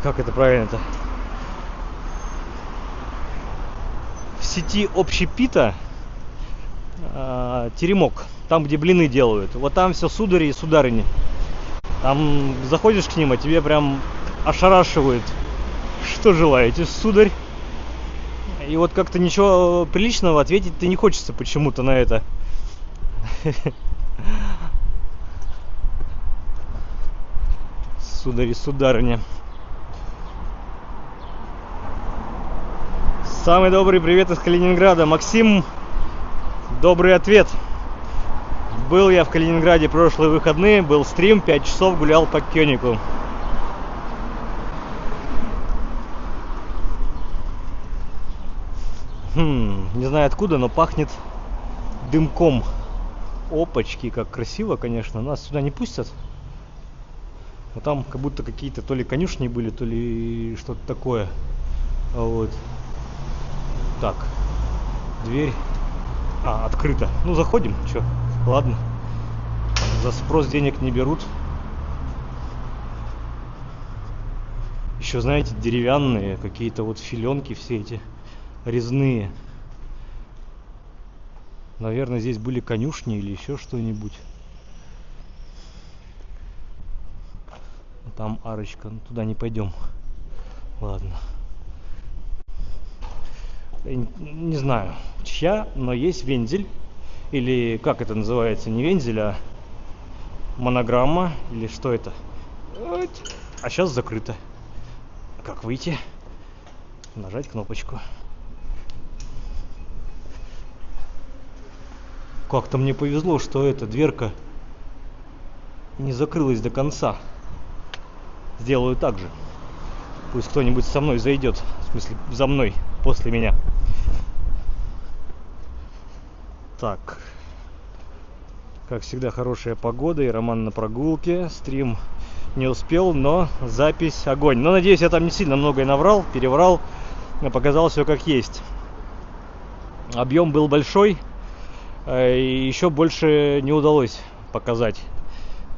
Как это правильно-то? сети общепита Теремок, там, где блины делают. Вот там все судари и сударыни. Там заходишь к ним, а тебе прям ошарашивают. Что желаете, сударь? И вот как-то ничего приличного ответить-то не хочется почему-то на это. Сударь и сударыня. Самый добрый привет из Калининграда. Максим, добрый ответ. Был я в Калининграде прошлые выходные, был стрим, 5 часов гулял по Кёнику. Не знаю откуда, но пахнет дымком. Опачки, как красиво, конечно. Нас сюда не пустят. Но там как будто какие-то то ли конюшни были, то ли что-то такое. Вот. Так. Дверь. Открыта. Ну, заходим. Чё? Ладно. За спрос денег не берут. Еще, знаете, деревянные какие-то вот филенки все эти. Резные. Наверное, здесь были конюшни или еще что-нибудь. Там арочка. Туда не пойдем. Ладно. Не знаю, чья, но есть вензель. Или как это называется? Не вензель, а монограмма. Или что это? А сейчас закрыто. Как выйти? Нажать кнопочку. Как-то мне повезло, что эта дверка не закрылась до конца. Сделаю так же. Пусть кто-нибудь со мной зайдет. В смысле, за мной, после меня. Так. Как всегда, хорошая погода и Роман на прогулке. Стрим не успел, но запись огонь. Но надеюсь, я там не сильно многое наврал, переврал. Но показал все как есть. Объем был большой. И еще больше не удалось показать.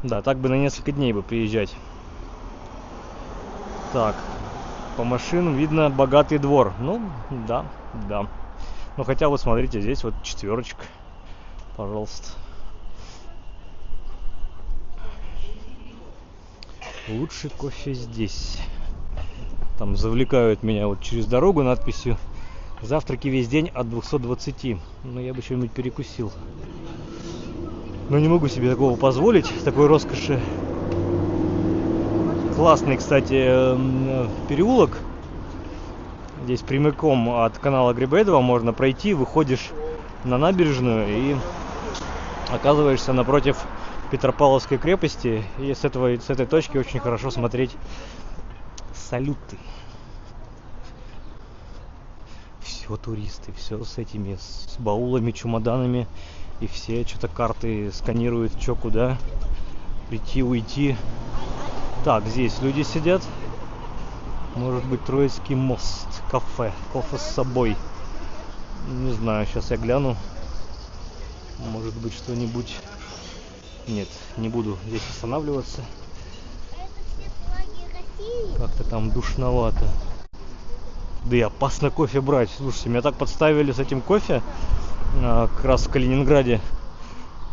Да, так бы на несколько дней бы приезжать. Так, по машинам видно богатый двор. Ну, да. Ну, хотя вот смотрите, здесь вот 4. Пожалуйста. Лучший кофе здесь. Там завлекают меня вот через дорогу надписью «Завтраки весь день от 220. Ну, я бы что-нибудь перекусил. Но не могу себе такого позволить, такой роскоши. Классный, кстати, переулок. Здесь прямиком от канала Грибоедова можно пройти, выходишь на набережную и оказываешься напротив Петропавловской крепости. И с этой точки очень хорошо смотреть салюты. Все туристы, все с баулами, чемоданами. И все что-то карты сканируют, что куда. Прийти, уйти. Так, здесь люди сидят. Может быть, Троицкий мост, кафе, кофе с собой. Не знаю, сейчас я гляну. Может быть, что-нибудь. Нет, не буду здесь останавливаться. Как-то там душновато. Да и опасно кофе брать. Слушайте, меня так подставили с этим кофе. Как раз в Калининграде.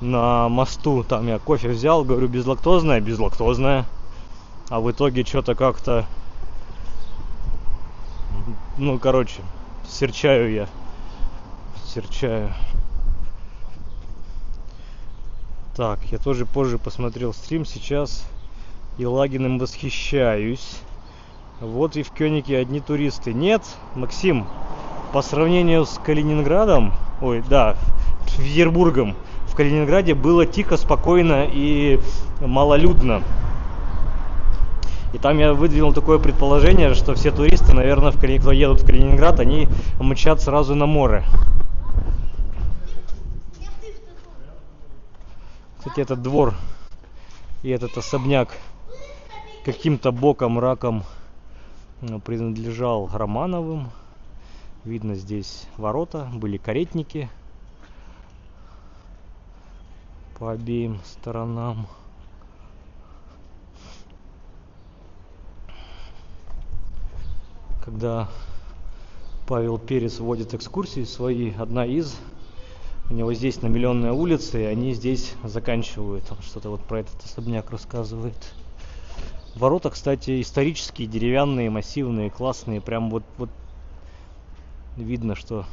На мосту. Там я кофе взял, говорю, безлактозное. А в итоге что-то как-то... Ну, короче, серчаю я. Так, я тоже позже посмотрел стрим. Сейчас Елагиным восхищаюсь. Вот и в Кёниге одни туристы. Нет, Максим, по сравнению с Калининградом, Петербургом, в Калининграде было тихо, спокойно и малолюдно. И там я выдвинул такое предположение, что все туристы, наверное, кто едут в Калининград, они мчат сразу на море. Кстати, этот двор и этот особняк каким-то боком, раком принадлежал Романовым. Видно, здесь ворота, были каретники по обеим сторонам. Когда Павел Перец вводит экскурсии свои. Одна из. У него здесь на Миллионной улице, и они здесь заканчивают. Он что-то вот про этот особняк рассказывает. Ворота, кстати, исторические, деревянные, массивные, классные. Прям вот видно, что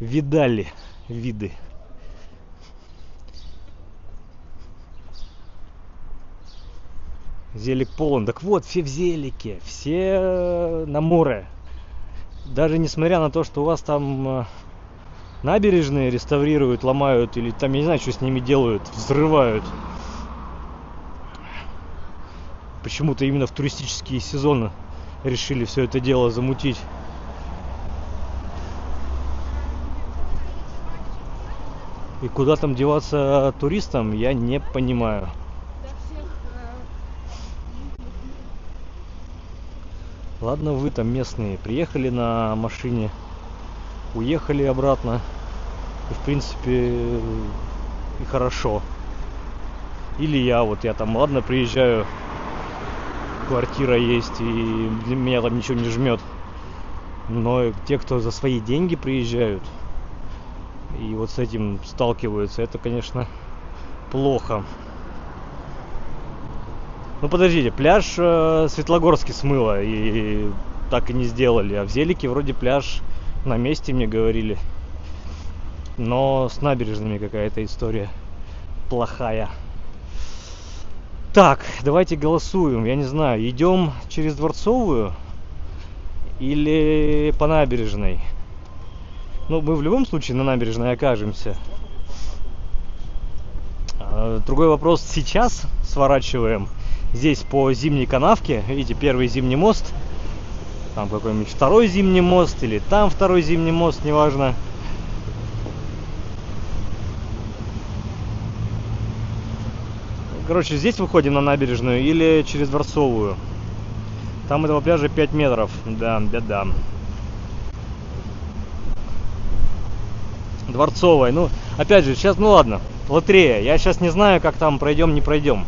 видали виды. Зелик полон. Так вот, все в Зелике, все на море. Даже несмотря на то, что у вас там набережные реставрируют, ломают, или там, я не знаю, что с ними делают, взрывают. Почему-то именно в туристические сезоны решили все это дело замутить. И куда там деваться туристам, я не понимаю. Ладно, вы там местные, приехали на машине, уехали обратно, и в принципе и хорошо. Или я там, ладно, приезжаю, квартира есть, и для меня там ничего не жмет. Но те, кто за свои деньги приезжают и вот с этим сталкиваются, это, конечно, плохо. Ну подождите, пляж Светлогорский смыло и так и не сделали, а в Зелике вроде пляж на месте, мне говорили. Но с набережными какая-то история плохая. Так, давайте голосуем. Я не знаю, идем через Дворцовую или по набережной? Ну, мы в любом случае на набережной окажемся. Другой вопрос, сейчас сворачиваем здесь по Зимней канавке. Видите, первый Зимний мост. Там какой-нибудь второй Зимний мост или там второй Зимний мост, неважно. Короче, здесь выходим на набережную или через Дворцовую. Там этого пляжа 5 метров. Да, беда. Дворцовая. Ну, опять же, сейчас, ну ладно, лотерея. Я сейчас не знаю, как там пройдем, не пройдем.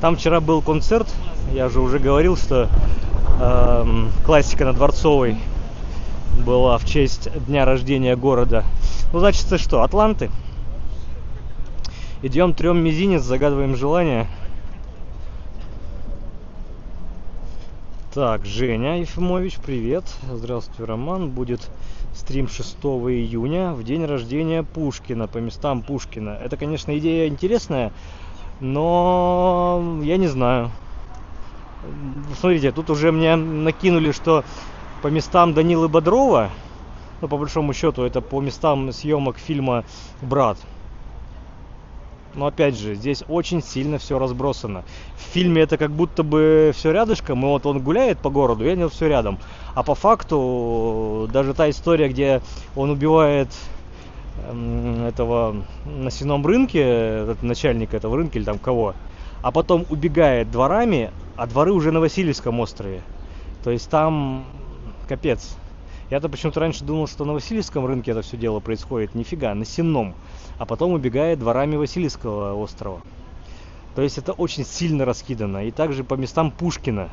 Там вчера был концерт. Я же уже говорил, что классика на Дворцовой была в честь дня рождения города. Ну, значит, что, Атланты? Идем трем мизинец, загадываем желание. Так, Женя Ефимович, привет. Здравствуй, Роман. Будет стрим 6 июня, в день рождения Пушкина, по местам Пушкина. Это, конечно, идея интересная, но я не знаю. Смотрите, тут уже мне накинули, что по местам Данилы Бодрова, ну, по большому счету, это по местам съемок фильма «Брат». Но опять же, здесь очень сильно все разбросано. В фильме это как будто бы все рядышком, и вот он гуляет по городу, и у него все рядом. А по факту, даже та история, где он убивает этого на сенном рынке, начальника этого рынка или там кого, а потом убегает дворами, а дворы уже на Васильевском острове. То есть там капец. Я-то почему-то раньше думал, что на Васильевском рынке это все дело происходит. Нифига, на Сенном. А потом убегает дворами Васильевского острова. То есть это очень сильно раскидано. И также по местам Пушкина.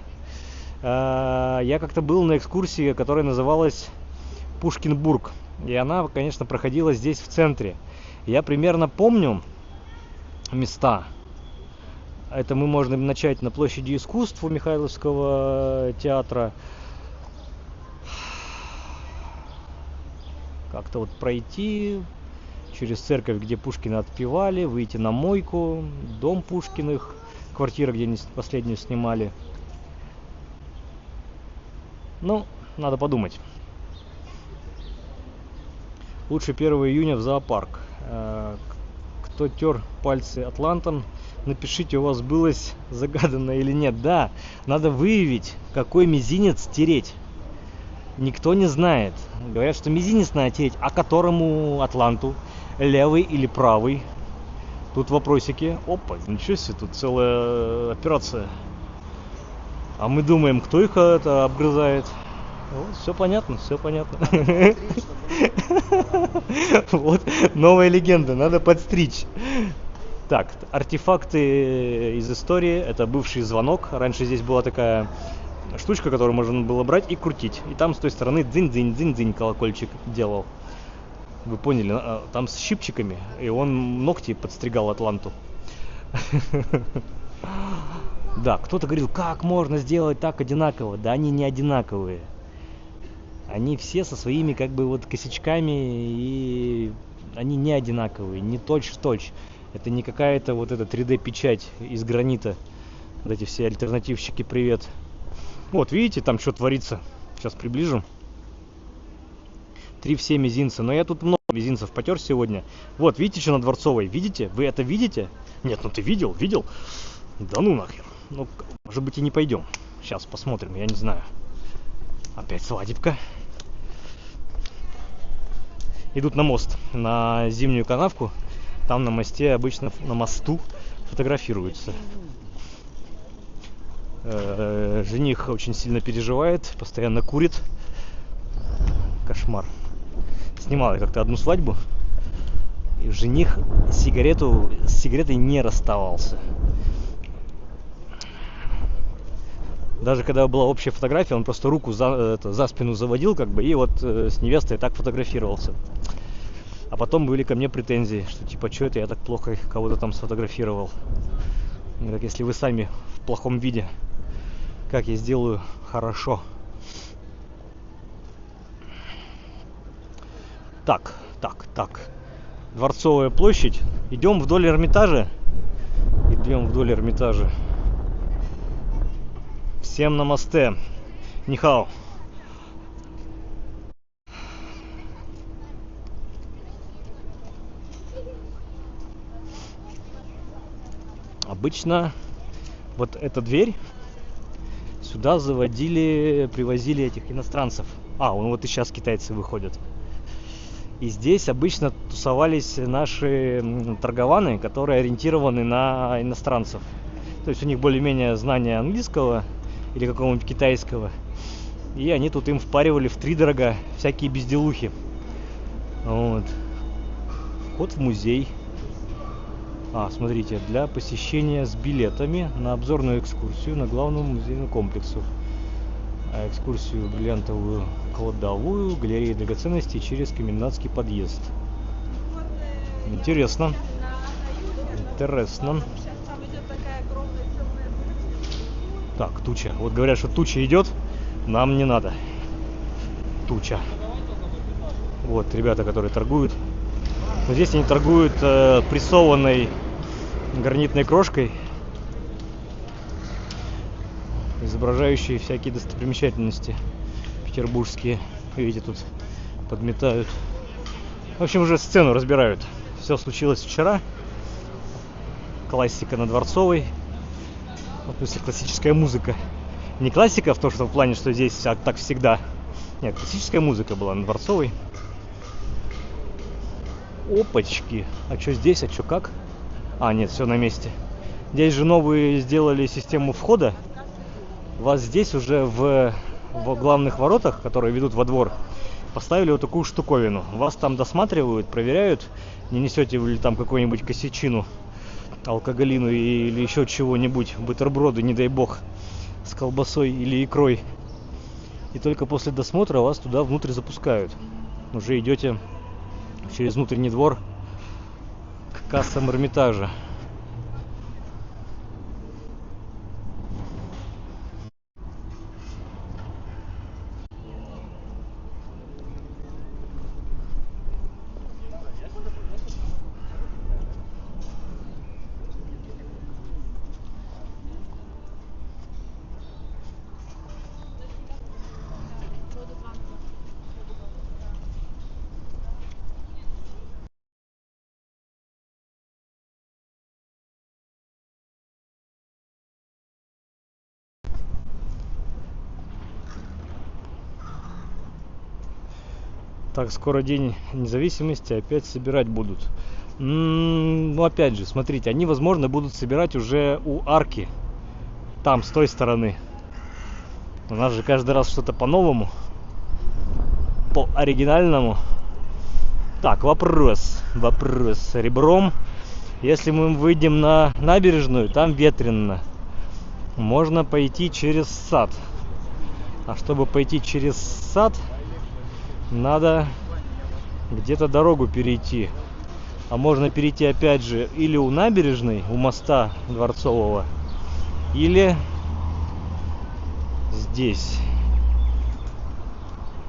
Я как-то был на экскурсии, которая называлась Пушкинбург. И она, конечно, проходила здесь в центре. Я примерно помню места. Это мы можем начать на площади искусств у Михайловского театра. Как-то вот пройти через церковь, где Пушкина отпевали, выйти на Мойку, дом Пушкиных, квартира, где они последнюю снимали. Ну, надо подумать. Лучше 1 июня в зоопарк. Кто тер пальцы атлантам, напишите, у вас сбылось загадано или нет. Да, надо выявить, какой мизинец тереть. Никто не знает. Говорят, что мизинец надо тереть, а которому атланту? Левый или правый? Тут вопросики. Опа, ничего себе, тут целая операция. А мы думаем, кто их это обгрызает. Вот, все понятно, все понятно. Вот, новая легенда, надо подстричь. Так, артефакты из истории. Это бывший звонок. Раньше здесь была такая штучка, которую можно было брать и крутить. И там с той стороны дзынь-дзынь-дзынь-дзынь колокольчик делал. Вы поняли, там с щипчиками, и он ногти подстригал Атланту. Да, кто-то говорил, как можно сделать так одинаково? Да они не одинаковые. Они все со своими как бы вот косячками, и они не одинаковые, не точь-в-точь. Это не какая-то вот эта 3D-печать из гранита. Вот эти все альтернативщики, привет. Вот, видите, там что творится. Сейчас приближу. 3 все мизинца. Но я тут много мизинцев потер сегодня. Вот, видите, что на Дворцовой? Видите? Вы это видите? Нет, ну ты видел? Видел? Да ну нахер. Ну, может быть, и не пойдем. Сейчас посмотрим, я не знаю. Опять свадебка. Идут на мост, на зимнюю канавку. Там на мосте обычно, на мосту фотографируются. Жених очень сильно переживает, постоянно курит. Кошмар. Снимал я как-то одну свадьбу, и жених с сигаретой не расставался. Даже когда была общая фотография, он просто руку за спину заводил, как бы, и вот с невестой так фотографировался. А потом были ко мне претензии, что типа, что это я так плохо кого-то там сфотографировал. Как если вы сами в плохом виде, как я сделаю хорошо. Так. Дворцовая площадь. Идем вдоль Эрмитажа. Всем намасте. Нихао. Обычно вот эта дверь сюда привозили этих иностранцев. Вот и сейчас китайцы выходят. И здесь обычно тусовались наши торгованы, которые ориентированы на иностранцев. То есть у них более-менее знания английского или какого-нибудь китайского. И они тут им впаривали втридорога всякие безделухи. Вот. Вход в музей. Смотрите, для посещения с билетами на обзорную экскурсию на главному музейному комплексу. Экскурсию в бриллиантовую кладовую, галерею драгоценностей через комендантский подъезд. Интересно. Так, туча. Вот говорят, что туча идет. Нам не надо. Туча. Вот ребята, которые торгуют. Но здесь они торгуют прессованной гранитной крошкой, изображающие всякие достопримечательности петербургские. Видите, тут подметают. В общем, уже сцену разбирают. Все случилось вчера. Классика на Дворцовой. В смысле, классическая музыка. Не классика в том, что в плане, что здесь так всегда. Нет, классическая музыка была на Дворцовой. Опачки. А что здесь? А что как? Нет, все на месте. Здесь же новые сделали систему входа. Вас здесь уже в главных воротах, которые ведут во двор, поставили вот такую штуковину. Вас там досматривают, проверяют, не несете вы ли там какую-нибудь косячину, алкоголину или еще чего-нибудь, бутерброды, не дай бог, с колбасой или икрой. И только после досмотра вас туда внутрь запускают. Уже идете через внутренний двор к кассам Эрмитажа. Так, скоро День независимости, опять собирать будут. Опять же, смотрите, они, возможно, будут собирать уже у арки. Там, с той стороны. У нас же каждый раз что-то по-новому. По-оригинальному. Так, вопрос. Ребром. Если мы выйдем на набережную, там ветрено. Можно пойти через сад. А чтобы пойти через сад, надо где-то дорогу перейти. А можно перейти опять же или у набережной, у моста Дворцового, или здесь.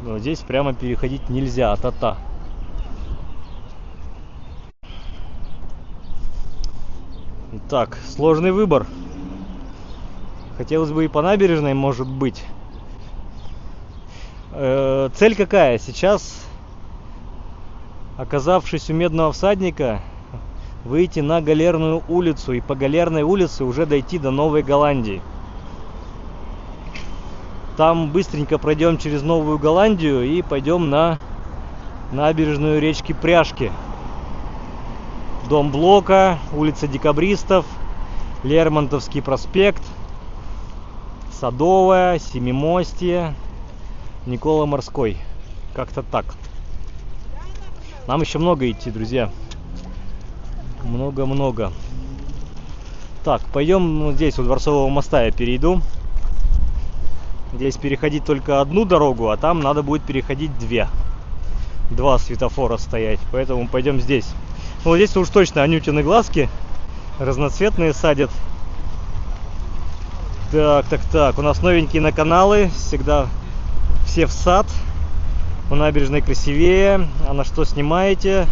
Но здесь прямо переходить нельзя, а-та-та. Так, сложный выбор. Хотелось бы и по набережной, может быть. Цель какая? Сейчас, оказавшись у Медного всадника, выйти на Галерную улицу и по Галерной улице уже дойти до Новой Голландии. Там быстренько пройдем через Новую Голландию и пойдем на набережную речки Пряжки. Дом Блока, улица Декабристов, Лермонтовский проспект, Садовая, Семимостье, Никола Морской. Как-то так. Нам еще много идти, друзья. Много-много. Так, пойдем здесь, у Дворцового моста я перейду. Здесь переходить только одну дорогу, а там надо будет переходить две. Два светофора стоять, поэтому пойдем здесь. Ну, здесь уж точно анютины глазки разноцветные садят. Так. У нас новенькие на каналы. Всегда все в сад. У набережной красивее. А на что снимаете?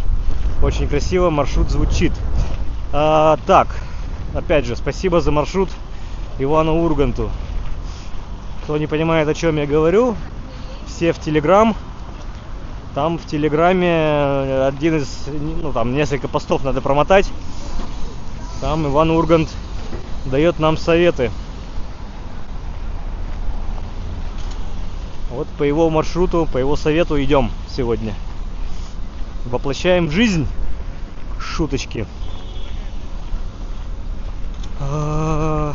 Очень красиво маршрут звучит. Так, опять же, спасибо за маршрут Ивану Урганту. Кто не понимает, о чем я говорю, все в Телеграм. Там в Телеграме один из, там несколько постов надо промотать. Там Иван Ургант дает нам советы. Вот по его маршруту, по его совету идем сегодня. Воплощаем в жизнь шуточки. А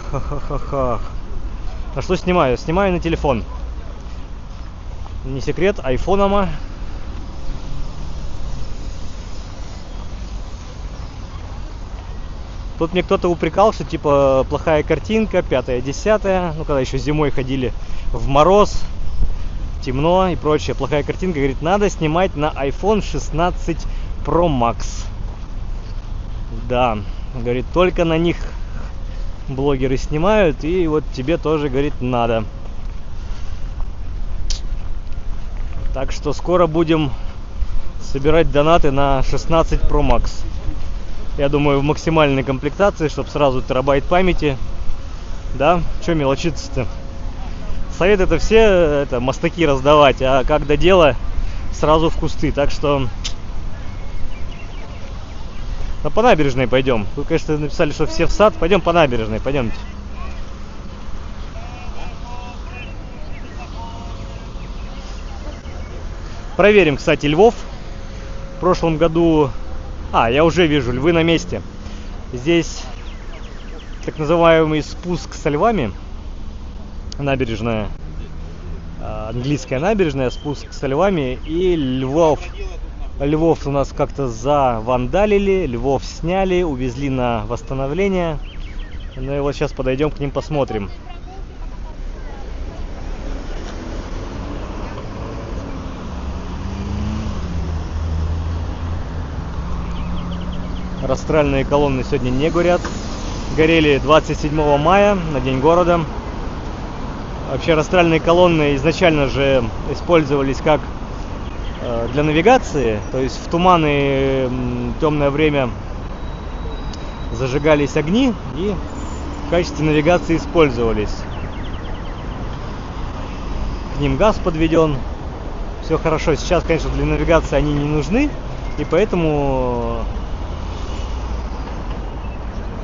что снимаю? Снимаю на телефон. Не секрет, айфоном. Тут мне кто-то упрекал, что типа плохая картинка, 5-10. Ну, когда еще зимой ходили в мороз, темно и прочее. Плохая картинка. Говорит, надо снимать на iPhone 16 Pro Max. Да, говорит, только на них блогеры снимают. И вот тебе тоже, говорит, надо. Так что скоро будем собирать донаты на 16 Pro Max. Я думаю, в максимальной комплектации, чтобы сразу терабайт памяти. Да? Че мелочиться-то? Совет это все мастаки раздавать, а как до дела, сразу в кусты. Так что по набережной пойдем. Вы, конечно, написали, что все в сад. Пойдем по набережной, пойдемте. Проверим, кстати, львов. В прошлом году... я уже вижу, львы на месте. Здесь так называемый спуск со львами. Набережная. Английская набережная, спуск со львами. И львов у нас как-то завандалили. Львов сняли, увезли на восстановление. Ну и вот сейчас подойдем к ним, посмотрим. Растральные колонны сегодня не горят. Горели 27 мая, на День города. Вообще растральные колонны изначально же использовались как для навигации. То есть в туманы, темное время зажигались огни и в качестве навигации использовались. К ним газ подведен. Все хорошо. Сейчас, конечно, для навигации они не нужны. И поэтому...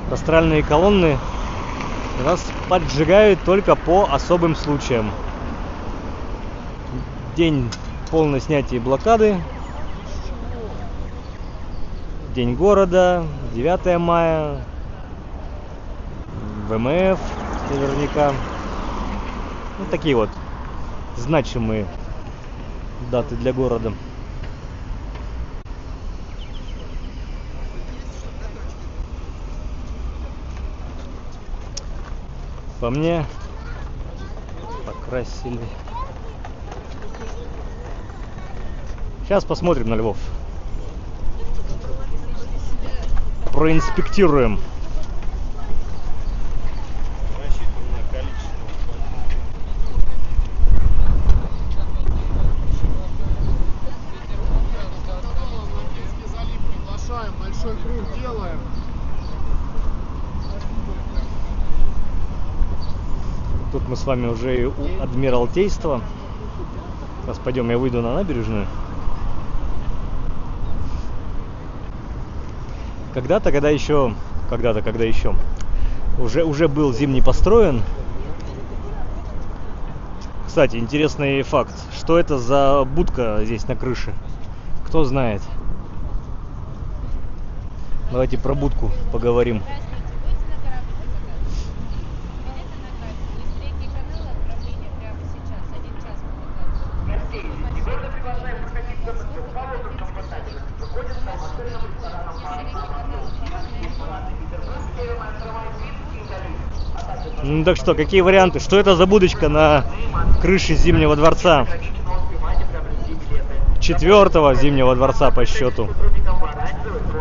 Растральные колонны нас поджигают только по особым случаям. День полного снятия блокады. День города. 9 мая. ВМФ наверняка. Вот такие вот значимые даты для города. По мне покрасили Сейчас посмотрим на львов. Проинспектируем. Большой круг делаем. Тут мы с вами уже и у Адмиралтейства. Сейчас пойдем, я выйду на набережную. Когда-то, когда еще уже был Зимний построен. Кстати, интересный факт. Что это за будка здесь на крыше? Кто знает? Давайте про будку поговорим. Ну так что, какие варианты? Что это за будочка на крыше Зимнего дворца? 4-го Зимнего дворца по счету.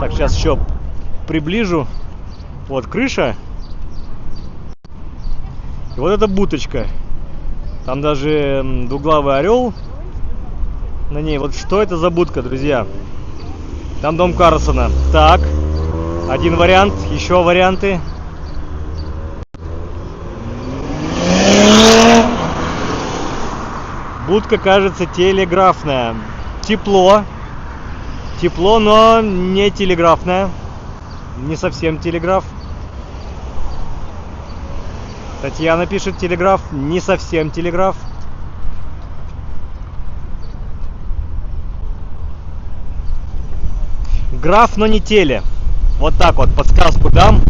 Так, сейчас еще приближу. Вот крыша. И вот эта будочка. Там даже двуглавый орел на ней. Вот что это за будка, друзья? Там дом Карлсона. Так, один вариант, еще варианты. Будка, кажется, телеграфная. Тепло, но не телеграфная. Не совсем телеграф. Татьяна пишет: телеграф, не совсем телеграф. Граф, но не теле. Вот так вот подсказку дам.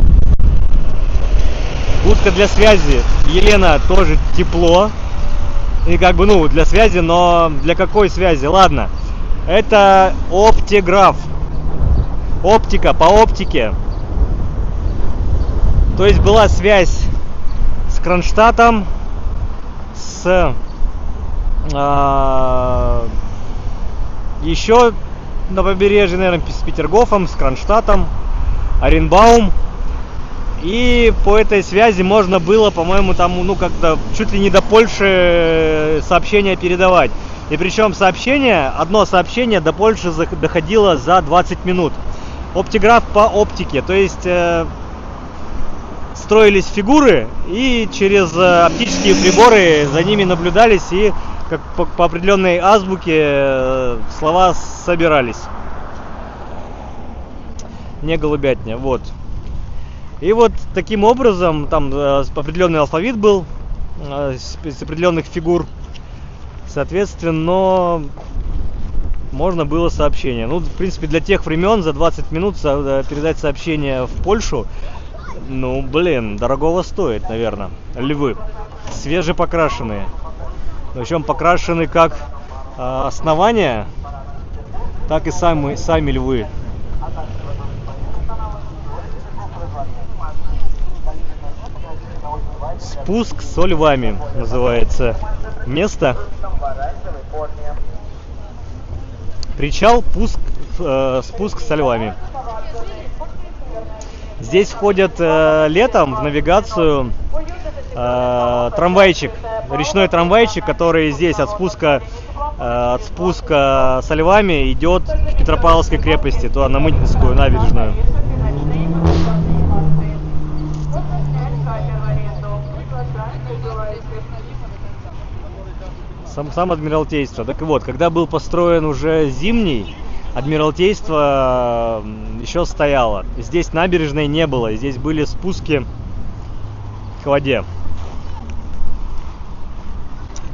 Будка для связи. Елена, тоже тепло. И как бы, ну, для связи, но для какой связи? Ладно. Это оптиграф. Оптика, по оптике. То есть была связь с Кронштадтом, с еще на побережье, наверное, с Петергофом, с Кронштадтом, Оренбаум. И по этой связи можно было, по-моему, там, ну, как-то чуть ли не до Польши сообщения передавать. И причем одно сообщение до Польши доходило за 20 минут. Оптиграф по оптике, то есть строились фигуры, и через оптические приборы за ними наблюдались, и как по определенной азбуке слова собирались. Не голубятня, вот. И вот таким образом, там определенный алфавит был, с определенных фигур, соответственно, можно было сообщение. Ну, в принципе, для тех времен за 20 минут передать сообщение в Польшу, ну, блин, дорогого стоит, наверное. Львы свежепокрашенные. Причем покрашены как основание, так и сами львы. Спуск со львами называется место. Причал, спуск со львами. Здесь ходят летом в навигацию трамвайчик, речной трамвайчик, который здесь от спуска со львами идет к Петропавловской крепости, туда на Мытинскую набережную. Сам Адмиралтейство. Так вот, когда был построен уже Зимний, Адмиралтейство еще стояло. Здесь набережной не было, здесь были спуски к воде.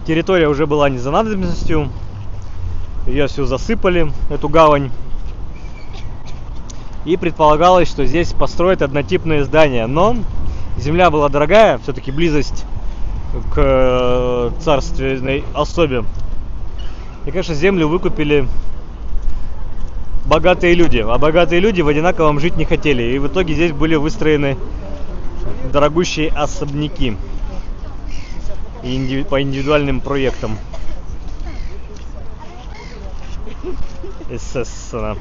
Территория уже была не за надобностью, ее всю засыпали, эту гавань. И предполагалось, что здесь построят однотипные здания, но земля была дорогая, все-таки близость к царственной особе. И, конечно, землю выкупили богатые люди. А богатые люди в одинаковом жить не хотели. И в итоге здесь были выстроены дорогущие особняки по индивидуальным проектам. Естественно.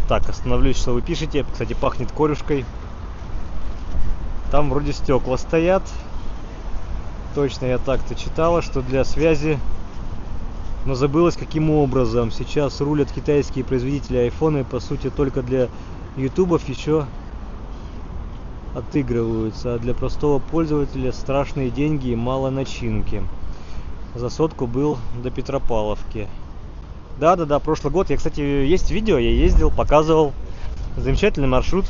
Так, остановлюсь, что вы пишете. Кстати, пахнет корюшкой. Там вроде стекла стоят. Точно я так-то читала, что для связи. Но забылось каким образом. Сейчас рулят китайские производители айфоны, по сути, только для ютубов еще отыгрываются. А для простого пользователя страшные деньги и мало начинки. За сотку был до Петропавловки. Да, прошлый год. Я, кстати, есть видео, я ездил, показывал. Замечательный маршрут.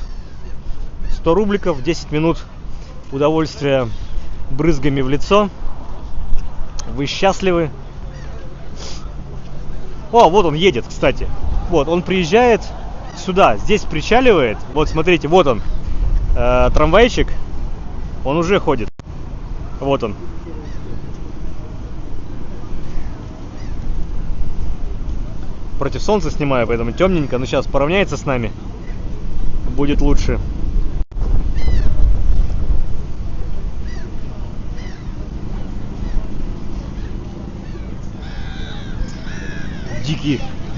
100 рубликов, 10 минут удовольствия брызгами в лицо. Вы счастливы. О, вот он едет, кстати. Вот, он приезжает сюда, здесь причаливает. Вот, смотрите, вот он. Трамвайчик. Он уже ходит. Вот он. Против солнца снимаю, поэтому темненько. Но сейчас поравняется с нами. Будет лучше.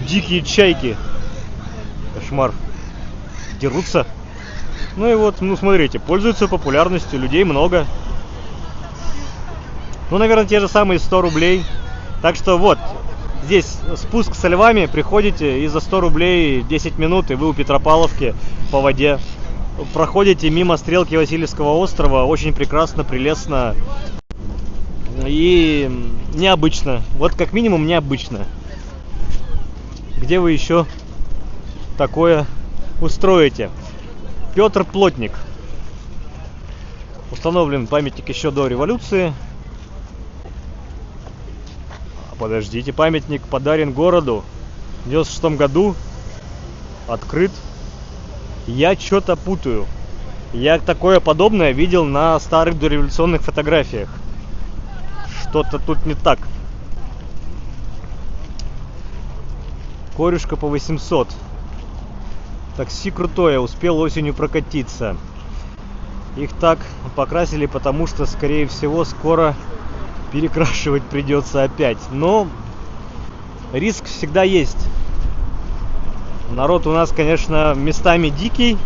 Дикие чайки. Кошмар. Дерутся. Ну и вот, ну смотрите, пользуются популярностью, людей много. Ну, наверное, те же самые 100 рублей. Так что вот, здесь спуск со львами, приходите и за 100 рублей 10 минут, и вы у Петропавловки по воде. Проходите мимо стрелки Васильевского острова, очень прекрасно, прелестно и необычно. Вот как минимум необычно. Где вы еще такое устроите? Петр Плотник. Установлен памятник еще до революции. Подождите, памятник подарен городу в 96 году. Открыт. Я что-то путаю. Я такое подобное видел на старых дореволюционных фотографиях. Что-то тут не так. Корюшка по 800. Такси крутое, успел осенью прокатиться. Их так покрасили, потому что, скорее всего, скоро перекрашивать придется опять. Но риск всегда есть. Народ у нас, конечно, местами дикий,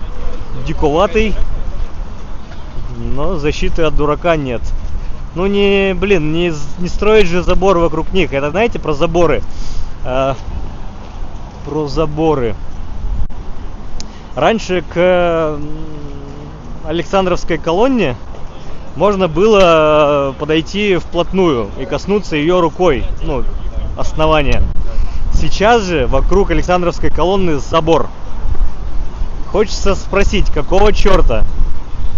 диковатый, но защиты от дурака нет. Ну не строить же забор вокруг них. Это знаете про заборы? Про заборы. Раньше к Александровской колонне можно было подойти вплотную и коснуться ее рукой, ну, основания. Сейчас же вокруг Александровской колонны забор. Хочется спросить, какого черта?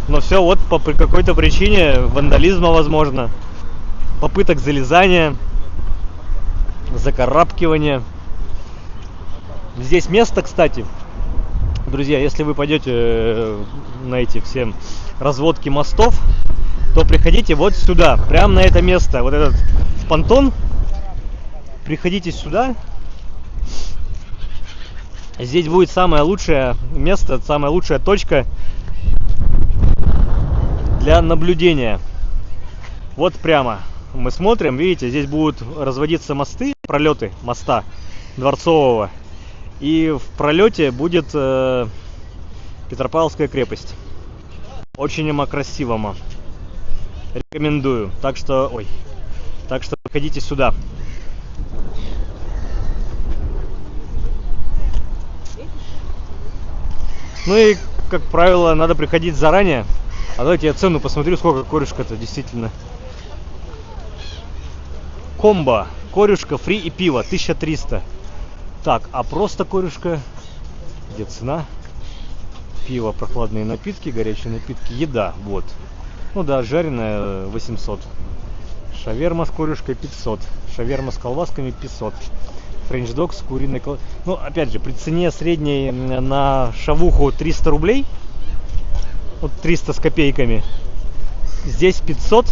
Но все вот по какой-то причине вандализма, возможно, попыток залезания, закарабкивания. Здесь место, кстати, друзья, если вы пойдете на эти все разводки мостов, то приходите вот сюда, прямо на это место, вот этот понтон. Приходите сюда. Здесь будет самое лучшее место, самая лучшая точка для наблюдения. Вот прямо мы смотрим, видите, здесь будут разводиться мосты, пролеты моста Дворцового. И в пролете будет Петропавловская крепость. Очень красивому. Рекомендую. Так что приходите сюда. Ну и, как правило, надо приходить заранее. А давайте я цену посмотрю, сколько корюшка-то действительно. Комбо. Корюшка, фри и пиво. 1300. Так, а просто корюшка. Где цена? Пиво, прохладные напитки, горячие напитки, еда. Вот. Ну да, жареная 800. Шаверма с корюшкой 500. Шаверма с колбасками 500. Френч-дог с куриной колбаской. Ну, опять же, при цене средней на шавуху 300 рублей. Вот 300 с копейками. Здесь 500.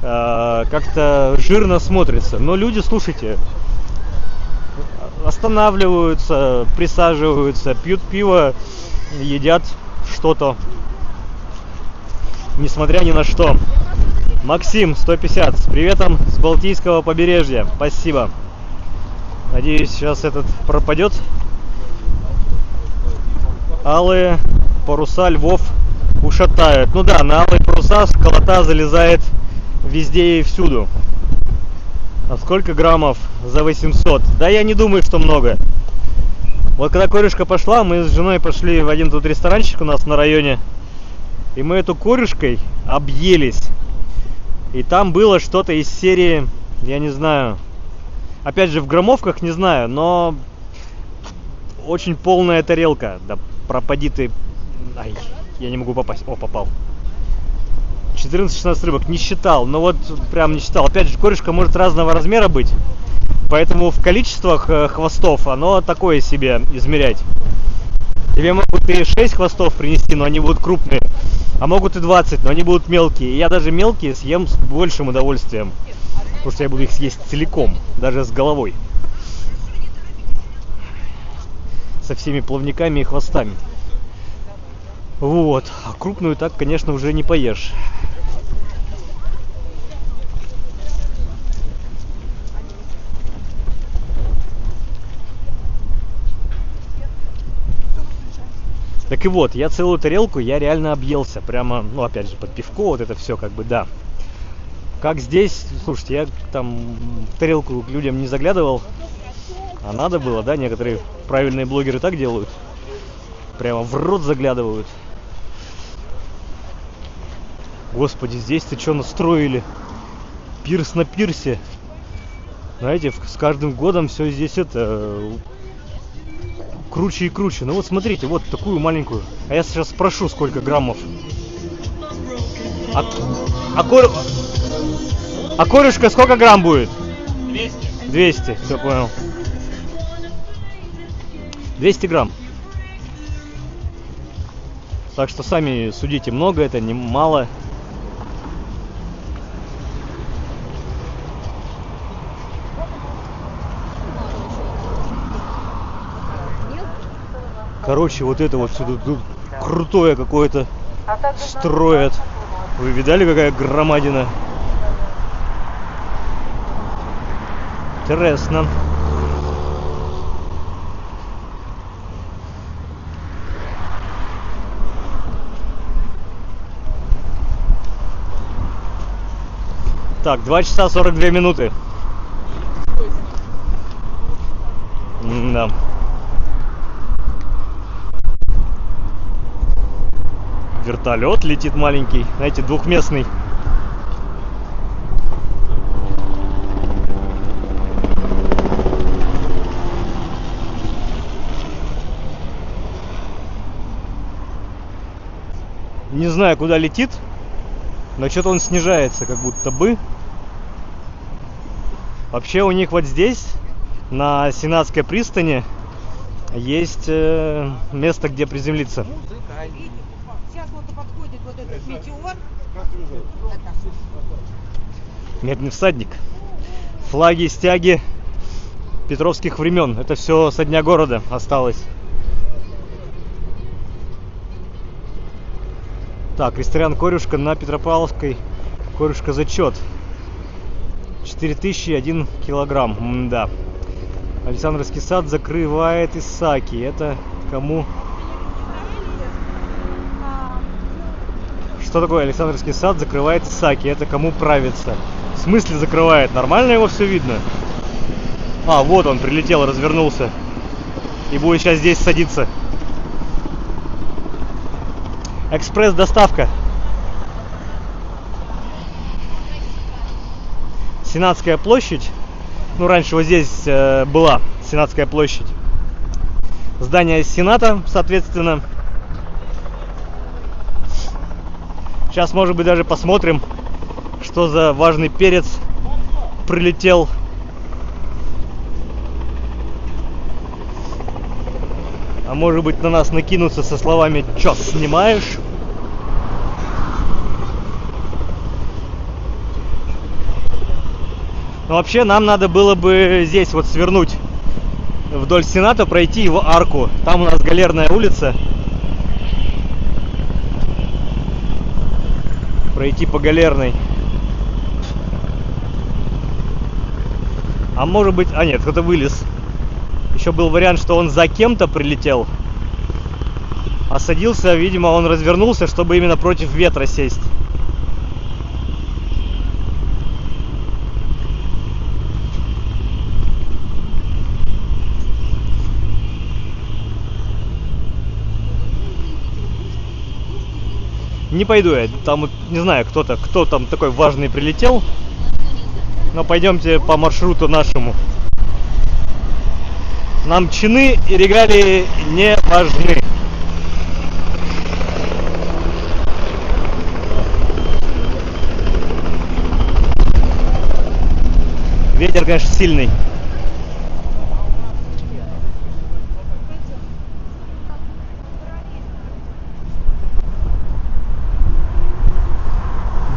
Как-то жирно смотрится. Но люди, слушайте, останавливаются, присаживаются, пьют пиво, едят что-то, несмотря ни на что. Максим, 150. С приветом с Балтийского побережья. Спасибо. Надеюсь, сейчас этот пропадет. Алые паруса львов ушатают. Ну да, на алые паруса школота залезает везде и всюду. А сколько граммов за 800? Да я не думаю, что много. Вот когда корюшка пошла, мы с женой пошли в один тут ресторанчик у нас на районе. И мы эту корюшкой объелись. И там было что-то из серии, я не знаю. Опять же, в граммовках не знаю, но очень полная тарелка. Да пропади ты. Ай, я не могу попасть. О, попал. 14-16 рыбок. Не считал. Но вот прям не считал. Опять же, корюшка может разного размера быть. Поэтому в количествах хвостов оно такое себе измерять. Тебе могут и 6 хвостов принести, но они будут крупные. А могут и 20, но они будут мелкие. И я даже мелкие съем с большим удовольствием. Потому что я буду их съесть целиком. Даже с головой. Со всеми плавниками и хвостами. Вот. А крупную так, конечно, уже не поешь. Так и вот, я целую тарелку, я реально объелся. Прямо, ну опять же, под пивко, вот это все как бы, да. Как здесь, слушайте, я там в тарелку к людям не заглядывал. А надо было, да, некоторые правильные блогеры так делают. Прямо в рот заглядывают. Господи, здесь-то что настроили? Пирс на пирсе. Знаете, с каждым годом все здесь это круче и круче. Ну вот смотрите, вот такую маленькую. А я сейчас спрошу, сколько граммов. А корюшка сколько грамм будет? 200. 200, все понял. 200 грамм. Так что сами судите, много это, не мало. Короче, вот это вот сюда тут крутое какое-то строят. Вы видали, какая громадина? Интересно. Так, 2 часа 42 минуты. Да. Вертолет летит маленький, знаете, двухместный. Не знаю, куда летит, но что-то он снижается, как будто бы. Вообще у них вот здесь, на Сенатской пристани, есть место, где приземлиться. Сейчас вот подходит вот этот метеор. Медный всадник. Флаги, стяги петровских времен. Это все со дня города осталось. Так, ресторан «Корюшка» на Петропавловской. «Корюшка» зачет. 4001 килограмм. Да. Александровский сад закрывает Исаки. Это кому? Что такое Александровский сад закрывает Исаки? Это кому правится? В смысле закрывает? Нормально его все видно? А, вот он прилетел, развернулся. И будет сейчас здесь садиться. Экспресс-доставка. Сенатская площадь. Ну, раньше вот здесь была Сенатская площадь. Здание Сената, соответственно. Сейчас, может быть, даже посмотрим, что за важный перец прилетел. А может быть, на нас накинутся со словами «Чё, снимаешь?». Но вообще нам надо было бы здесь вот свернуть вдоль Сената, пройти его арку. Там у нас Галерная улица. Пройти по Галерной. А может быть... А нет, кто-то вылез. Еще был вариант, что он за кем-то прилетел. А садился, видимо, он развернулся, чтобы именно против ветра сесть. Не пойду я, там вот не знаю, кто там такой важный прилетел. Но пойдемте по маршруту нашему. Нам чины и регалии не важны. Ветер, конечно, сильный.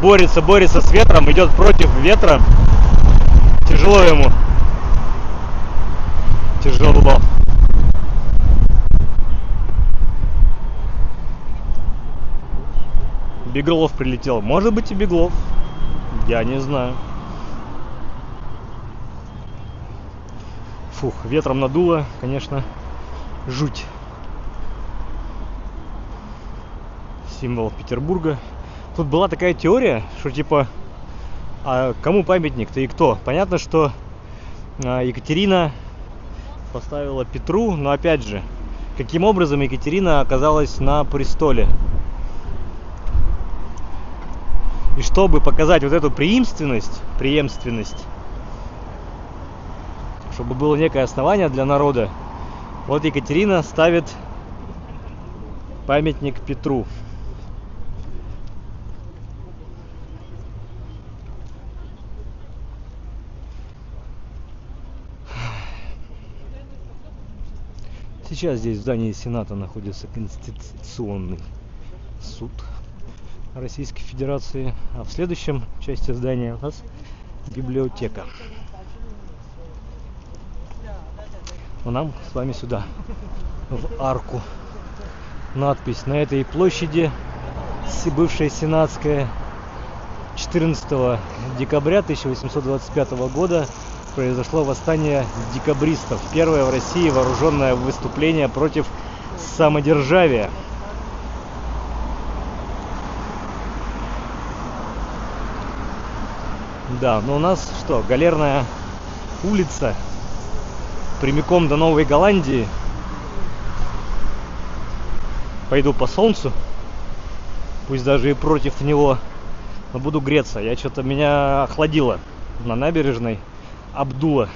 Борется с ветром, идет против ветра. Тяжело ему. Тяжело. Беглов прилетел. Может быть и Беглов. Я не знаю. Фух, ветром надуло, конечно, жуть. Символ Петербурга. Тут была такая теория, что типа, а кому памятник-то и кто? Понятно, что Екатерина поставила Петру, но опять же, каким образом Екатерина оказалась на престоле? И чтобы показать вот эту преемственность, чтобы было некое основание для народа, вот Екатерина ставит памятник Петру. Сейчас здесь в здании Сената находится Конституционный суд Российской Федерации, а в следующем части здания у нас библиотека. Но нам с вами сюда, в арку. Надпись: на этой площади, бывшая Сенатская, 14 декабря 1825 года произошло восстание декабристов. Первое в России вооруженное выступление против самодержавия. Да, но у нас что, Галерная улица, прямиком до Новой Голландии. Пойду по солнцу, пусть даже и против него, но буду греться. Меня охладило на набережной, обдуло.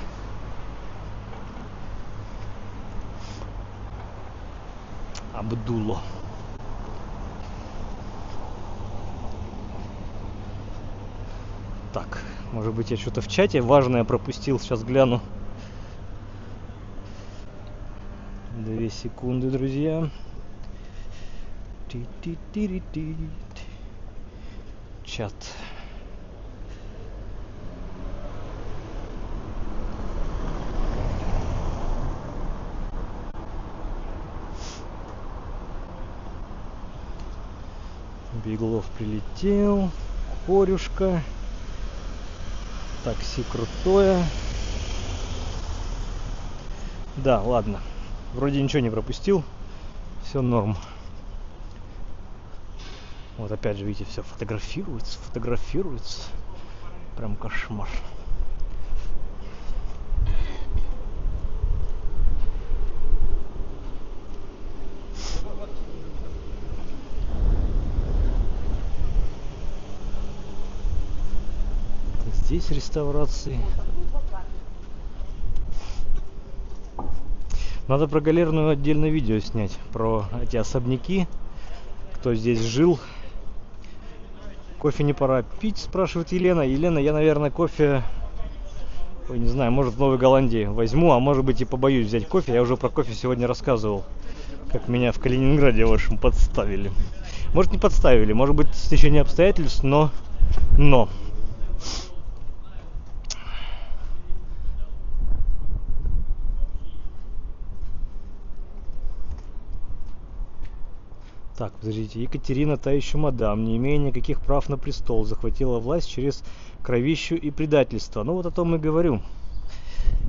Обдуло. Так, может быть, я что-то в чате важное пропустил, сейчас гляну. 2 секунды, друзья. Чат. Беглов прилетел. Корюшка. Такси крутое. Да, ладно. Вроде ничего не пропустил. Все норм. Вот опять же, видите, все фотографируется. Прям кошмар. Здесь реставрации. Надо про Галерную отдельное видео снять. Про эти особняки. Кто здесь жил. Кофе не пора пить, спрашивает Елена. Елена, я, наверное, кофе... Ой, не знаю, может, в Новой Голландии возьму, а может быть и побоюсь взять кофе. Я уже про кофе сегодня рассказывал. Как меня в Калининграде вашем подставили. Может, не подставили, может быть, стечение обстоятельств, но... Так, подождите, Екатерина та еще мадам, не имея никаких прав на престол, захватила власть через кровищу и предательство. Ну вот о том и говорю.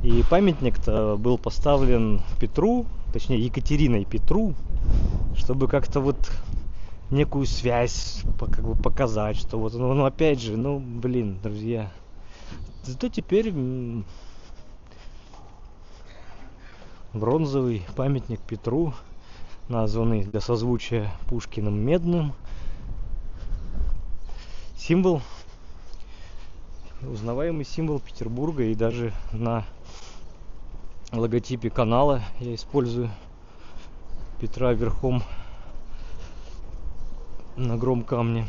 И памятник-то был поставлен Петру, точнее Екатериной Петру, чтобы как-то вот некую связь как бы показать, что вот, ну опять же, ну блин, друзья. Зато теперь бронзовый памятник Петру, названный для созвучия Пушкиным Медным. Символ, узнаваемый символ Петербурга, и даже на логотипе канала я использую Петра верхом на гром камне.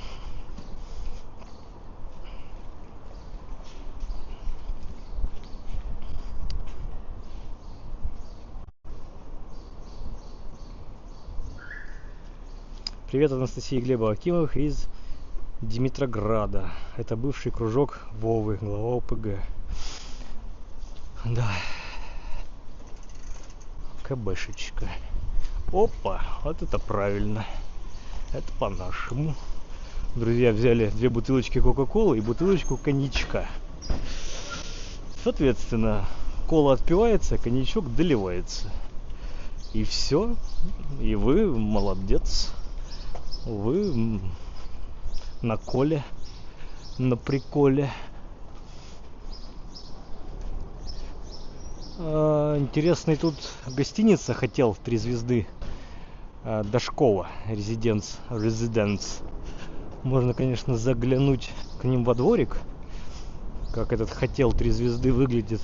Привет, Анастасия и Глеба Акимовых из Димитрограда. Это бывший кружок Вовы, глава ОПГ. Да. КБшечка. Опа, вот это правильно. Это по-нашему. Друзья взяли 2 бутылочки Кока-Колы и бутылочку коньячка. Соответственно, кола отпивается, коньячок доливается. И все. И вы молодец. Вы на коле, на приколе. Интересный тут гостиница хотел 3 звезды. Дашкова Резиденс. Можно, конечно, заглянуть к ним во дворик, как этот хотел 3 звезды выглядит.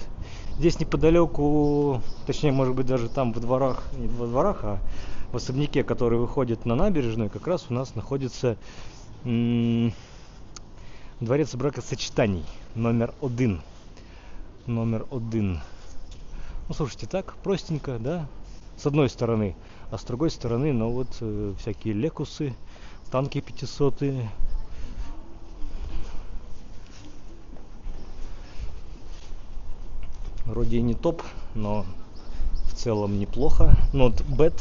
Здесь неподалеку, точнее, может быть, даже там во дворах, не во дворах, а в особняке, который выходит на набережную, как раз у нас находится дворец бракосочетаний номер 1. Номер 1. Ну, слушайте, так простенько, да, с одной стороны. А с другой стороны, ну вот всякие лекусы, танки 500-е. Вроде и не топ, но в целом неплохо. Not bad.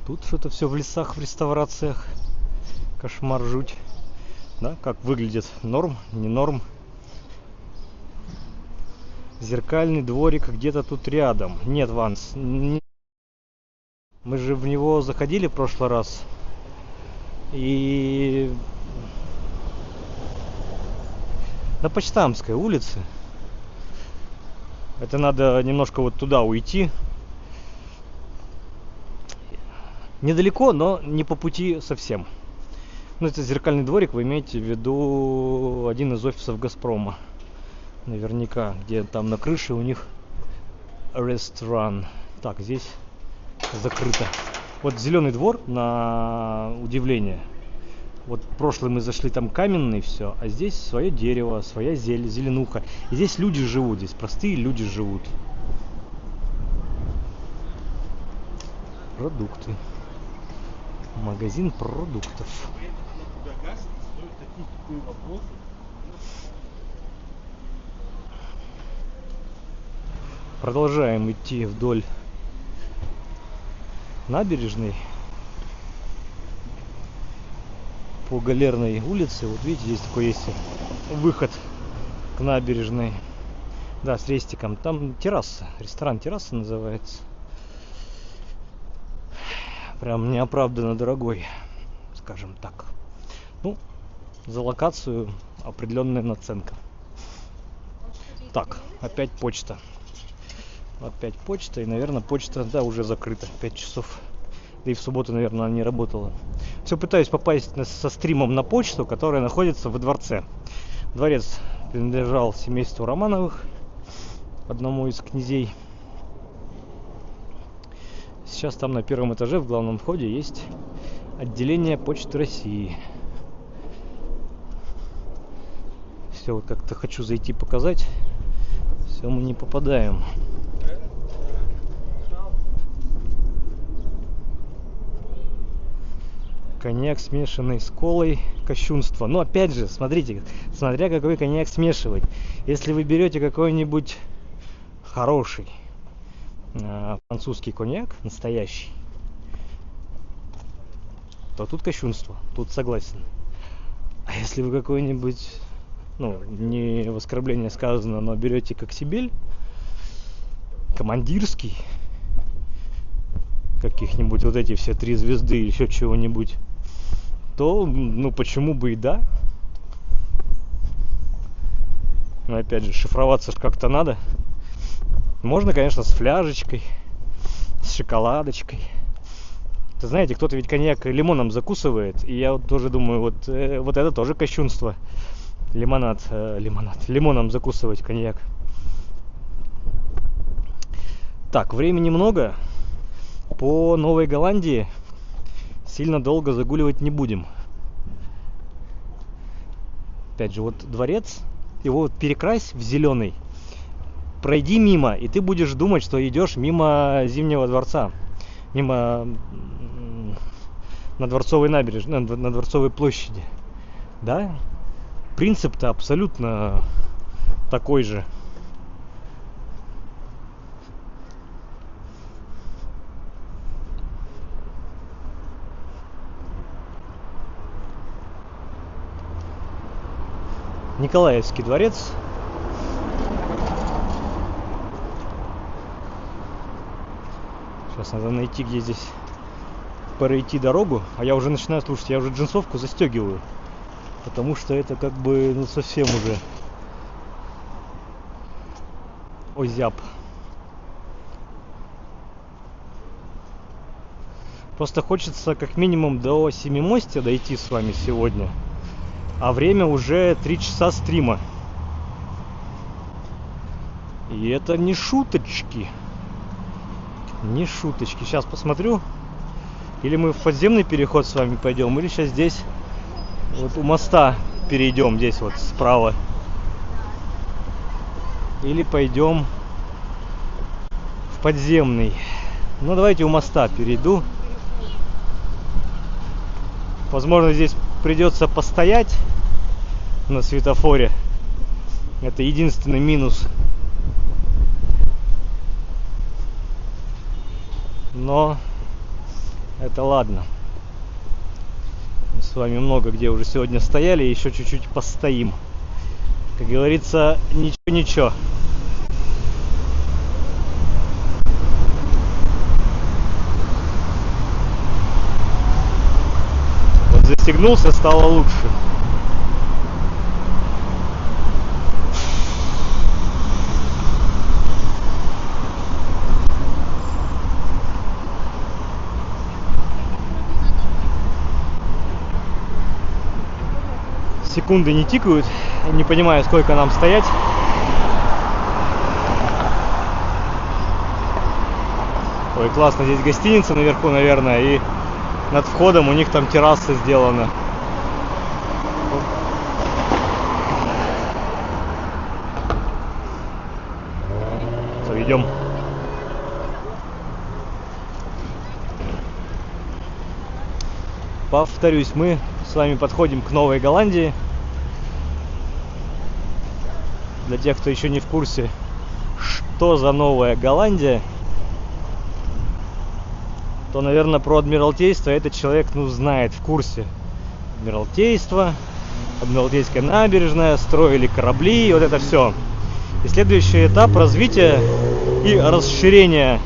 Тут что-то все в лесах, в реставрациях. Кошмар, жуть. Да, как выглядит? Норм, не норм. Зеркальный дворик где-то тут рядом. Нет, Ванс. Мы же в него заходили в прошлый раз. И на Почтамской улице. Это надо немножко вот туда уйти. Недалеко, но не по пути совсем. Ну, это зеркальный дворик, вы имеете в виду один из офисов Газпрома. Наверняка, где там на крыше у них ресторан. Так, здесь закрыто. Вот зеленый двор, на удивление. Вот прошлый мы зашли, там каменный все, а здесь свое дерево, своя зеленуха. И здесь люди живут, здесь простые люди живут. Продукты. Магазин продуктов. Продолжаем идти вдоль набережной по Галерной улице. Вот видите, здесь такой есть выход к набережной. Да, с рестиком. Там терраса, ресторан терраса называется. Прям неоправданно дорогой, скажем так. Ну, за локацию определенная наценка. Так, опять почта. Опять почта, и, наверное, почта, да, уже закрыта, 5 часов. Да и в субботу, наверное, она не работала. Все пытаюсь попасть со стримом на почту, которая находится во дворце. Дворец принадлежал семейству Романовых, одному из князей. Сейчас там на 1-м этаже в главном входе есть отделение Почты России. Все, вот как-то хочу зайти показать. Все, мы не попадаем. Коньяк, смешанный с колой, кощунство. Но опять же, смотрите, смотря какой коньяк смешивать. Если вы берете какой-нибудь хороший французский коньяк, настоящий, то тут кощунство, тут согласен. А если вы какой-нибудь ну, не в оскорбление сказано, но берете коктебель командирский, каких-нибудь вот эти все 3 звезды или еще чего-нибудь, то, ну, почему бы и да. Но опять же, шифроваться ж как-то надо. Можно, конечно, с фляжечкой, с шоколадочкой. Ты знаете, кто-то ведь коньяк лимоном закусывает, и я вот тоже думаю, вот это тоже кощунство. Лимоном закусывать коньяк. Так, времени много. По Новой Голландии сильно долго загуливать не будем. Опять же, вот дворец, его вот перекрась в зеленый, пройди мимо, и ты будешь думать, что идешь мимо Зимнего дворца, мимо на Дворцовой набережной, на Дворцовой площади. Да? Принцип-то абсолютно такой же. Николаевский дворец. Сейчас надо найти, где здесь пройти дорогу. А я уже начинаю, слушать, я уже джинсовку застегиваю. Потому что это как бы, ну, совсем уже озяб. Просто хочется как минимум до Семимостья дойти с вами сегодня. А время уже 3 часа стрима. И это не шуточки. Не шуточки. Сейчас посмотрю. Или мы в подземный переход с вами пойдем, или сейчас здесь вот у моста перейдем, здесь вот справа. Или пойдем в подземный. Ну, давайте у моста перейду. Возможно, здесь придется постоять на светофоре. Это единственный минус. Но это ладно. Мы с вами много где уже сегодня стояли, еще чуть-чуть постоим. Как говорится, ничего. Вот застегнулся, стало лучше. Секунды не тикают, не понимаю, сколько нам стоять. Ой, классно, здесь гостиница наверху, наверное, и над входом у них там терраса сделана. Все, идем. Повторюсь, мы с вами подходим к Новой Голландии. Для тех, кто еще не в курсе, что за Новая Голландия, то, наверное, про Адмиралтейство этот человек, ну, знает, в курсе. Адмиралтейство, Адмиралтейская набережная, строили корабли, вот это все. И следующий этап развития и расширения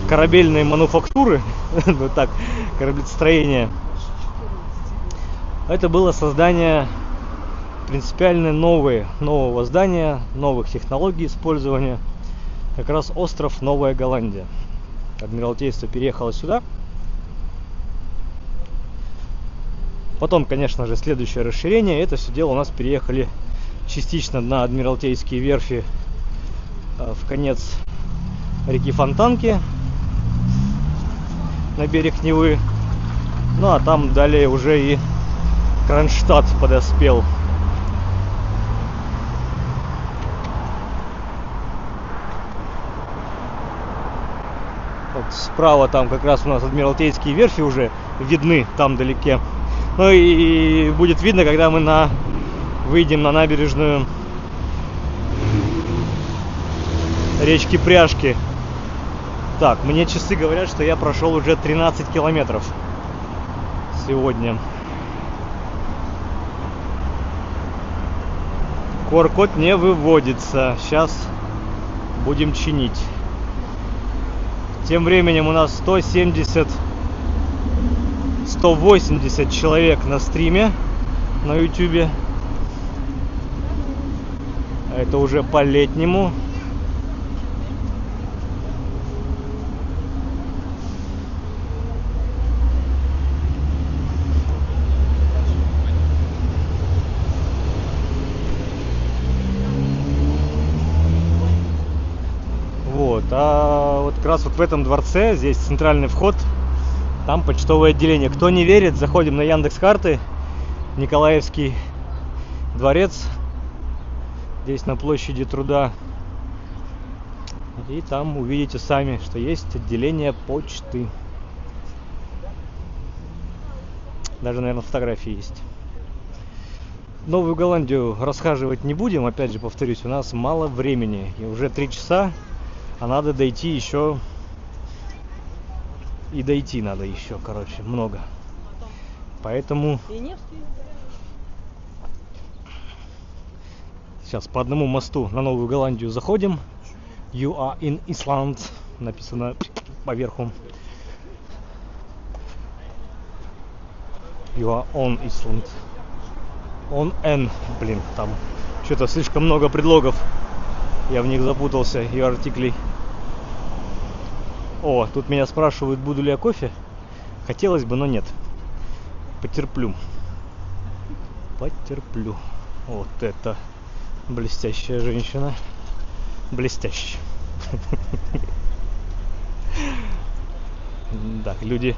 корабельной мануфактуры, вот так, кораблестроения, это было создание принципиально нового здания, новых технологий использования. Как раз остров Новая Голландия. Адмиралтейство переехало сюда. Потом, конечно же, следующее расширение. Это все дело у нас переехали частично на Адмиралтейские верфи в конец реки Фонтанки, на берег Невы. Ну а там далее уже и Кронштадт подоспел. Вот справа там как раз у нас Адмиралтейские верфи уже видны, там вдалеке. Ну и будет видно, когда мы выйдем на набережную речки Пряжки. Так, мне часы говорят, что я прошел уже 13 километров сегодня. QR-код не выводится. Сейчас будем чинить. Тем временем у нас 180 человек на стриме на YouTube. Это уже по-летнему. А вот как раз вот в этом дворце, здесь центральный вход, там почтовое отделение. Кто не верит, заходим на Яндекс.Карты, Николаевский дворец, здесь на площади Труда, и там увидите сами, что есть отделение почты. Даже, наверное, фотографии есть. Новую Голландию расхаживать не будем, опять же повторюсь, у нас мало времени, и уже 3 часа. А надо дойти еще. И дойти надо еще, короче, много. Поэтому сейчас по одному мосту на Новую Голландию заходим. You are in Iceland. Написано поверху. You are on Iceland. On N. Блин, там что-то слишком много предлогов. Я в них запутался и артиклей. О, тут меня спрашивают, буду ли я кофе. Хотелось бы, но нет. Потерплю. Потерплю. Вот это блестящая женщина. Блестящая. Да, люди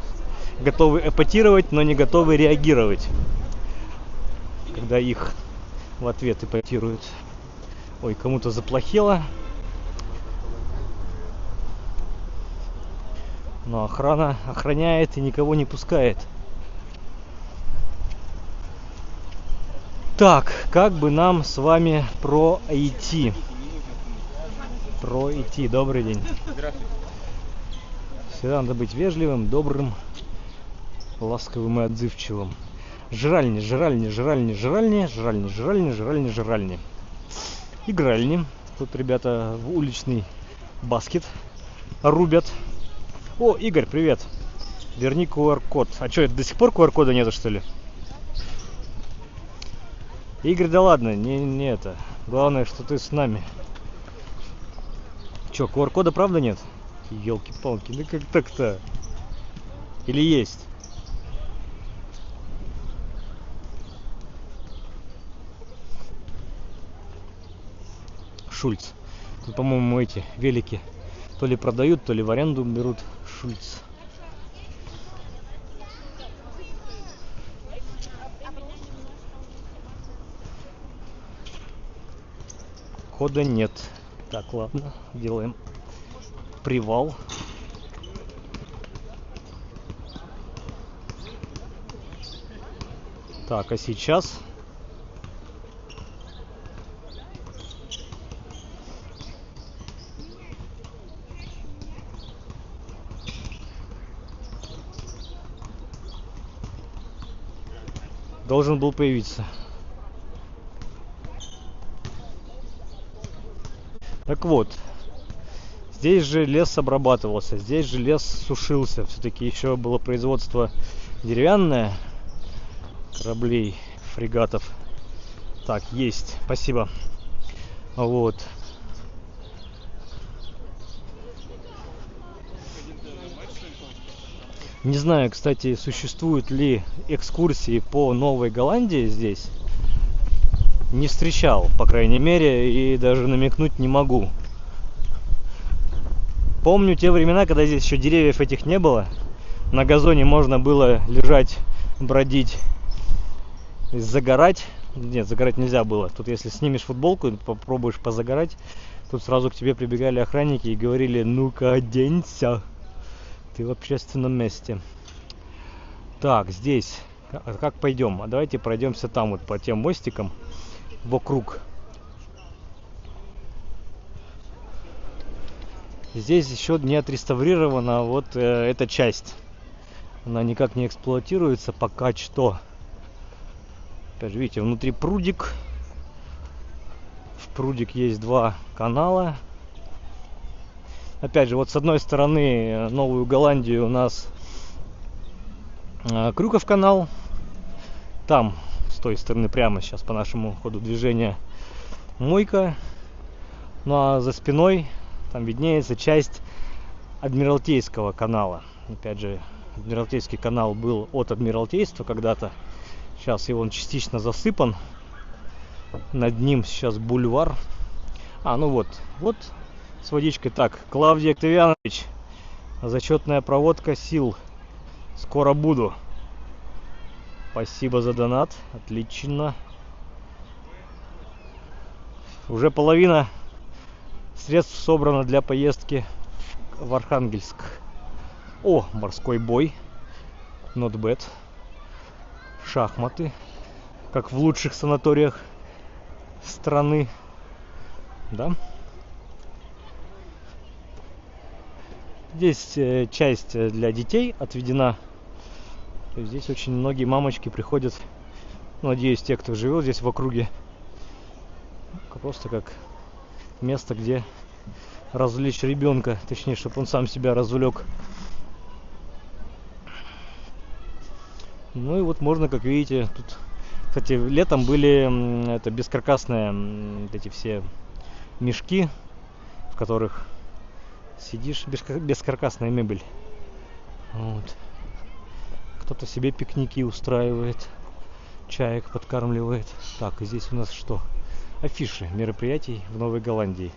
готовы эпатировать, но не готовы реагировать, когда их в ответ эпатируют. Ой, кому-то заплохело. Но охрана охраняет и никого не пускает. Так, как бы нам с вами пройти? Пройти. Добрый день. Здравствуйте. Всегда надо быть вежливым, добрым, ласковым и отзывчивым. Жральни, жральни, жральни, жральни, жральни, жральни, жральни, жральни. Игральни. Тут ребята в уличный баскет рубят. О, Игорь, привет. Верни QR-код. А что, это до сих пор QR-кода нету, что ли? Игорь, да ладно, не это. Главное, что ты с нами. Че, QR-кода правда нет? Ёлки-палки, ну как так-то? Или есть? Шульц. Тут, по-моему, эти велики то ли продают, то ли в аренду берут. Шульц. Хода нет. Так, ладно, делаем привал. Так, а сейчас должен был появиться. Так вот, здесь же лес обрабатывался, здесь же лес сушился. Все-таки еще было производство деревянное, кораблей, фрегатов. Так, есть, спасибо. Вот. Не знаю, кстати, существуют ли экскурсии по Новой Голландии здесь. Не встречал, по крайней мере, и даже намекнуть не могу. Помню те времена, когда здесь еще деревьев этих не было. На газоне можно было лежать, бродить, загорать. Нет, загорать нельзя было. Тут если снимешь футболку и попробуешь позагорать, тут сразу к тебе прибегали охранники и говорили: ну-ка, оденься. Ты в общественном месте. Так, здесь. Как пойдем? А давайте пройдемся там вот по тем мостикам вокруг. Здесь еще не отреставрирована вот эта часть. Она никак не эксплуатируется пока что. Опять же, видите, внутри прудик. В прудик есть два канала. Опять же, вот с одной стороны Новую Голландию у нас Крюков канал. Там, с той стороны, прямо сейчас по нашему ходу движения, Мойка. Ну а за спиной там виднеется часть Адмиралтейского канала. Опять же, Адмиралтейский канал был от Адмиралтейства когда-то. Сейчас его он частично засыпан. Над ним сейчас бульвар. Ну вот с водичкой. Так, Клавдий Октавианович, зачетная проводка сил. Скоро буду. Спасибо за донат. Отлично. Уже половина средств собрано для поездки в Архангельск. Морской бой. Not bad. Шахматы. Как в лучших санаториях страны. Да? Здесь часть для детей отведена. То есть здесь очень многие мамочки приходят. Надеюсь, те, кто живет здесь в округе. Просто как место, где развлечь ребенка. Точнее, чтобы он сам себя развлек. Ну и вот можно, как видите, тут, кстати, летом были бескаркасные эти все мешки, в которых сидишь, бескаркасная мебель. Вот. Кто-то себе пикники устраивает, чаек подкармливает. Так, и здесь у нас что? Афиши мероприятий в Новой Голландии.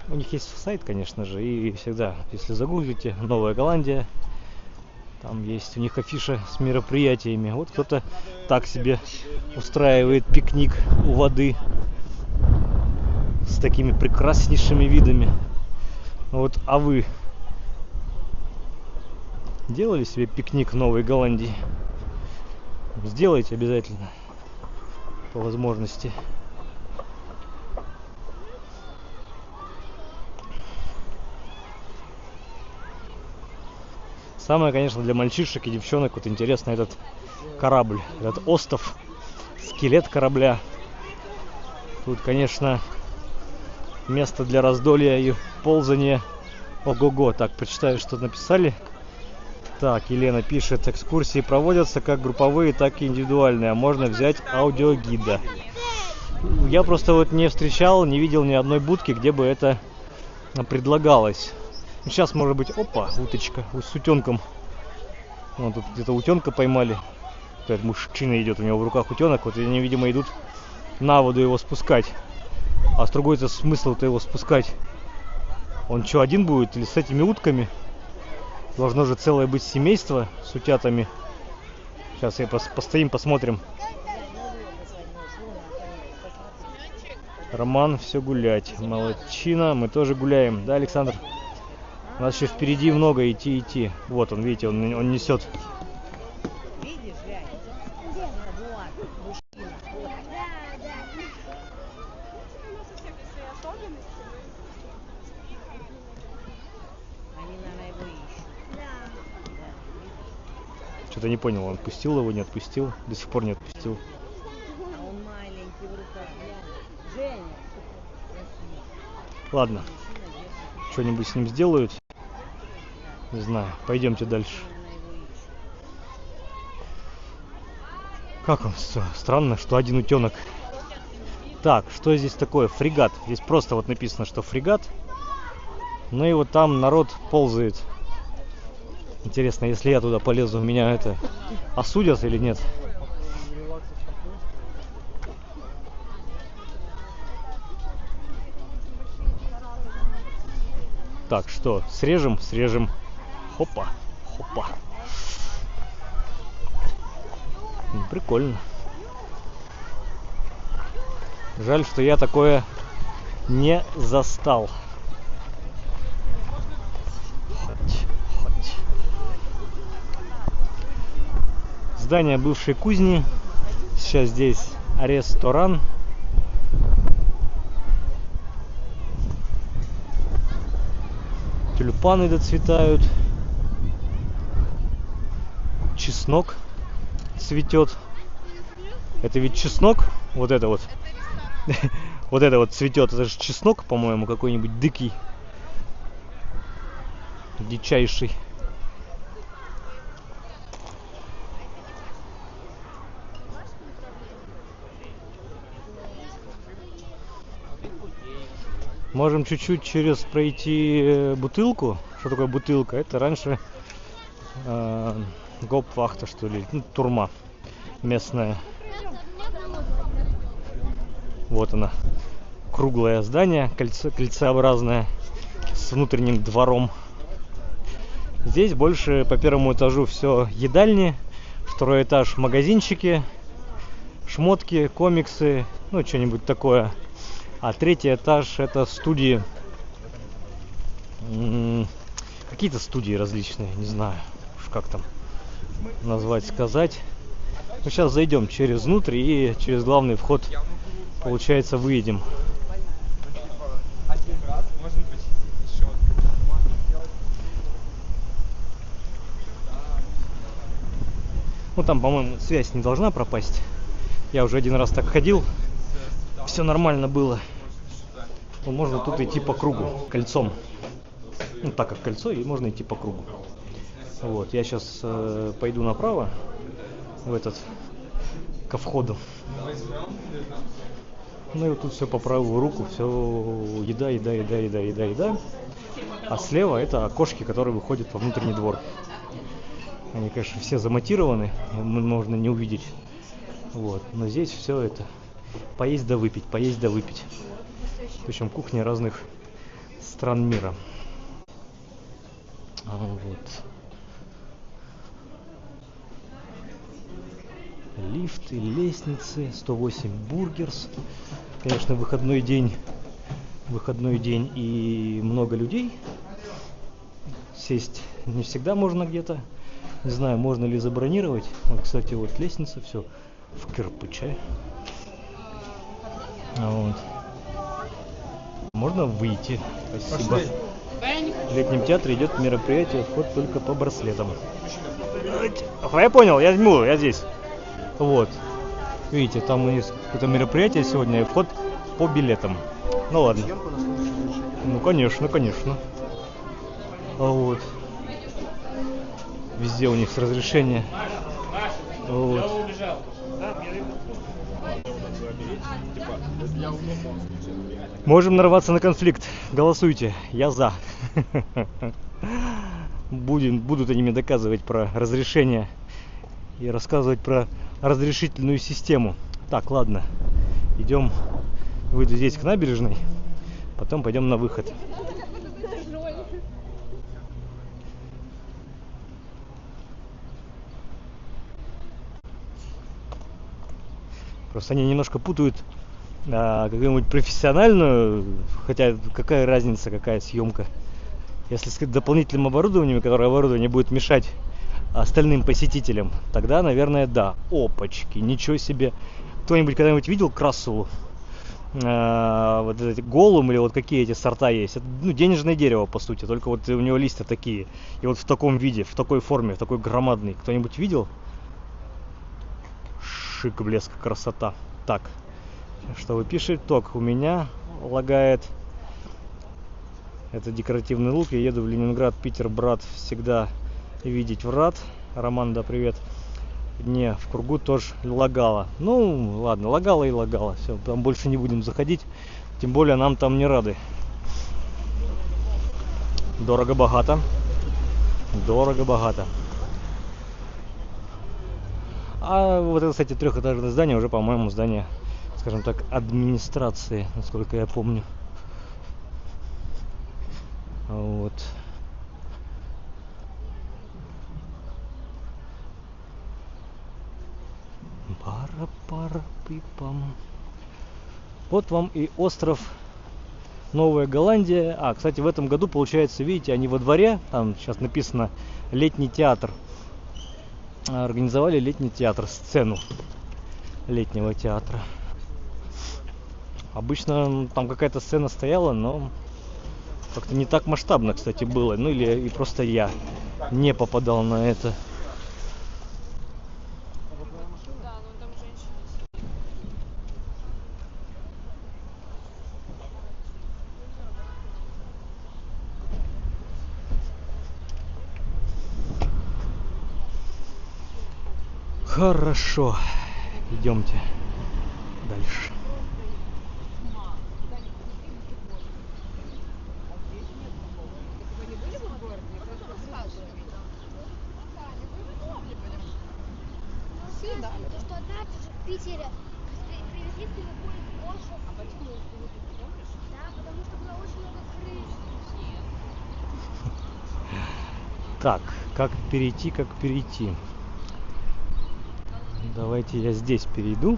У них есть сайт, конечно же, и всегда, если загуглите Новая Голландия, там есть у них афиша с мероприятиями. Вот кто-то так себе устраивает пикник у воды с такими прекраснейшими видами. Вот, а вы делали себе пикник в Новой Голландии? Сделайте обязательно по возможности. Самое, конечно, для мальчишек и девчонок вот интересно этот корабль, этот остов, скелет корабля. Тут, конечно, место для раздолья и ползания. Ого-го. Так, почитаю, что написали. Так, Елена пишет: экскурсии проводятся как групповые, так и индивидуальные, а можно взять аудиогида. Я просто вот не встречал, не видел ни одной будки, где бы это предлагалось. Сейчас, может быть, уточка с утенком. Вон тут где-то утенка поймали. Этот мужчина идет, у него в руках утенок. Вот они, видимо, идут на воду его спускать. А с другой-то смысл-то его спускать? Он что, один будет или с этими утками? Должно же целое быть семейство с утятами. Сейчас постоим, посмотрим. Роман, все гулять. Молодчина, мы тоже гуляем. Да, Александр? У нас еще впереди много идти. Вот он, видите, он несет. Видишь, глянь? Вот, мужчина. Они, наверное, его ищут. Что-то не понял, он отпустил его, не отпустил? До сих пор не отпустил. А он маленький в руках, глянь. Женя. Ладно. Что-нибудь с ним сделают? Не знаю. Пойдемте дальше. Как он? Странно, что один утенок. Так, что здесь такое? Фрегат. Здесь просто вот написано, что фрегат. Ну и вот там народ ползает. Интересно, если я туда полезу, меня это осудят или нет? Так, что? Срежем? Хопа. Прикольно. Жаль, что я такое не застал. Здание бывшей кузни. Сейчас здесь ресторан. Тюльпаны доцветают. Чеснок цветет. Это ведь чеснок? Вот это вот. Вот это вот цветет, это же чеснок, по-моему, какой-нибудь дикий, дичайший. Можем чуть-чуть через пройти бутылку. Что такое бутылка? Это раньше гауптвахта, что ли, ну, турма местная. Вот она, круглое здание, кольцеобразное, с внутренним двором. Здесь больше по первому этажу все едальни, второй этаж магазинчики, шмотки, комиксы, ну что-нибудь такое. А третий этаж это студии, какие-то студии различные, не знаю, как там назвать, сказать. Мы сейчас зайдем через внутрь и через главный вход, получается, выедем. Ну там, по-моему, связь не должна пропасть. Я уже один раз так ходил, все нормально было. Ну, можно тут идти по кругу, кольцом. Ну, так как кольцо, и можно идти по кругу. Вот, я сейчас пойду направо, в этот, ко входу. Ну и вот тут все по правую руку, все еда. А слева это окошки, которые выходят во внутренний двор. Они, конечно, все замонтированы, можно не увидеть. Вот, но здесь все это поесть да выпить. Причем кухни разных стран мира. Вот. Лифты, лестницы, 108 бургерс. Конечно, выходной день и много людей. Сесть не всегда можно где-то. Не знаю, можно ли забронировать. Вот, кстати, вот лестница, все в кирпиче. Вот. Можно выйти. Спасибо. В летнем театре идет мероприятие, вход только по браслетам. Я понял, я здесь. Вот. Видите, там есть какое-то мероприятие сегодня, и вход по билетам. Ну ладно. Ну конечно. Вот. Везде у них с разрешения. Вот. Можем нарваться на конфликт. Голосуйте. Я за. Будут они мне доказывать про разрешение и рассказывать про разрешительную систему. Так, ладно. Идем. Выйду здесь к набережной. Потом пойдем на выход. Просто они немножко путают какую-нибудь профессиональную, хотя какая разница, какая съемка. Если с дополнительным оборудованием, которое оборудование будет мешать остальным посетителям, тогда, наверное, да. Опачки, ничего себе. Кто-нибудь когда-нибудь видел красу? Вот эти голум или вот какие эти сорта есть? Это, ну, денежное дерево, по сути, только вот у него листья такие. И вот в таком виде, в такой форме, в такой громадный. Кто-нибудь видел? Шик, блеск, красота. Так, что вы пишете? Ток, у меня лагает. Это декоративный лук. Я еду в Ленинград, Питер, брат, всегда видеть врат. Роман, да, привет. Не, в кругу тоже лагало. Ну, ладно, лагало и лагало. Все, там больше не будем заходить. Тем более нам там не рады. Дорого-богато. Дорого-богато. А вот это, кстати, трехэтажное здание уже, по-моему, здание, скажем так, администрации, насколько я помню. Вот. Пара-пара-пипам. Вот вам и остров Новая Голландия. А, кстати, в этом году, получается, видите, они во дворе, там сейчас написано летний театр. Организовали летний театр, сцену летнего театра. Обычно там какая-то сцена стояла, но как-то не так масштабно, кстати, было. Ну или и просто я не попадал на это. Хорошо. Идемте дальше. То, что однажды же в Питере привезли целиком Гошу. А почему их не помнишь? Да, потому что было очень много крыс. Так, как перейти? Давайте я здесь перейду.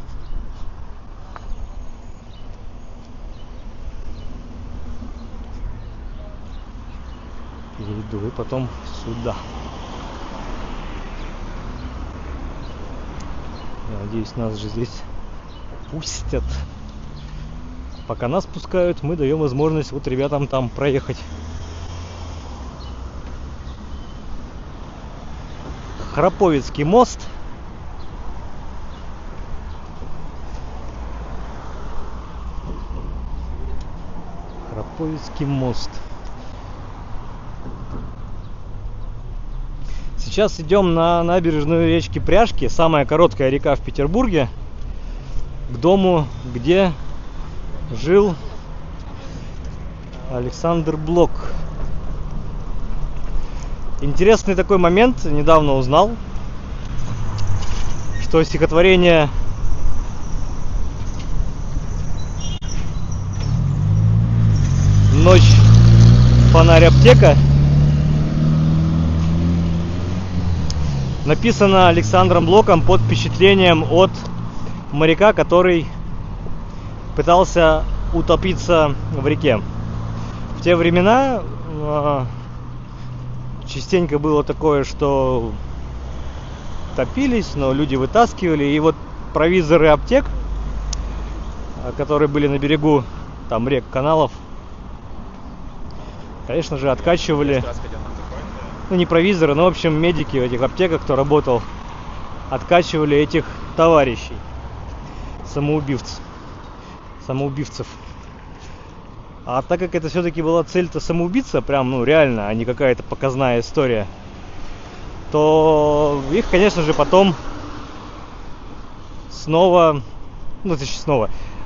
Перейду и потом сюда. Я надеюсь, нас же здесь пустят. Пока нас пускают, мы даем возможность вот ребятам там проехать. Храповицкий мост. Храповицкий мост. Сейчас идем на набережную речки Пряжки, самая короткая река в Петербурге, к дому, где жил Александр Блок. Интересный такой момент, недавно узнал, что стихотворение «Ночь, фонарь, аптека» написано Александром Блоком под впечатлением от моряка, который пытался утопиться в реке. В те времена частенько было такое, что топились, но люди вытаскивали. И вот провизоры аптек, которые были на берегу там рек, каналов, конечно же, откачивали. Ну, не провизоры, но, в общем, медики в этих аптеках, кто работал, откачивали этих товарищей, самоубивцев. А так как это все-таки была цель-то самоубийца, прям, ну, реально, а не какая-то показная история, то их, конечно же, потом снова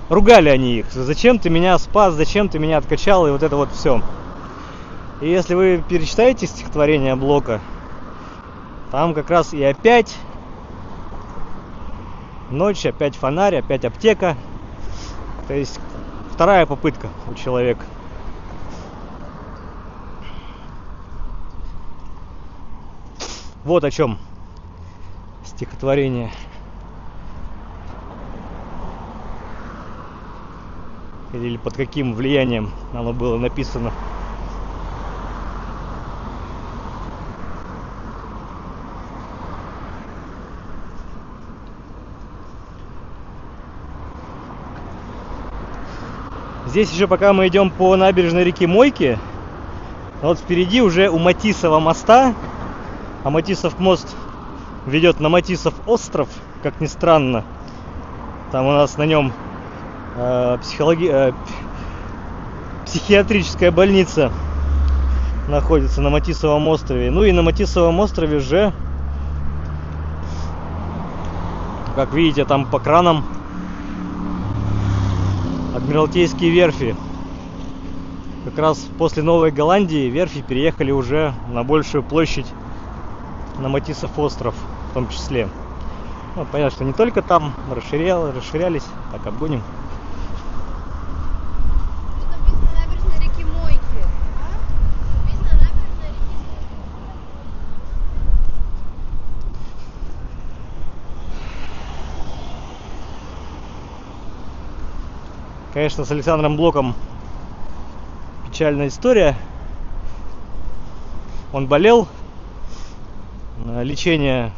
ругали они их. Зачем ты меня спас, зачем ты меня откачал, и вот это вот все. И если вы перечитаете стихотворение Блока, там как раз и опять ночь, опять фонарь, опять аптека. То есть вторая попытка у человека. Вот о чем стихотворение. Или под каким влиянием оно было написано. Здесь еще пока мы идем по набережной реки Мойки, вот впереди уже у Матисова моста, а Матисов мост ведет на Матисов остров, как ни странно. Там у нас на нем психиатрическая больница находится на Матисовом острове. Ну и на Матисовом острове же, как видите, там по кранам Адмиралтейские верфи. Как раз после Новой Голландии верфи переехали уже на большую площадь, на Матисов остров в том числе. Ну, понятно, что не только там расширялись. Так, обгоним. Тут написано набережная реки Мойки. Написано набережная реки Мойки. Конечно, с Александром Блоком печальная история. Он болел. Лечения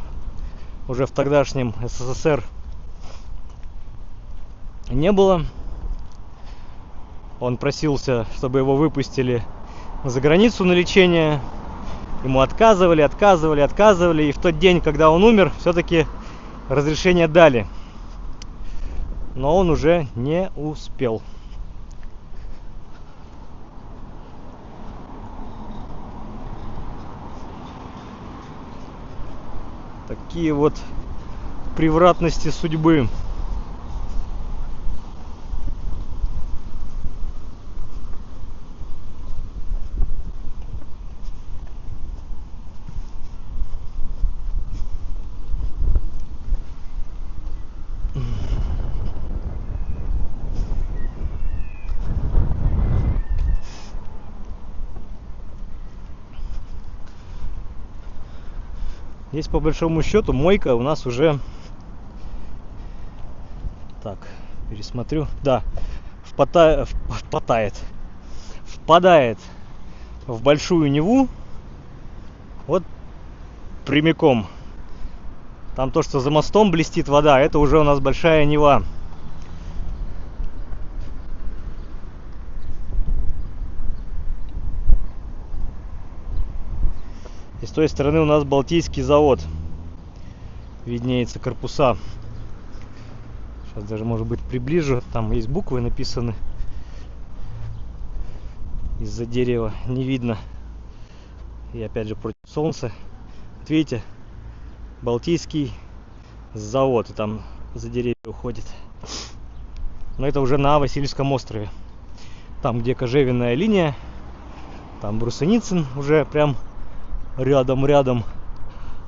уже в тогдашнем СССР не было. Он просился, чтобы его выпустили за границу на лечение. Ему отказывали. И в тот день, когда он умер, все-таки разрешение дали. Но он уже не успел. Такие вот превратности судьбы. Здесь по большому счету мойка у нас уже, так, пересмотрю, да, впадает в большую Неву, вот прямиком. Там то, что за мостом блестит вода, это уже у нас большая Нева. И с той стороны у нас Балтийский завод. Виднеется корпуса. Сейчас даже, может быть, приближу. Там есть буквы написаны. Из-за дерева не видно. И опять же против солнца. Вот видите, Балтийский завод. И там за деревья уходит. Но это уже на Васильевском острове. Там, где кожевенная линия. Там Брусеницын уже прям рядом.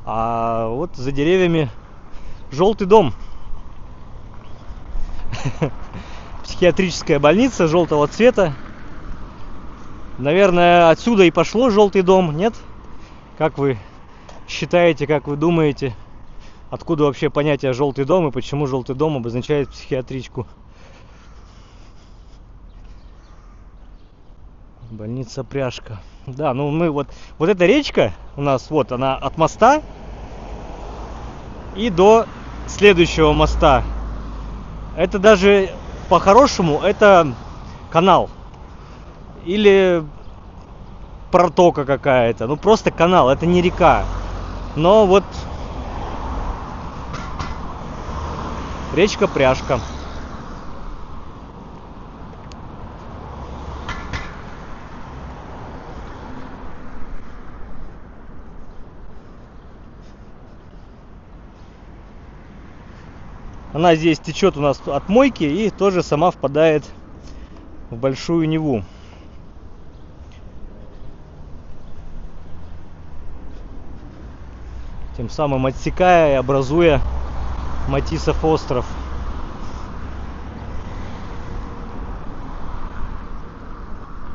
А вот за деревьями желтый дом. Психиатрическая больница желтого цвета. Наверное, отсюда и пошло желтый дом, нет? Как вы считаете, как вы думаете, откуда вообще понятие желтый дом и почему желтый дом обозначает психиатричку? Больница Пряжка. Да, ну мы вот эта речка у нас, вот она от моста и до следующего моста. Это даже по-хорошему это канал или протока какая-то. Ну просто канал, это не река. Но вот речка Пряжка. Она здесь течет у нас от мойки и тоже сама впадает в большую Неву. Тем самым отсекая и образуя Матисов остров.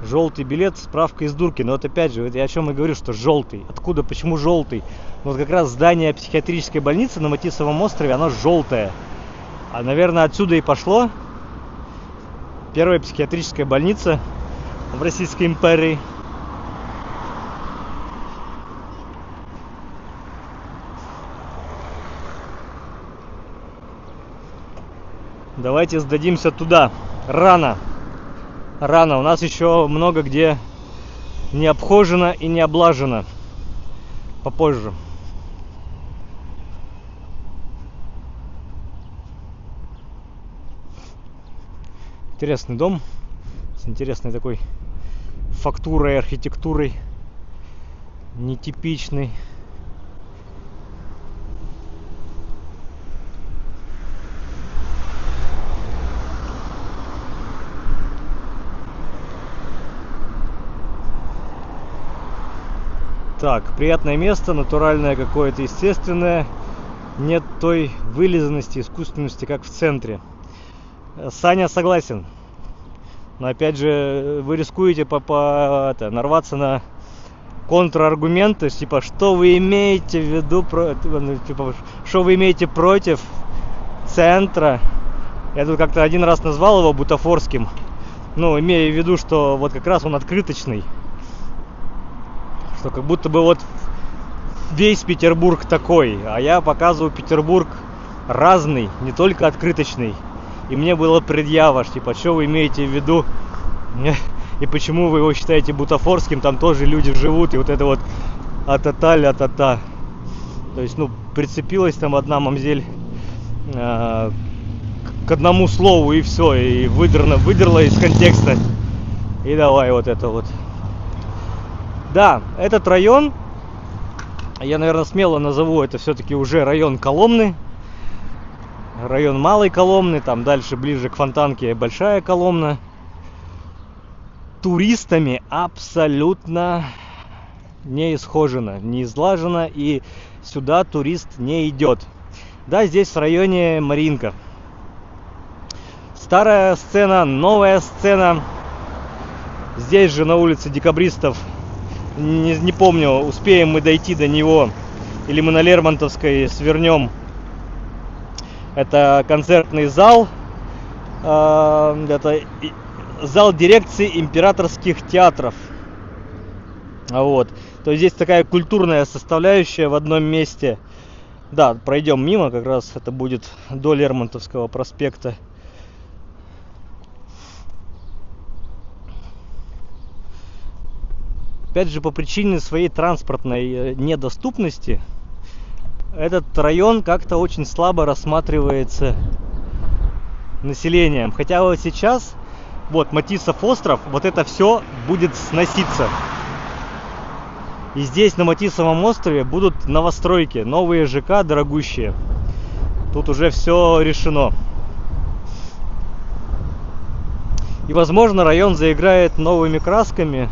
Желтый билет, справка из дурки. Но вот опять же, я о чем и говорю, что желтый. Откуда, почему желтый? Вот как раз здание психиатрической больницы на Матисовом острове, оно желтое. А, наверное, отсюда и пошло. Первая психиатрическая больница в Российской империи. Давайте сдадимся туда. Рано. У нас еще много где не обхожено и не облажено. Попозже. Интересный дом с интересной такой фактурой, архитектурой, нетипичный. Так, приятное место, натуральное какое-то, естественное. Нет той вылизанности, искусственности, как в центре. Саня согласен. Но опять же, вы рискуете нарваться на контраргумент. То есть, типа, что вы имеете в виду, что вы имеете против центра? Я тут как-то один раз назвал его бутафорским. Ну, имея в виду, что вот как раз он открыточный. Что как будто бы вот весь Петербург такой. А я показываю Петербург разный, не только открыточный. И мне было предъява, типа, что вы имеете в виду? И почему вы его считаете бутафорским? Там тоже люди живут, и вот это вот а-та-та, ля-та-та. То есть, ну, прицепилась там одна мамзель к одному слову, и все, и выдрала из контекста. И давай вот это вот. Да, этот район, я, наверное, смело назову, это все-таки уже район Коломны. район Малой Коломны, там дальше ближе к Фонтанке Большая Коломна. Туристами абсолютно не исхожено, не излажено, и сюда турист не идет. Да, здесь в районе Маринка. Старая сцена, новая сцена. Здесь же на улице Декабристов, не помню, успеем мы дойти до него, или мы на Лермонтовской свернем. Это концертный зал, это зал дирекции императорских театров. Вот. То есть здесь такая культурная составляющая в одном месте. Да, пройдем мимо, как раз это будет до Лермонтовского проспекта. Опять же, по причине своей транспортной недоступности этот район как-то очень слабо рассматривается населением. Хотя вот сейчас, вот Матисов остров, вот это все будет сноситься. И здесь, на Матисовом острове, будут новостройки, новые ЖК дорогущие. Тут уже все решено. И, возможно, район заиграет новыми красками.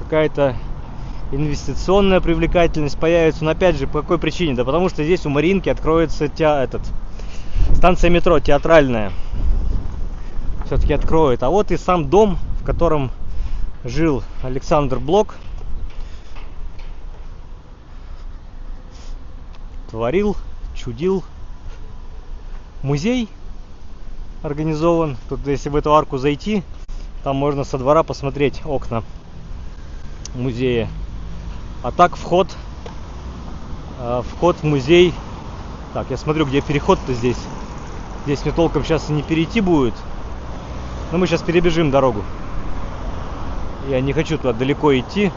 Какая-то инвестиционная привлекательность появится. Но опять же, по какой причине? Да потому что здесь у Маринки откроется станция метро театральная. Все-таки откроет. А вот и сам дом, в котором жил Александр Блок. Творил, чудил. Музей организован. Тут, если в эту арку зайти, там можно со двора посмотреть окна музея. А так вход в музей. Так, я смотрю, где переход-то здесь. Здесь мне толком сейчас и не перейти будет. Но мы сейчас перебежим дорогу. Я не хочу туда далеко идти.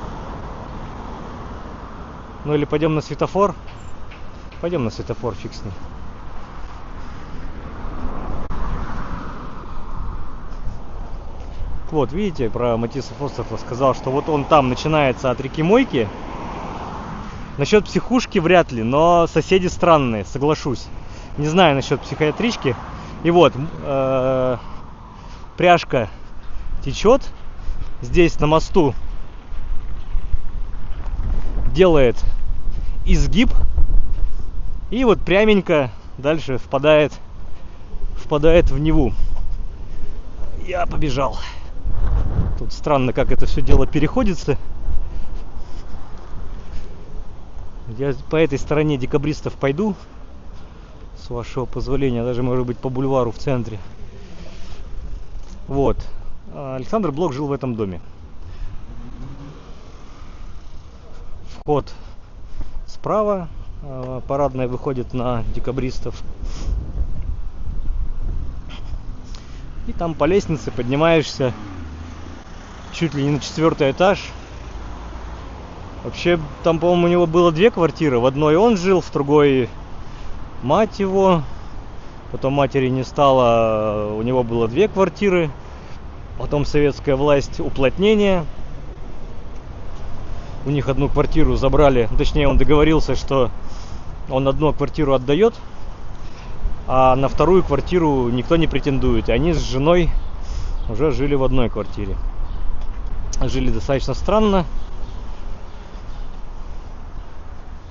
Ну или пойдем на светофор. Пойдем на светофор, фиг с ним. Вот, видите, про Матисов остров рассказал, что вот он там начинается от реки Мойки. Насчет психушки вряд ли, но соседи странные, соглашусь. Не знаю насчет психиатрички. И вот, пряжка течет. Здесь на мосту делает изгиб. И вот пряменько дальше впадает в Неву. Я побежал. Тут странно, как это все дело переходится. Я по этой стороне Декабристов пойду, с вашего позволения, даже, может быть, по бульвару в центре. Вот. Александр Блок жил в этом доме. Вход справа. Парадная выходит на Декабристов. И там по лестнице поднимаешься чуть ли не на 4-й этаж. Вообще, там, по-моему, у него было 2 квартиры. В одной он жил, в другой мать его. Потом матери не стало, у него было 2 квартиры. Потом советская власть, уплотнение. У них одну квартиру забрали. Точнее, он договорился, что он одну квартиру отдает, а на вторую квартиру никто не претендует. И они с женой уже жили в одной квартире. Жили достаточно странно.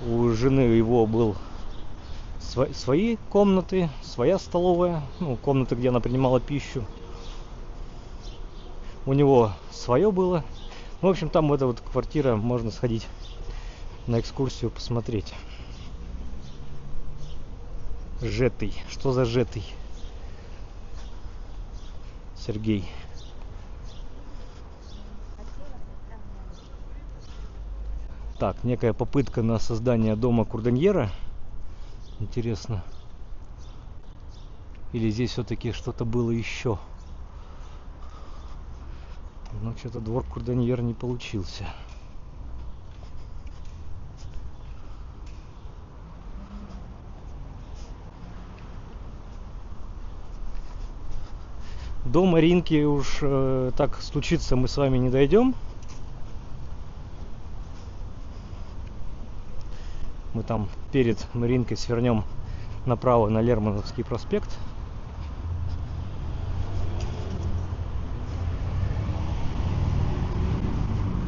У жены его был свои комнаты, своя столовая, комната, где она принимала пищу. У него свое было. В общем, там эта вот квартира, можно сходить на экскурсию, посмотреть. Жетый. Что за Жетый? Сергей. Так, некая попытка на создание дома Курданьера. Интересно. Или здесь все-таки что-то было еще? Но что-то двор Курданьер не получился. До Маринки уж так стучиться мы с вами не дойдем. Мы там перед Мариинкой свернем направо на Лермонтовский проспект.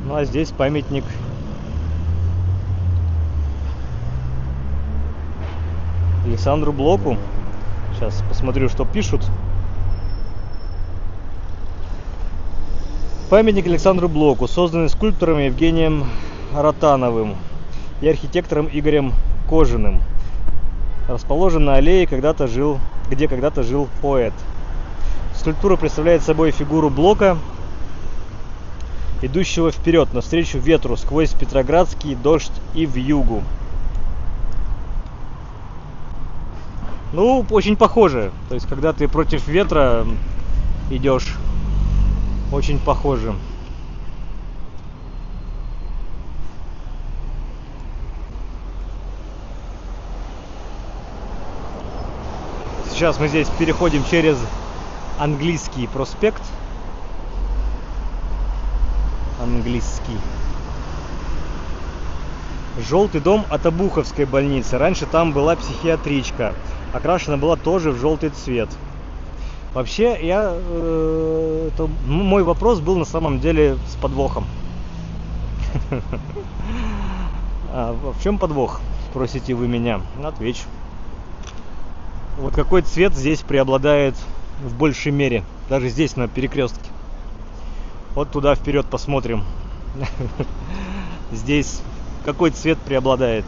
Ну а здесь памятник Александру Блоку. Сейчас посмотрю, что пишут. Памятник Александру Блоку, созданный скульптором Евгением Ротановым и архитектором Игорем Кожиным. Расположен на аллее, где когда-то жил поэт. Скульптура представляет собой фигуру Блока, идущего вперед, навстречу ветру, сквозь петроградский дождь и вьюгу. Ну, очень похоже. То есть, когда ты против ветра идешь, очень похоже. Сейчас мы здесь переходим через Английский проспект. Английский. Желтый дом от Обуховской больницы. Раньше там была психиатричка. Окрашена была тоже в желтый цвет. Вообще, мой вопрос был на самом деле с подвохом. В чем подвох? Спросите вы меня. Отвечу. Вот какой цвет здесь преобладает в большей мере. Даже здесь на перекрестке. Вот туда вперед посмотрим. Здесь какой цвет преобладает?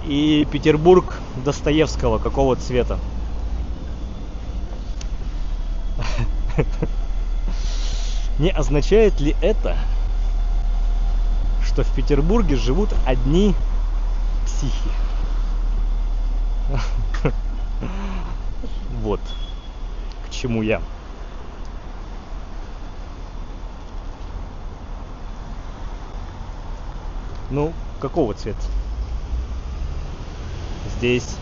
И Петербург Достоевского какого цвета? Не означает ли это, что в Петербурге живут одни психи? Вот к чему я. Ну, какого цвета? Здесь.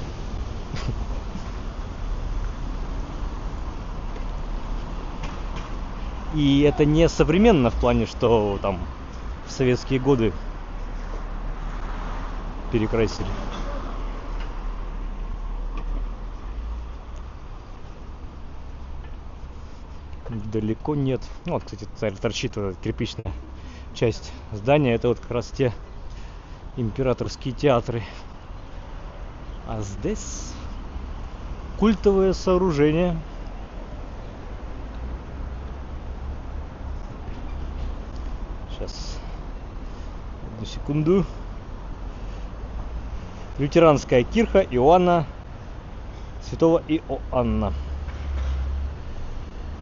И это не современно в плане, что там в советские годы перекрасили. Далеко нет. Ну, вот, кстати, торчит кирпичная часть здания. Это вот как раз те императорские театры. А здесь культовое сооружение. Сейчас. Одну секунду. Лютеранская кирха Иоанна, святого Иоанна.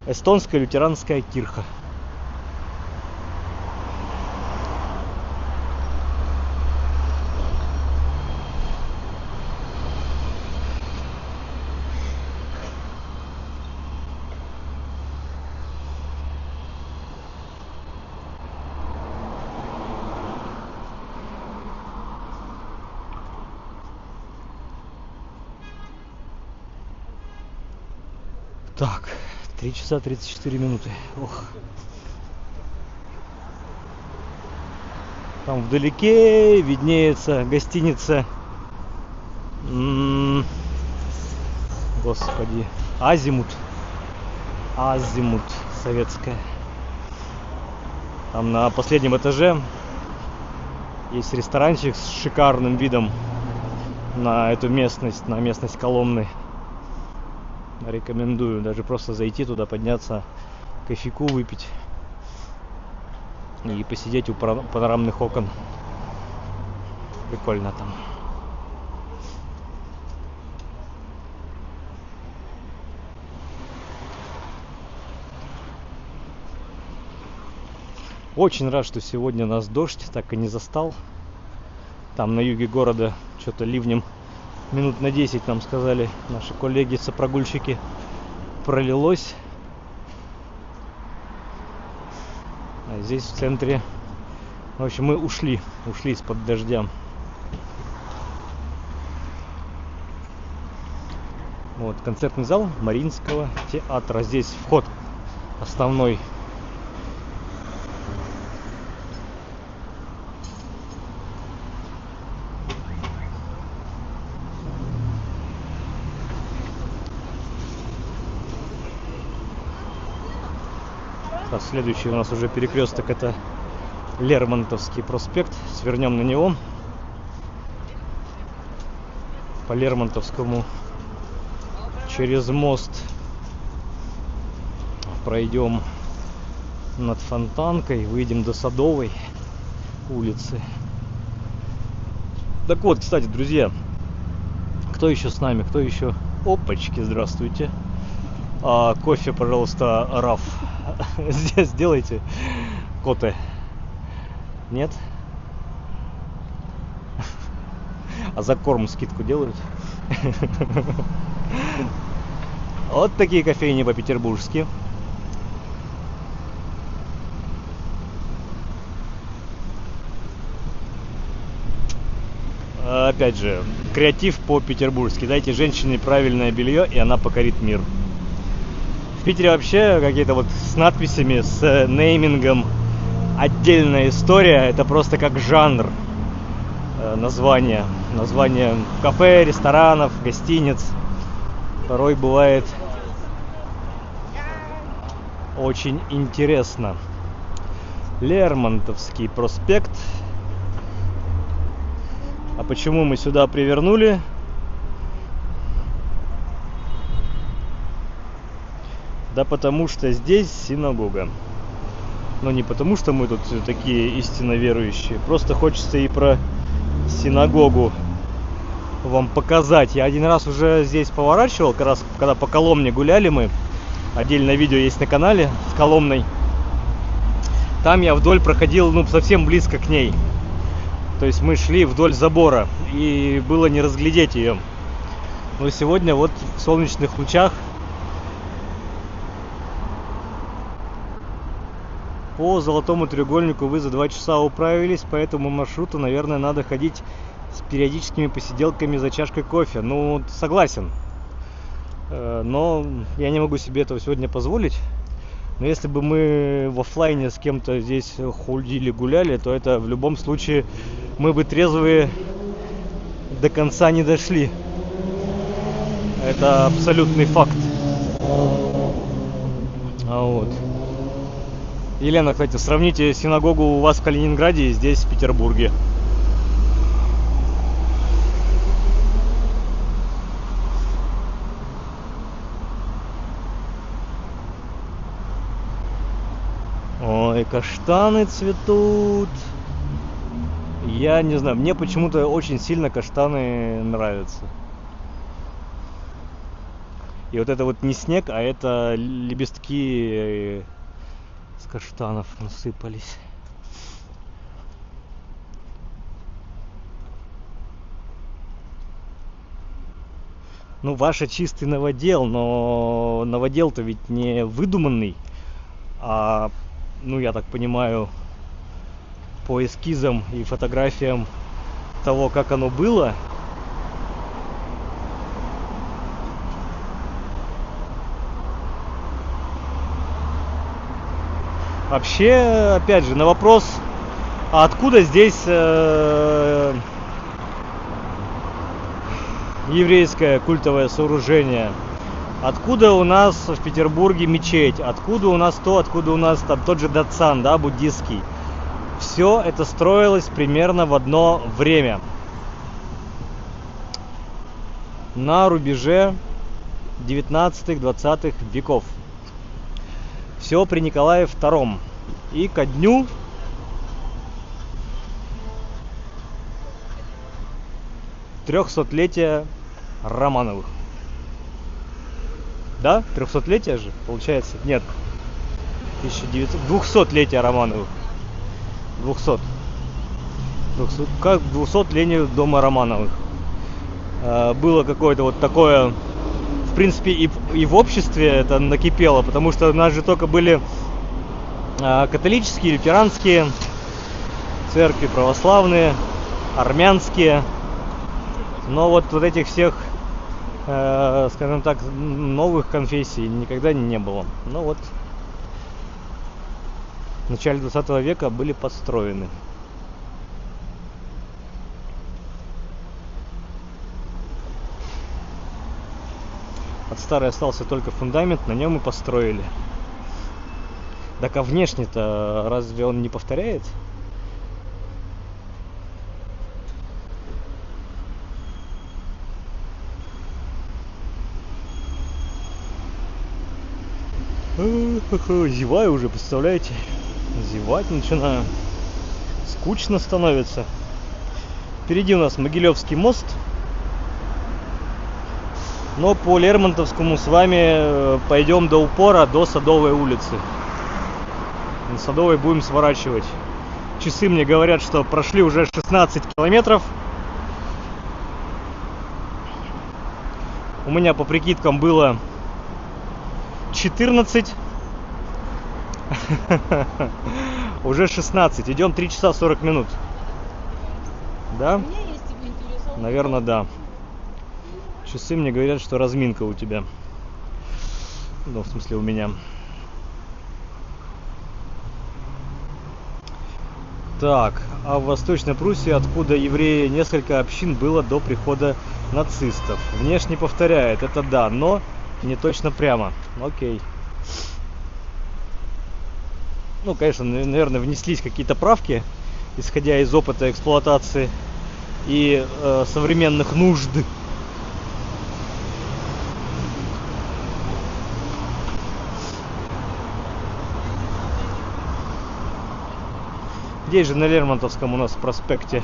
Эстонская лютеранская кирха. Так, 3 часа 34 минуты. Ох. Там вдалеке виднеется гостиница. Господи. Азимут. Азимут советская. Там на последнем этаже есть ресторанчик с шикарным видом на эту местность, на местность Коломны. Рекомендую даже просто зайти туда, подняться, кофейку выпить и посидеть у панорамных окон. Прикольно там. Очень рад, что сегодня нас дождь так и не застал. Там на юге города что-то ливнем минут на 10, нам сказали наши коллеги-сопрогульщики, пролилось. А здесь в центре, в общем, мы ушли из-под дождя. Вот концертный зал Мариинского театра. Здесь вход основной. А следующий у нас уже перекресток, это Лермонтовский проспект. Свернем на него. По Лермонтовскому через мост пройдем над Фонтанкой, выйдем до Садовой улицы. Так вот, кстати, друзья, кто еще с нами, кто еще? Опачки, здравствуйте. Кофе, пожалуйста, Раф. Здесь сделайте. Коте. Нет? А за корм скидку делают? Вот такие кофейни по-петербургски. Опять же, креатив по-петербургски. Дайте женщине правильное белье, и она покорит мир. В Питере вообще какие-то вот с надписями, с неймингом отдельная история. Это просто как жанр названия. Название кафе, ресторанов, гостиниц. Порой бывает очень интересно. Лермонтовский проспект. А почему мы сюда привернули? Да потому что здесь синагога. Но не потому что мы тут такие истинно верующие. Просто хочется и про синагогу вам показать. Я один раз уже здесь поворачивал, как раз когда по Коломне гуляли мы. Отдельное видео есть на канале с Коломной. Там я вдоль проходил, совсем близко к ней. То есть мы шли вдоль забора, и было не разглядеть ее. Но сегодня вот в солнечных лучах по Золотому треугольнику вы за 2 часа управились, по этому маршруту, наверное, надо ходить с периодическими посиделками за чашкой кофе. Согласен. Но я не могу себе этого сегодня позволить. Но если бы мы в оффлайне с кем-то здесь ходили, гуляли, то это в любом случае мы бы трезвые до конца не дошли. Это абсолютный факт. Вот. Елена, кстати, сравните синагогу у вас в Калининграде и здесь, в Петербурге. Ой, каштаны цветут. Я не знаю, мне почему-то очень сильно каштаны нравятся. И вот это вот не снег, а это лепестки с каштанов насыпались. Ваше чистый новодел, но новодел-то ведь не выдуманный, а, я так понимаю, по эскизам и фотографиям того, как оно было. Вообще, опять же, на вопрос, а откуда здесь еврейское культовое сооружение? Откуда у нас в Петербурге мечеть? Откуда у нас то, откуда у нас там тот же Датсан, да, буддистский? Все это строилось примерно в одно время. На рубеже 19-20 веков. Все при Николае II. И ко дню трехсотлетия Романовых. Да? 300-летие же, получается? Нет. 200-летия Романовых. 200. Как 200-лению дома Романовых. Было какое-то вот такое... В принципе, и в обществе это накипело, потому что у нас же только были католические, лютеранские церкви, православные, армянские. Но вот этих всех, скажем так, новых конфессий никогда не было. Но вот в начале 20 века были построены. От старой остался только фундамент, на нем и построили. Так а внешне-то разве он не повторяет? Зеваю уже, представляете? Зевать начинаю. Скучно становится. Впереди у нас Могилевский мост. Но по Лермонтовскому с вами пойдем до упора, до Садовой улицы. На Садовой будем сворачивать. Часы мне говорят, что прошли уже 16 километров. У меня по прикидкам было 14. Уже 16. Идем 3 часа 40 минут. Да? Наверное, да. Часы мне говорят, что разминка у тебя. Ну, в смысле, у меня. Так, а в Восточной Пруссии, откуда евреи, несколько общин было до прихода нацистов. Внешне повторяет, это да, но не точно прямо. Окей. Ну, конечно, наверное, внеслись какие-то правки, исходя из опыта эксплуатации и современных нужд. Здесь же на Лермонтовском у нас проспекте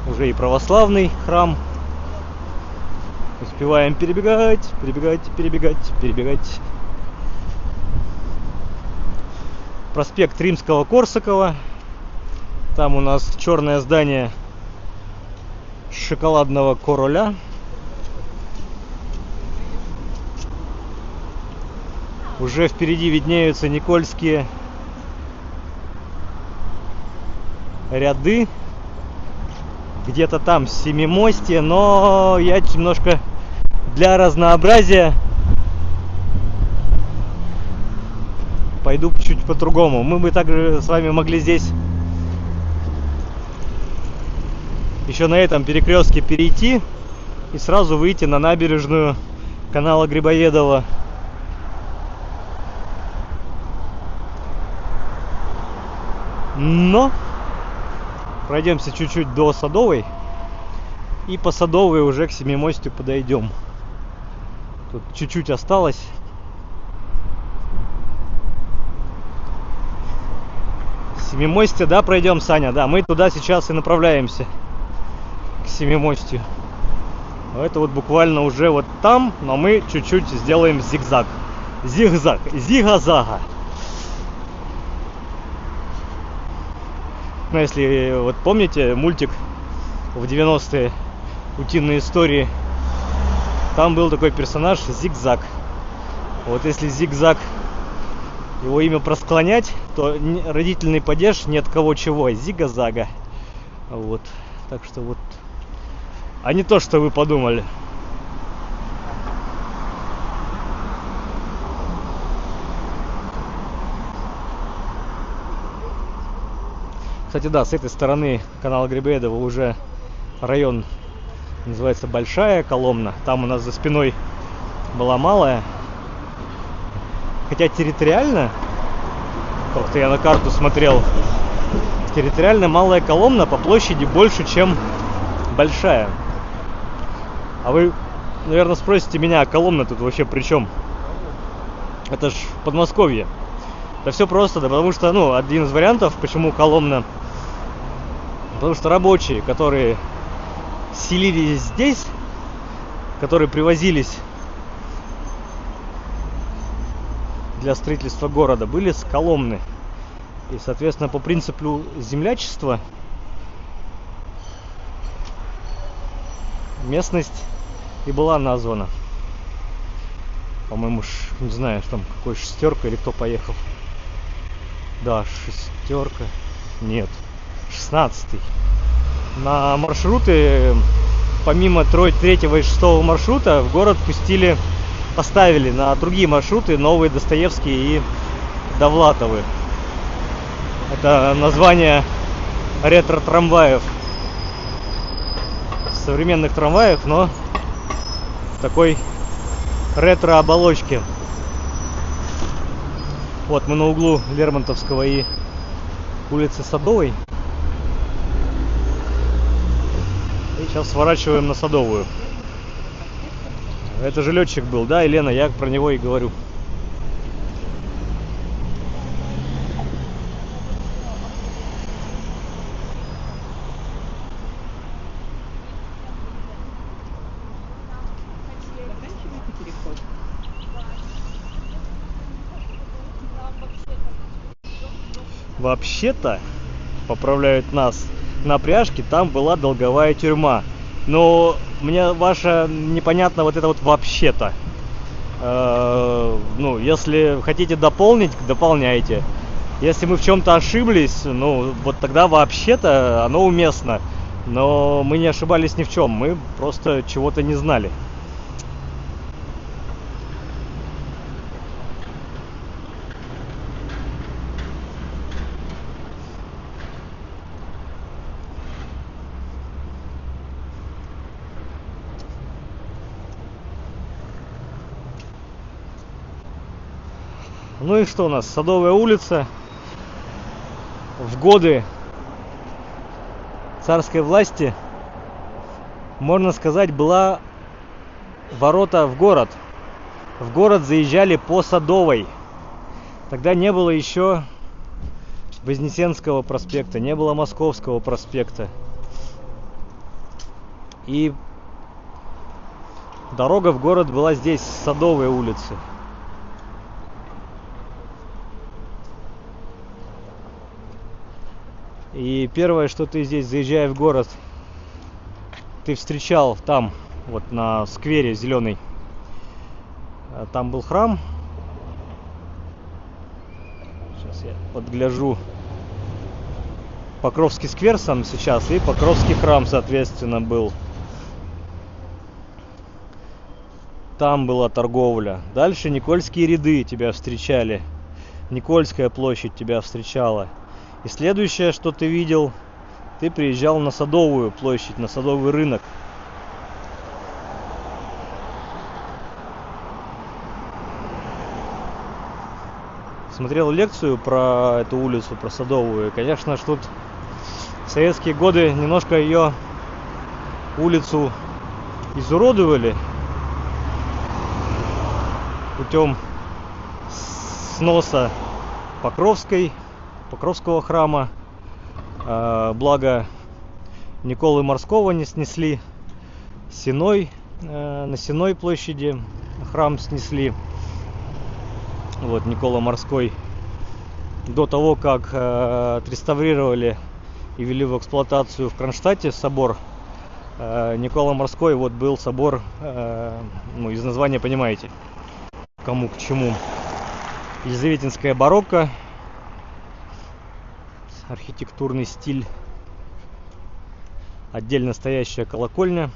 уже и православный храм. Успеваем перебегать. Проспект Римского-Корсакова. Там у нас черное здание шоколадного короля. Уже впереди виднеются Никольские ряды. Где-то там Семимостье, но я немножко для разнообразия пойду чуть по-другому. Мы бы также с вами могли здесь еще на этом перекрестке перейти и сразу выйти на набережную канала Грибоедова. Но пройдемся чуть-чуть до Садовой и по Садовой уже к Семимостью подойдем. Тут чуть-чуть осталось. Семимостье, да, пройдем, Саня? Да, мы туда сейчас и направляемся, к Семимостью. Это вот буквально уже вот там, но мы чуть-чуть сделаем зигзаг. Зигзаг, зига-зага. Ну, если вот помните мультик в 90-е «Утиные истории», там был такой персонаж Зигзаг. Вот если Зигзаг, его имя просклонять, то родительный падеж ни от кого чего, Зига-зага. Вот, так что вот, а не то, что вы подумали. Кстати, да, с этой стороны канала Грибоедова уже район называется Большая Коломна. Там у нас за спиной была Малая. Хотя территориально, как-то я на карту смотрел, территориально Малая Коломна по площади больше, чем Большая. А вы, наверное, спросите меня, а Коломна тут вообще при чем? Это ж Подмосковье. Да все просто, да потому что, ну, один из вариантов, почему Коломна. Потому что рабочие, которые селились здесь, которые привозились для строительства города, были с Коломны. И, соответственно, по принципу землячества местность и была названа. По-моему, не знаю, там какой шестерка или кто поехал. Да, шестерка. Нет, 16-й. На маршруты, помимо 3 и 6 маршрута, в город поставили на другие маршруты новые Достоевские и Довлатовы. Это название ретро-трамваев. Современных трамваев, но в такой ретро-оболочке. Вот мы на углу Лермонтовского и улицы Садовой. И сейчас сворачиваем на Садовую. Это же летчик был, да, Елена? Я про него и говорю. Заканчивается переход. Вообще-то, поправляют нас, на пряжке там была долговая тюрьма. Но мне ваше непонятно вот это вот вообще-то. Ну, если хотите дополнить, дополняйте. Если мы в чем-то ошиблись, ну, вот тогда вообще-то оно уместно. Но мы не ошибались ни в чем, мы просто чего-то не знали. Ну и что у нас? Садовая улица. В годы царской власти, можно сказать, была ворота в город. В город заезжали по Садовой. Тогда не было еще Вознесенского проспекта, не было Московского проспекта. И дорога в город была здесь, с Садовой улицы. И первое, что ты здесь, заезжая в город, ты встречал там, вот на сквере зеленый, там был храм. Сейчас я подгляжу. Покровский сквер сам сейчас и Покровский храм, соответственно, был. Там была торговля. Дальше Никольские ряды тебя встречали. Никольская площадь тебя встречала. И следующее, что ты видел, ты приезжал на Садовую площадь, на Садовый рынок. Смотрел лекцию про эту улицу, про Садовую. И, конечно, что тут в советские годы немножко ее улицу изуродовали путем сноса Покровского храма. Благо Николы Морского не снесли. На Сенной площади храм снесли. Вот Никола Морской. До того, как отреставрировали и ввели в эксплуатацию в Кронштадте собор, Никола Морской, вот был собор, ну, из названия понимаете, кому к чему. Елизаветинская барокко, архитектурный стиль, отдельно стоящая колокольня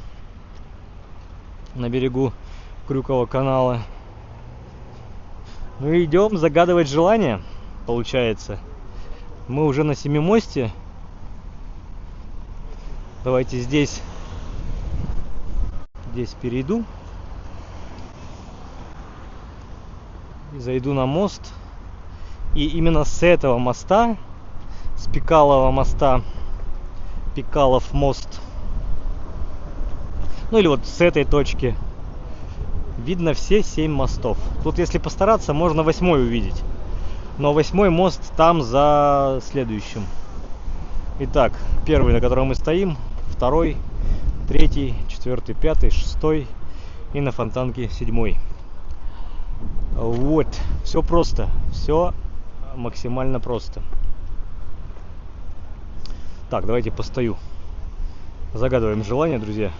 на берегу Крюкова канала. Ну и идем загадывать желание, получается. Мы уже на Семимосте. Давайте здесь перейду и зайду на мост. И именно с этого моста, с Пикалова моста, Пикалов мост, ну или вот с этой точки видно все 7 мостов. Тут, если постараться, можно 8-й увидеть. Но 8-й мост там за следующим. Итак, первый, на котором мы стоим, 2-й, 3-й, 4-й, 5-й, 6-й и на Фонтанке 7-й. Вот, все просто, все максимально просто. Так, давайте постою. Загадываем желание, друзья.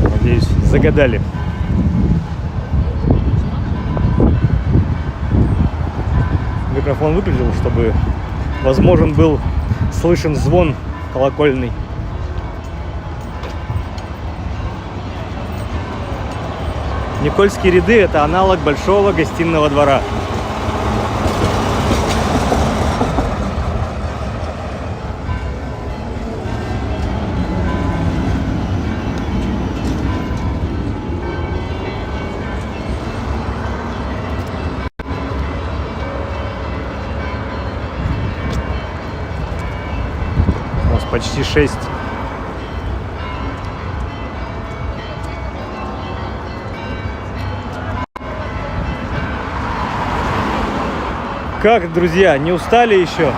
Надеюсь, загадали. Микрофон выключил, чтобы возможен был слышен звон колокольный. Никольские ряды – это аналог большого гостиного двора. У нас почти 6. Как, друзья, не устали еще?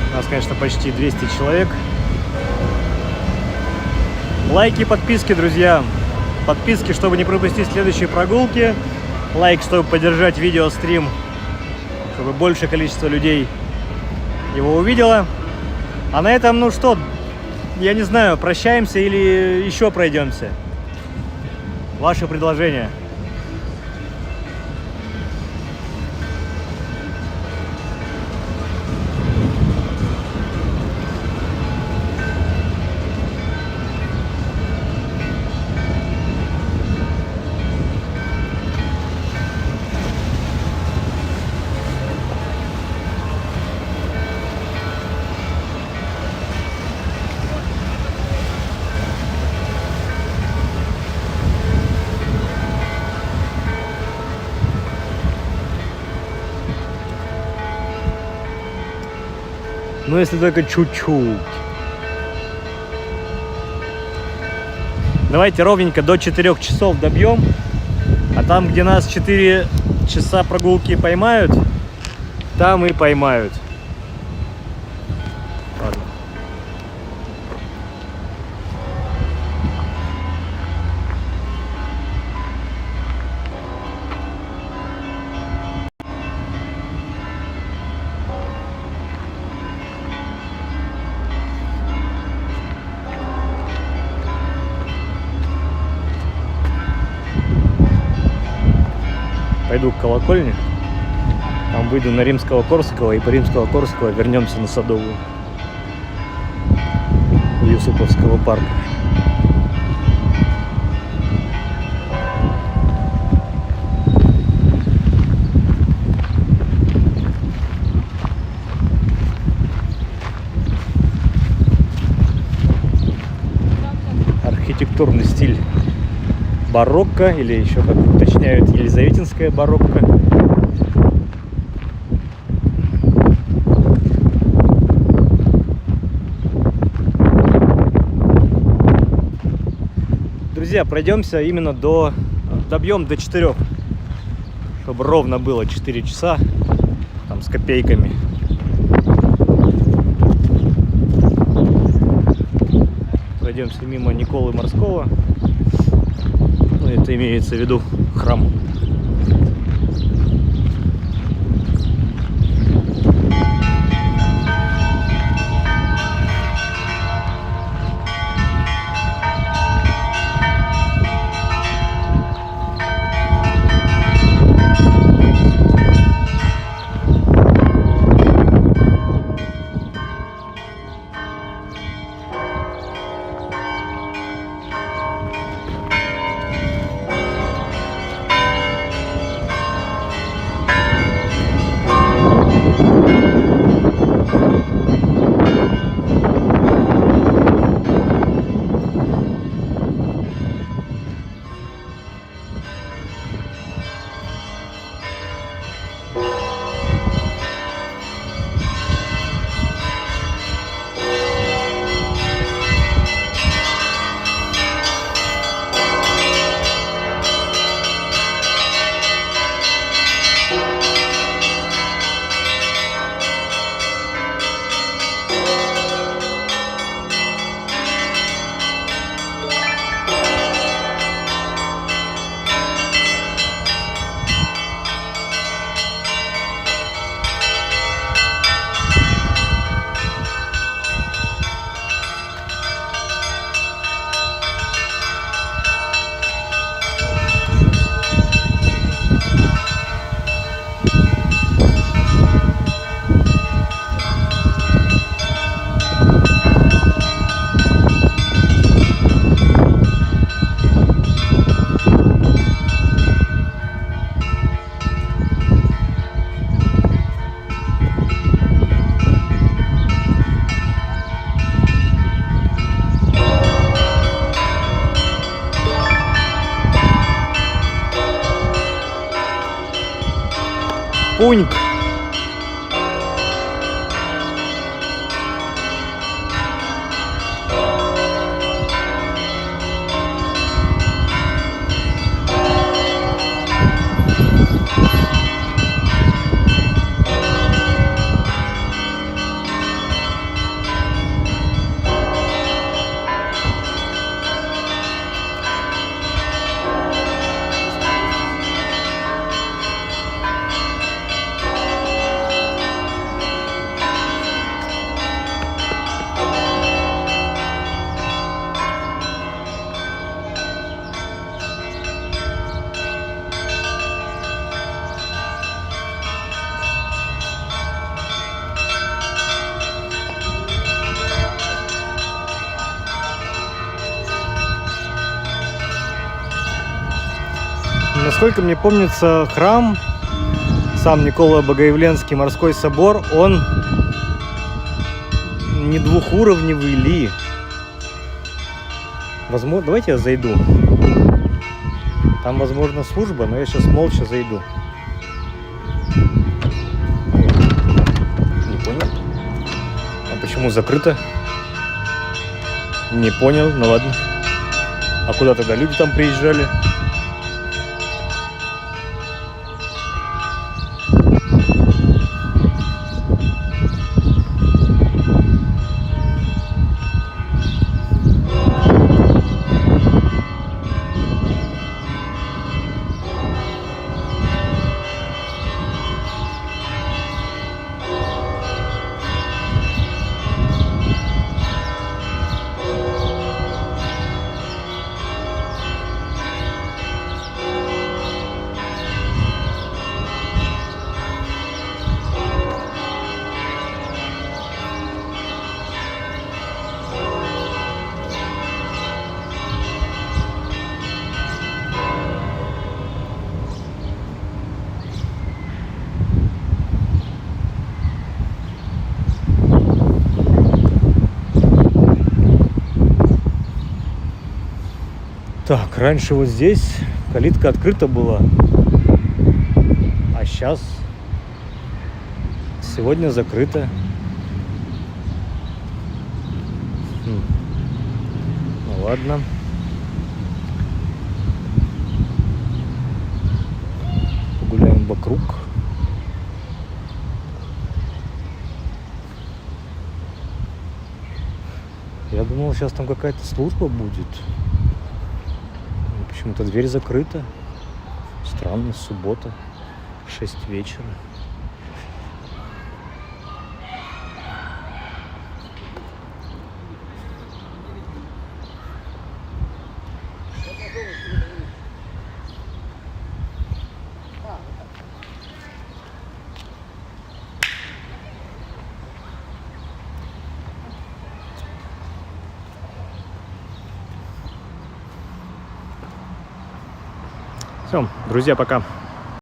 У нас, конечно, почти 200 человек. Лайки, подписки, друзья. Подписки, чтобы не пропустить следующие прогулки. Лайк, чтобы поддержать видеострим, чтобы большее количество людей его увидело. А на этом, ну что, я не знаю, прощаемся или еще пройдемся? Ваше предложение. Ну, если только чуть-чуть. Давайте ровненько до 4 часов добьем. А там, где нас 4 часа прогулки поймают, там и поймают. Ладно. Пойду к колокольне, там выйду на Римского-Корсакова, и по Римского-Корсакова вернемся на Садовую у Юсуповского парка. Архитектурный стиль барокко, или еще, как уточняют, елизаветинская барокко. Друзья, пройдемся именно добьем до 4, чтобы ровно было 4 часа, там с копейками. Пройдемся мимо Николы Морского. Это имеется в виду храм. Пуньк. Насколько мне помнится, храм, сам Николай Богоявленский морской собор, он не двухуровневый ли. Возможно, давайте я зайду. Там, возможно, служба, но я сейчас молча зайду. Не понял. А почему закрыто? Не понял, ну ладно. А куда тогда люди там приезжали? Так, раньше вот здесь калитка открыта была, а сейчас сегодня закрыта. Ну ладно. Погуляем вокруг. Я думал, сейчас там какая-то служба будет. Почему-то дверь закрыта. Странно, суббота, 6 вечера. Все, друзья, пока.